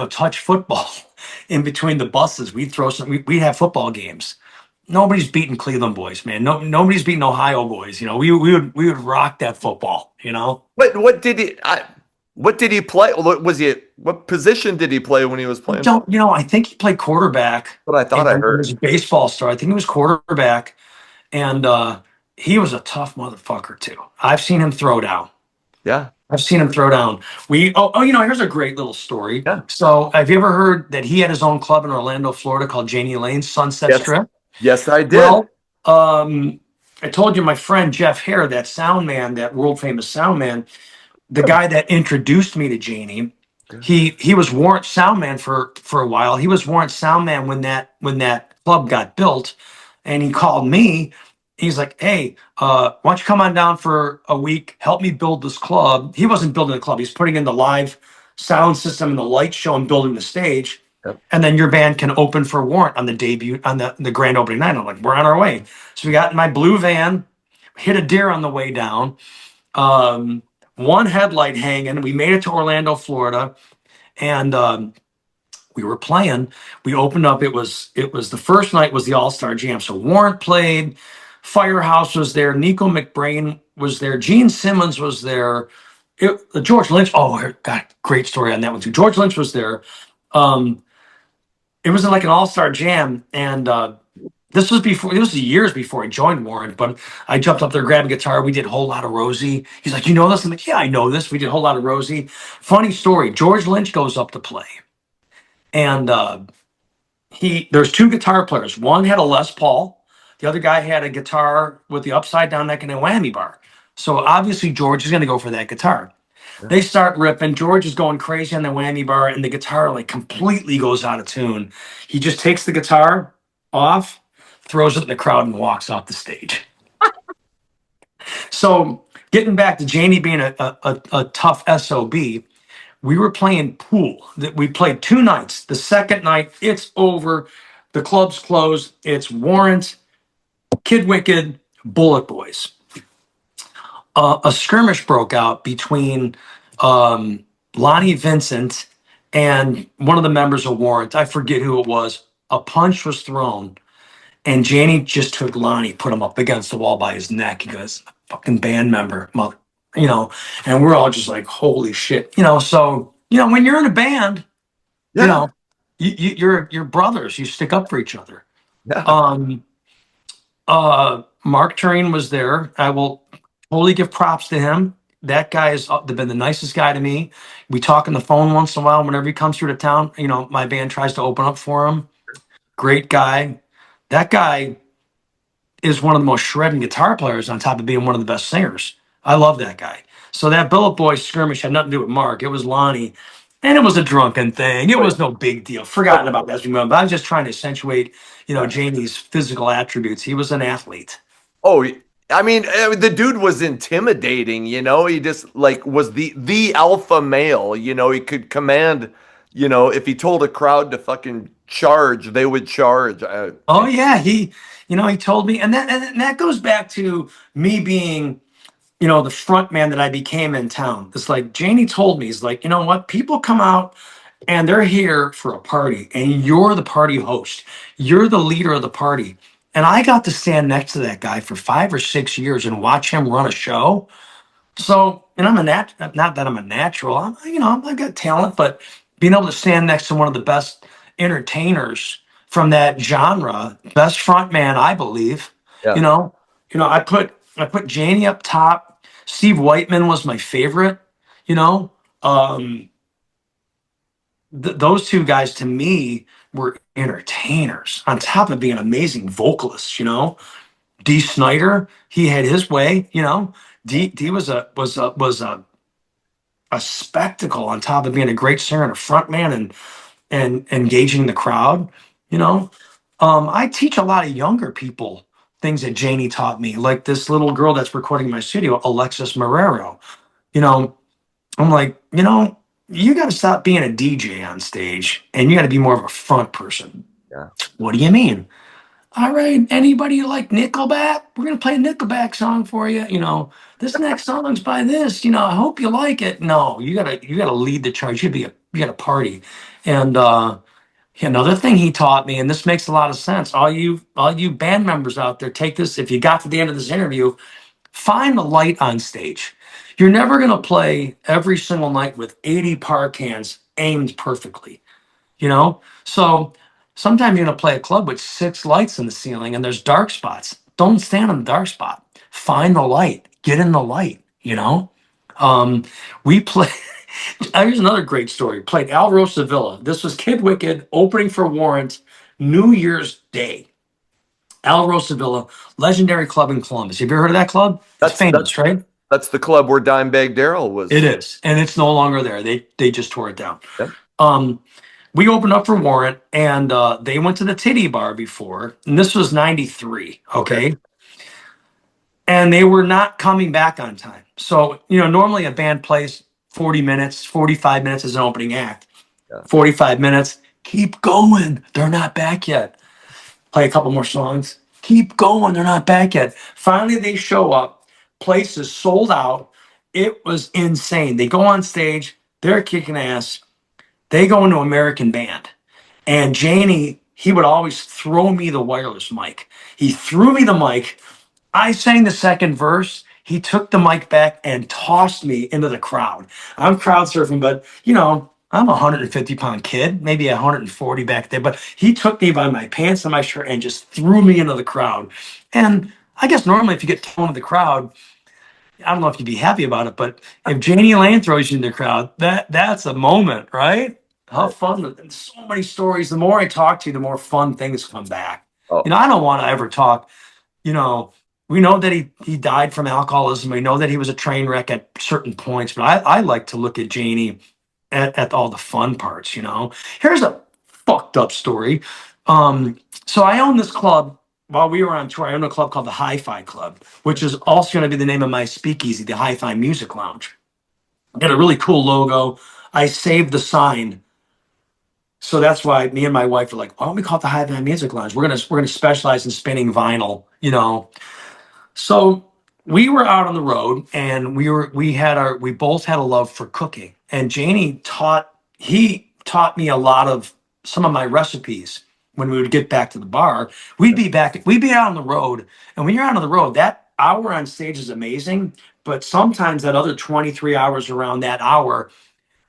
touch football in between the buses, we'd have football games. Nobody's beating Cleveland boys, man. No, nobody's beating Ohio boys. We would rock that football. What did he play? What position did he play when he was playing? I think he played quarterback. What I thought I And he was heard. a baseball star. I think he was quarterback, and he was a tough motherfucker too. I've seen him throw down. Yeah. I've seen him throw down. Here's a great little story. Yeah. So, have you ever heard that he had his own club in Orlando, Florida, called Jani Lane Sunset Yes. Strip? Yes, I did. Well, I told you my friend Jeff Hare, that sound man, that world famous sound man, the guy that introduced me to Jani, he was Warrant sound man for a while. He was Warrant sound man when that club got built, and he called me. He's like, "Hey, why don't you come on down for a week? Help me build this club." He wasn't building the club; he's putting in the live sound system and the light show and building the stage. Yep. And then your band can open for Warrant on the debut on the grand opening night. I'm like, we're on our way. So we got in my blue van, hit a deer on the way down. One headlight hanging. We made it to Orlando, Florida, and we were playing. We opened up. It was the first night was the All-Star Jam. So Warrant played. Firehouse was there. Nico McBrain was there. Gene Simmons was there. George Lynch. Oh, God, great story on that one too. George Lynch was there. It was like an all-star jam, and this was years before I joined Warrant, but I jumped up there, grabbed a guitar. We did Whole Lot of Rosie. He's like, "You know this?" I'm like, "Yeah, I know this." We did Whole Lot of Rosie. Funny story: George Lynch goes up to play, and there's two guitar players. One had a Les Paul, the other guy had a guitar with the upside down neck and a whammy bar. So obviously George is going to go for that guitar. They start ripping. George is going crazy on the whammy bar, and the guitar like completely goes out of tune. He just takes the guitar off, throws it in the crowd, and walks off the stage. So, getting back to Jani being a tough SOB, we were playing pool. We played 2 nights. The second night, it's over. The club's closed. It's Warrant, Kid Wicked, Bullet Boys. A skirmish broke out between Lonnie Vincent and one of the members of Warrant. I forget who it was. A punch was thrown, and Jani just took Lonnie, put him up against the wall by his neck. He goes, "Fucking band member, mother," and we're all just like, "Holy shit!" So when you're in a band, Yeah. you're brothers. You stick up for each other. Yeah. Mark Turing was there. I will totally give props to him. That guy has been the nicest guy to me. We talk on the phone once in a while whenever he comes through to town. My band tries to open up for him. Great guy. That guy is one of the most shredding guitar players on top of being one of the best singers. I love that guy. So that Billet Boy skirmish had nothing to do with Mark. It was Lonnie. And it was a drunken thing. It Oh, was no big deal. Forgotten about that as we move on. But I was just trying to accentuate, Janie's physical attributes. He was an athlete. Oh, I mean, the dude was intimidating, you know. He just like was the alpha male, you know. He could command, you know, if he told a crowd to fucking charge, they would charge. Oh yeah, he told me, and that goes back to me being, the front man that I became in town. It's like Janie told me, he's like, you know what? People come out and they're here for a party, and you're the party host. You're the leader of the party. And I got to stand next to that guy for 5 or 6 years and watch him run a show. So, and not that I'm a natural. I've got talent, but being able to stand next to one of the best entertainers from that genre, best front man, I believe. You Yeah, know, I put Janie up top. Steve Whiteman was my favorite. You know, um, those two guys to me were entertainers on top of being amazing vocalists. D. Snyder, he had his way. D was a spectacle on top of being a great singer and a front man and engaging the crowd. You know, I teach a lot of younger people things that Janie taught me, like this little girl that's recording my studio, Alexis Marrero. You know, I'm like, you got to stop being a DJ on stage and you got to be more of a front person. yeah. What do you mean? All right, anybody like Nickelback? We're gonna play a Nickelback song for you. This next song's by this. I hope you like it. No, you gotta lead the charge. You gotta party. And another thing he taught me, and this makes a lot of sense. All you band members out there, take this. If you got to the end of this interview, find the light on stage. You're never gonna play every single night with 80 par cans aimed perfectly. So sometimes you're going to play a club with 6 lights in the ceiling and there's dark spots. Don't stand in the dark spot. Find the light. Get in the light. We play. Here's another great story. Played Alvaro Sevilla. This was Kid Wicked opening for Warrant New Year's Day. Alvaro Sevilla, legendary club in Columbus. Have you ever heard of that club? It's That's famous, right? that's the club where Dimebag Darrell was. It is, and it's no longer there. They just tore it down. Yep. Um, we opened up for Warrant, and they went to the Titty Bar before, and this was '93. Okay, and they were not coming back on time. So normally a band plays 40 minutes, 45 minutes as an opening act. Yeah. 45 minutes, keep going. They're not back yet. Play a couple more songs. Keep going. They're not back yet. Finally, they show up. Place is sold out. It was insane. They go on stage. They're kicking ass. They go into American Band. And Janie, he would always throw me the wireless mic. He threw me the mic. I sang the second verse. He took the mic back and tossed me into the crowd. I'm crowd surfing, but I'm a 150-pound kid, maybe 140 back then. But he took me by my pants and my shirt and just threw me into the crowd. And I guess normally if you get thrown into the crowd, I don't know if you'd be happy about it, but if Jani Lane throws you in the crowd, that's a moment, right? How Right. fun. And so many stories. The more I talk to you, the more fun things come back. Oh, I don't want to ever talk, you know, we know that he died from alcoholism. We know that he was a train wreck at certain points, but I like to look at Janie at all the fun parts. Here's a fucked up story. So I own this club while we were on tour. I own a club called the Hi-Fi Club, which is also going to be the name of my speakeasy, the Hi-Fi Music Lounge. Got a really cool logo. I saved the sign. So that's why me and my wife are like, why don't we call it the Hi-Fi Music Lounge? We're gonna specialize in spinning vinyl. So we were out on the road and we both had a love for cooking. And he taught me a lot of some of my recipes when we would get back to the bar. We'd be out on the road. And when you're out on the road, that hour on stage is amazing. But sometimes that other 23 hours around that hour,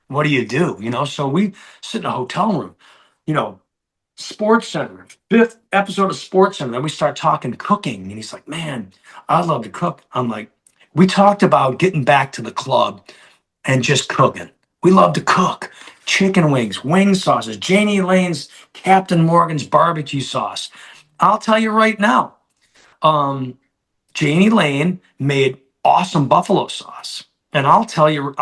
what do you do? So we sit in a hotel room, you know, Sports Center, fifth episode of Sports Center. Then we start talking cooking. And he's like, man, I love to cook. I'm like, we talked about getting back to the club and just cooking. We love to cook. Chicken wings, wing sauces, Jani Lane's Captain Morgan's barbecue sauce. I'll tell you right now, Jani Lane made awesome buffalo sauce. And I'll tell you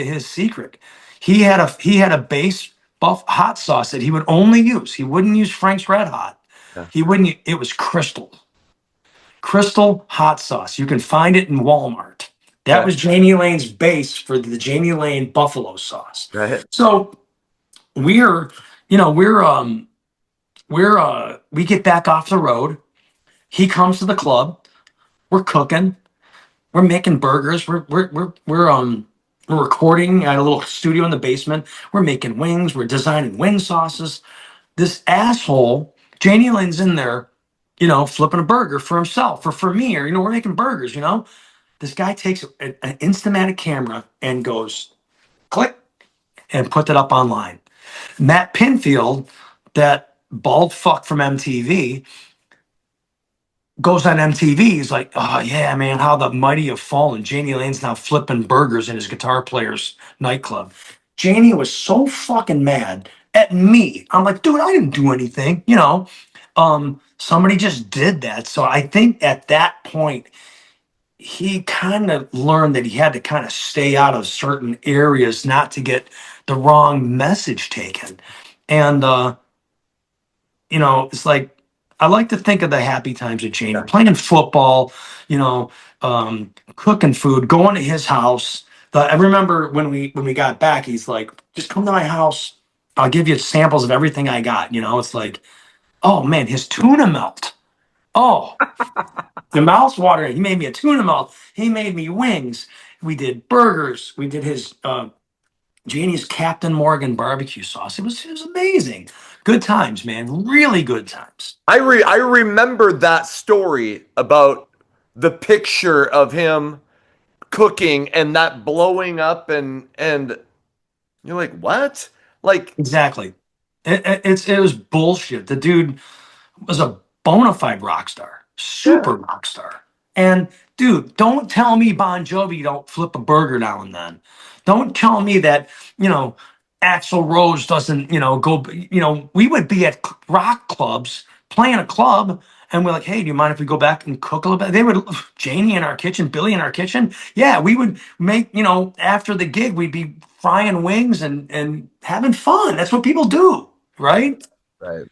his secret. He had a base buff hot sauce that he would only use. He wouldn't use Frank's Red Hot. Yeah. He wouldn't. It was Crystal hot sauce. You can find it in Walmart. That Okay. was Jani Lane's base for the Jani Lane buffalo sauce. Right. So we're, we get back off the road. He comes to the club. We're cooking. We're making burgers. We're recording at a little studio in the basement. We're making wings. We're designing wing sauces. This asshole, Jani Lane's in there, flipping a burger for himself or for me, or we're making burgers. This guy takes an Instamatic camera and goes click and put that up online. Matt Pinfield, that bald fuck from MTV, goes on MTV. He's like, oh yeah, man, how the mighty have fallen. Jani Lane's now flipping burgers in his guitar player's nightclub. Jani was so fucking mad at me. I'm like, dude, I didn't do anything. Somebody just did that. So I think at that point, he kind of learned that he had to kind of stay out of certain areas not to get the wrong message taken. And it's like I like to think of the happy times of Jani, playing football, cooking food, going to his house. I remember when we got back, he's like, just come to my house. I'll give you samples of everything I got. It's like, oh man, his tuna melt. Oh, the mouth's watering. He made me a tuna melt. He made me wings. We did burgers. We did his Jani's Captain Morgan barbecue sauce. It was amazing. Good times, man. Really good times. I remember that story about the picture of him cooking and that blowing up and you're like, what? Like, Exactly. It was bullshit. The dude was a bona fide rock star, super rock star. And dude, don't tell me Bon Jovi don't flip a burger now and then. Don't tell me that, Axl Rose doesn't, go, we would be at rock clubs playing a club and we're like, hey, do you mind if we go back and cook a little bit? They would, Jani in our kitchen, Billy in our kitchen. Yeah, we would make, after the gig, we'd be frying wings and having fun. That's what people do, right? right.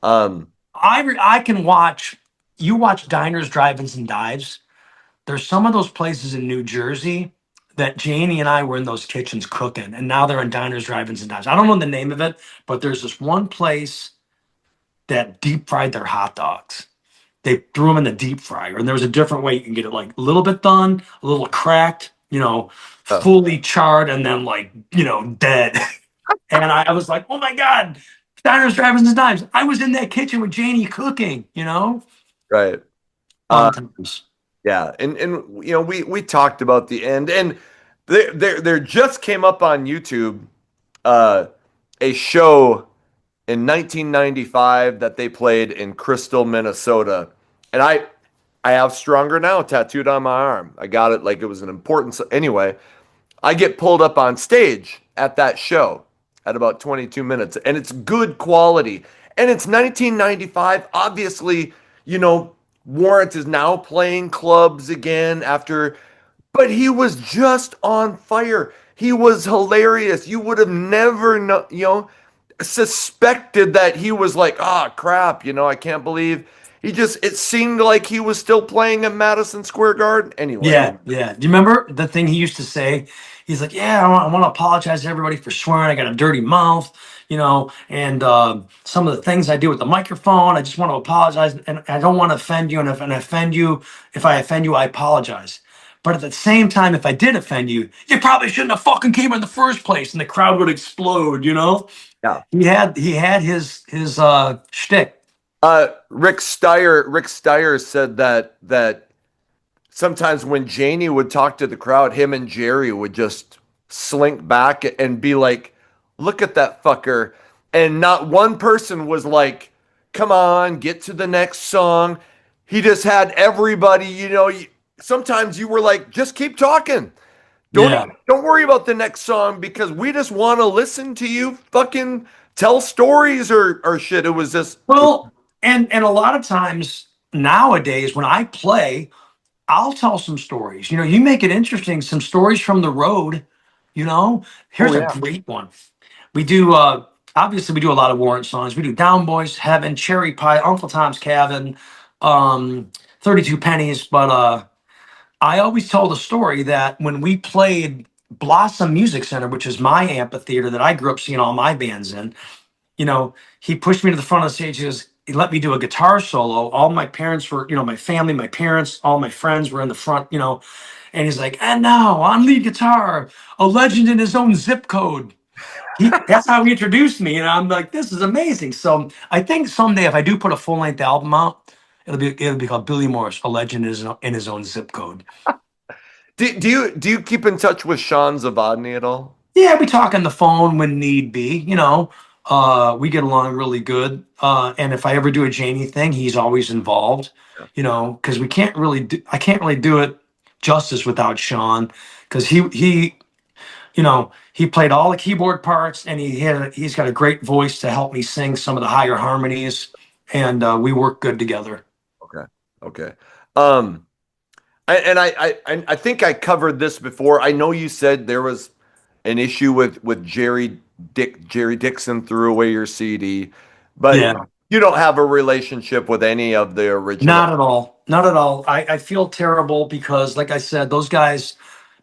I can watch, you watch diners, drive-ins, and dives. There's some of those places in New Jersey that Jani and I were in those kitchens cooking, and now they're in diners, drive-ins, and dives. I don't know the name of it, but there's this one place that deep fried their hot dogs. They threw them in the deep fryer, and there was a different way you can get it, like a little bit done, a little cracked, fully charred, and then dead. And I was like, oh my God, diners, drive-ins, and dives. I was in that kitchen with Jani cooking, Right. Fun times. Yeah, and we talked about the end, and there just came up on YouTube a show in 1995 that they played in Crystal, Minnesota, and I have Stronger Now tattooed on my arm. I got it like it was an important. Anyway, I get pulled up on stage at that show at about 22 minutes, and it's good quality, and it's 1995. Obviously, Warrant is now playing clubs again but he was just on fire. He was hilarious. You would have never suspected that he was like, crap, I can't believe it seemed like he was still playing at Madison Square Garden. Anyway. Yeah. Do you remember the thing he used to say? He's like, yeah, I want to apologize to everybody for swearing. I got a dirty mouth, and some of the things I do with the microphone. I just want to apologize, and I don't want to offend you. And if I offend you, I apologize. But at the same time, if I did offend you, you probably shouldn't have fucking came in the first place, and the crowd would explode. Yeah. He had his shtick. Rick Steyer said that sometimes when Jani would talk to the crowd, him and Jerry would just slink back and be like, look at that fucker. And not one person was like, come on, get to the next song. He just had everybody, sometimes you were like, just keep talking. Don't worry about the next song because we just want to listen to you fucking tell stories or shit. It was just. Well, and a lot of times nowadays when I play, I'll tell some stories. You make it interesting, some stories from the road, You know, here's Oh a yeah. great one. We do obviously we do a lot of Warrant songs. We do Down Boys, Heaven, Cherry Pie, Uncle Tom's Cabin, 32 Pennies. But I always tell the story that when we played Blossom Music Center, which is my amphitheater that I grew up seeing all my bands in, you know, he pushed me to the front of the stage. He let me do a guitar solo. All my parents were, you know, my family, my parents, all my friends were in the front, you know, and he's like, and now on lead guitar, a legend in his own zip code. That's how he introduced me, and I'm like, this is amazing. So I think someday if I do put a full length album out, it'll be called Billy Morris, a legend in his own zip code. Do you keep in touch with Sean Zavadny at all? Yeah, we talk on the phone when need be. You know, we get along really good. And if I ever do a Janie thing, he's always involved. You know, because I can't really do it justice without Sean, because he you know, he played all the keyboard parts, and he's got a great voice to help me sing some of the higher harmonies, and we work good together. Okay. Okay. Um, I think I covered this before. I know you said there was an issue with Jerry Dixon threw away your CD, but Yeah. you don't have a relationship with any of the original. Not at all. Not at all. I feel terrible because, like I said, those guys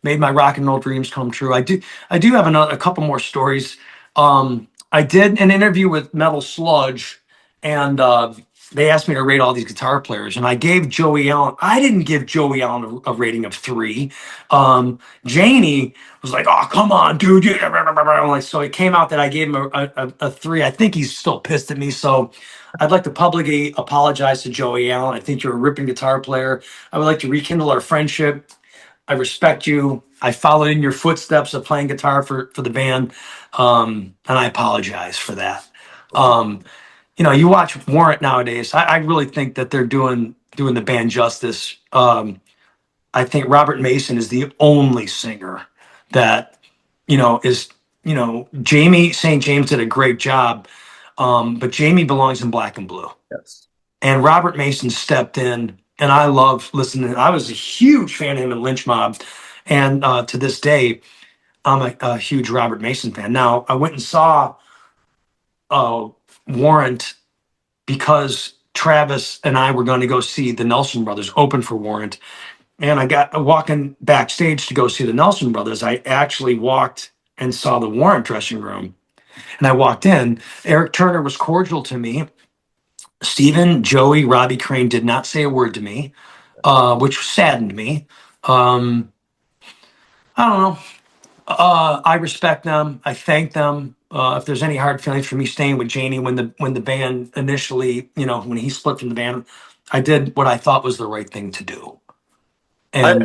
made my rock and roll dreams come true. I do have a couple more stories. I did an interview with Metal Sludge, and they asked me to rate all these guitar players, and I gave Joey Allen. I didn't give Joey Allen a rating of 3. Janie was like, "Oh, come on, dude!" Like, so it came out that I gave him a 3. I think he's still pissed at me. So I'd like to publicly apologize to Joey Allen. I think you're a ripping guitar player. I would like to rekindle our friendship. I respect you. I followed in your footsteps of playing guitar for the band, and I apologize for that. You know, you watch Warrant nowadays. I really think that they're doing the band justice. I think Robert Mason is the only singer that is Jamie St. James did a great job, but Jamie belongs in Black and Blue. Yes. And Robert Mason stepped in, and I love listening. I was a huge fan of him in Lynch Mob, and to this day, I'm a huge Robert Mason fan. Now, I went and saw Warrant because Travis and I were going to go see the Nelson Brothers open for Warrant, and I got walking backstage to go see the Nelson Brothers. I actually walked and saw the Warrant dressing room, and I walked in. Eric Turner was cordial to me. Steven, Joey, Robbie Crane did not say a word to me, which saddened me. I don't know. I respect them. I thank them. If there's any hard feelings for me staying with Janie when the band initially, when he split from the band, I did what I thought was the right thing to do, and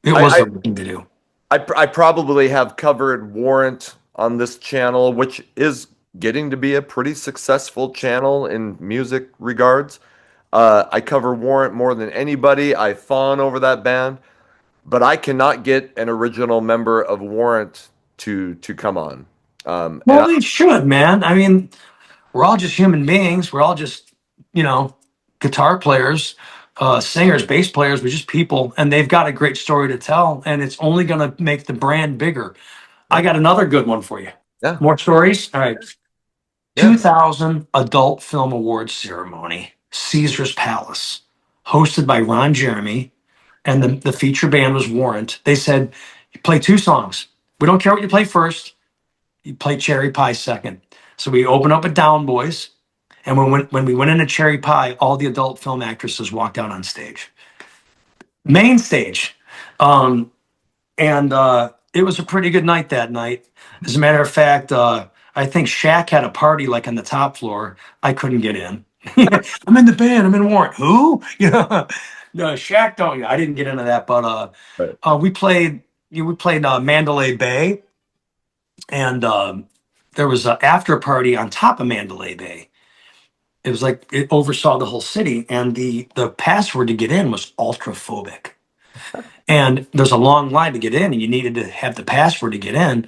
it was I, the right thing to do. I probably have covered Warrant on this channel, which is getting to be a pretty successful channel in music regards. I cover Warrant more than anybody. I fawn over that band, but I cannot get an original member of Warrant to come on. Well, they should, man. I mean, we're all just human beings. We're all just, guitar players, singers, bass players. We're just people, and they've got a great story to tell, and it's only going to make the brand bigger. I got another good one for you. Yeah. More stories? All right. Yeah. 2000 Adult Film Awards ceremony, Caesar's Palace, hosted by Ron Jeremy, and the feature band was Warrant. They said, you play 2 songs. We don't care what you play first. You play Cherry Pie second. So we open up with Down Boys, and when we went into Cherry Pie, all the adult film actresses walked out on stage. Main stage. And it was a pretty good night that night. As a matter of fact, I think Shaq had a party like on the top floor. I couldn't get in. I'm in the band. I'm in Warrant. Who? No, Shaq don't. I didn't get into that, but Right. we played. We played Mandalay Bay, and there was an after party on top of Mandalay Bay. It was like it oversaw the whole city, and the password to get in was ultraphobic. And there's a long line to get in, and you needed to have the password to get in.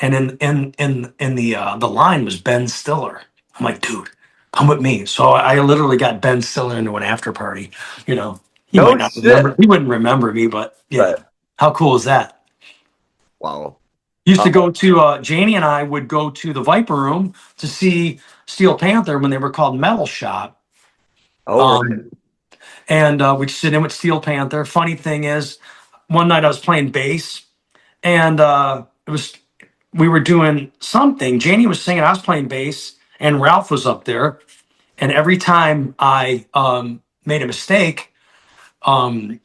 And in the line was Ben Stiller. I'm like, dude, come with me. So I literally got Ben Stiller into an after party. He No might not shit. remember. He wouldn't remember me, but yeah. Right. How cool is that? Wow. Used to go to Janie and I would go to the Viper Room to see Steel Panther when they were called Metal Shop. Oh, right. And we'd sit in with Steel Panther. Funny thing is, one night I was playing bass, and we were doing something. Janie was singing, I was playing bass, and Ralph was up there. And every time I made a mistake, Ralph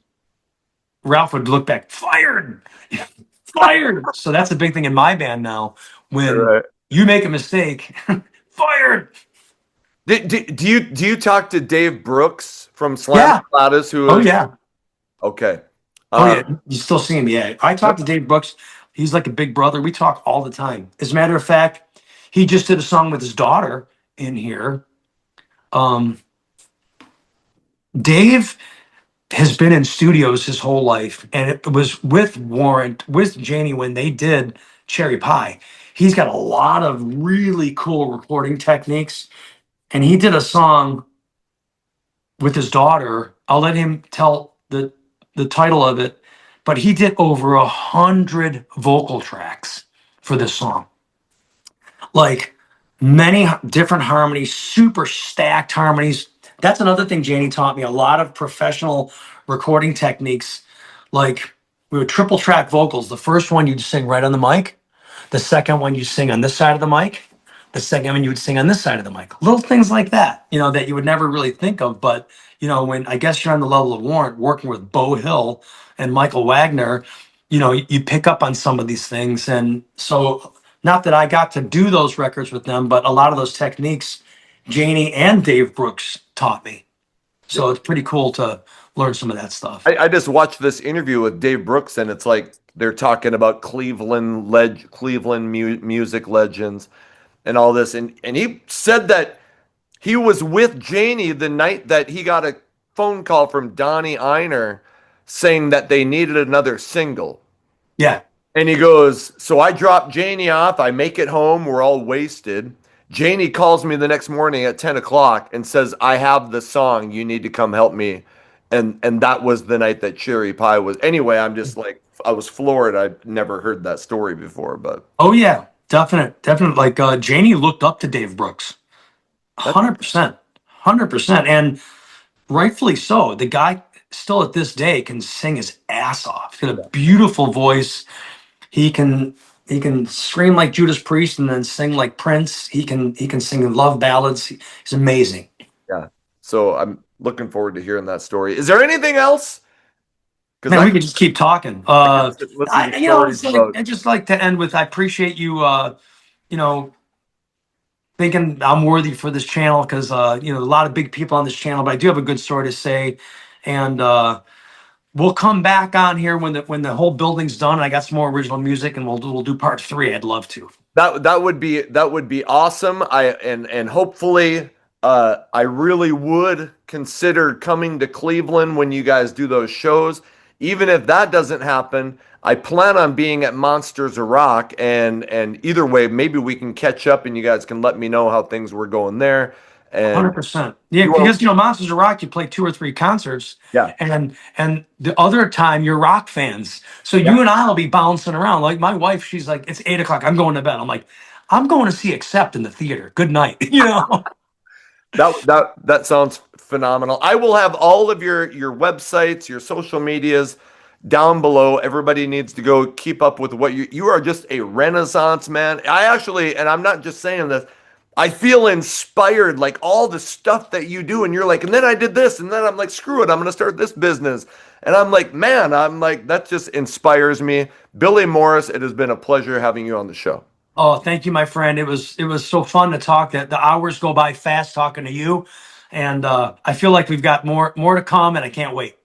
would look back, fired, fired. So that's a big thing in my band now. When Right. you make a mistake, fired. Do you talk to Dave Brooks from Yeah. Slam Platters? Oh yeah. Okay. Oh yeah. You still see him? Yeah. I talk to Dave Brooks. He's like a big brother. We talk all the time. As a matter of fact, he just did a song with his daughter in here. Dave has been in studios his whole life, and it was with Warrant, with Janie when they did Cherry Pie. He's got a lot of really cool recording techniques, and he did a song with his daughter. I'll let him tell the title of it, but he did over 100 vocal tracks for this song. Like many different harmonies, super stacked harmonies. That's another thing Janie taught me, a lot of professional recording techniques. Like we would triple track vocals. The first one you'd sing right on the mic. The second one you sing on this side of the mic. The second one you would sing on this side of the mic. Little things like that, that you would never really think of. But, when I guess you're on the level of Warrant, working with Bo Hill and Michael Wagner, you pick up on some of these things. And so, not that I got to do those records with them, but a lot of those techniques, Janie and Dave Brooks taught me. So it's pretty cool to learn some of that stuff. I just watched this interview with Dave Brooks, and it's like they're talking about Cleveland music legends and all this. And he said that he was with Janie the night that he got a phone call from Donnie Einer saying that they needed another single. Yeah. And he goes, so I drop Janie off. I make it home. We're all wasted. Janie calls me the next morning at 10 o'clock and says, I have the song. You need to come help me. And that was the night that Cherry Pie was. Anyway, I'm just like, I was floored. I'd never heard that story before, but. Oh yeah, definite. Like Janie looked up to Dave Brooks, 100%, 100%, and rightfully so. The guy still at this day can sing his ass off. He's got a beautiful voice. He can scream like Judas Priest and then sing like Prince. He can sing love ballads. He's amazing. Yeah. So I'm looking forward to hearing that story. Is there anything else? Man, we could just keep talking. I just like to end with, I appreciate you, thinking I'm worthy for this channel because, a lot of big people on this channel, but I do have a good story to say. And we'll come back on here when the whole building's done. And I got some more original music, and we'll do part 3. I'd love to. That would be awesome. And hopefully I really would consider coming to Cleveland when you guys do those shows. Even if that doesn't happen, I plan on being at Monsters of Rock, and either way, maybe we can catch up and you guys can let me know how things were going there. And 100%. Yeah, because Monsters of Rock, you play 2 or 3 concerts. Yeah. And the other time you're rock fans. So you and I will be bouncing around. Like my wife, she's like, it's 8 o'clock. I'm going to bed. I'm like, I'm going to see Accept in the theater. Good night. That sounds phenomenal. I will have all of your websites, your social medias down below. Everybody needs to go keep up with what you are. Just a renaissance man. I actually, and I'm not just saying this, I feel inspired, like all the stuff that you do, and you're like, and then I did this, and then I'm like, screw it, I'm gonna start this business. And I'm like, man, that just inspires me. Billy Morris, it has been a pleasure having you on the show. Oh, thank you, my friend. It was so fun to talk. That the hours go by fast talking to you, and I feel like we've got more to come, and I can't wait.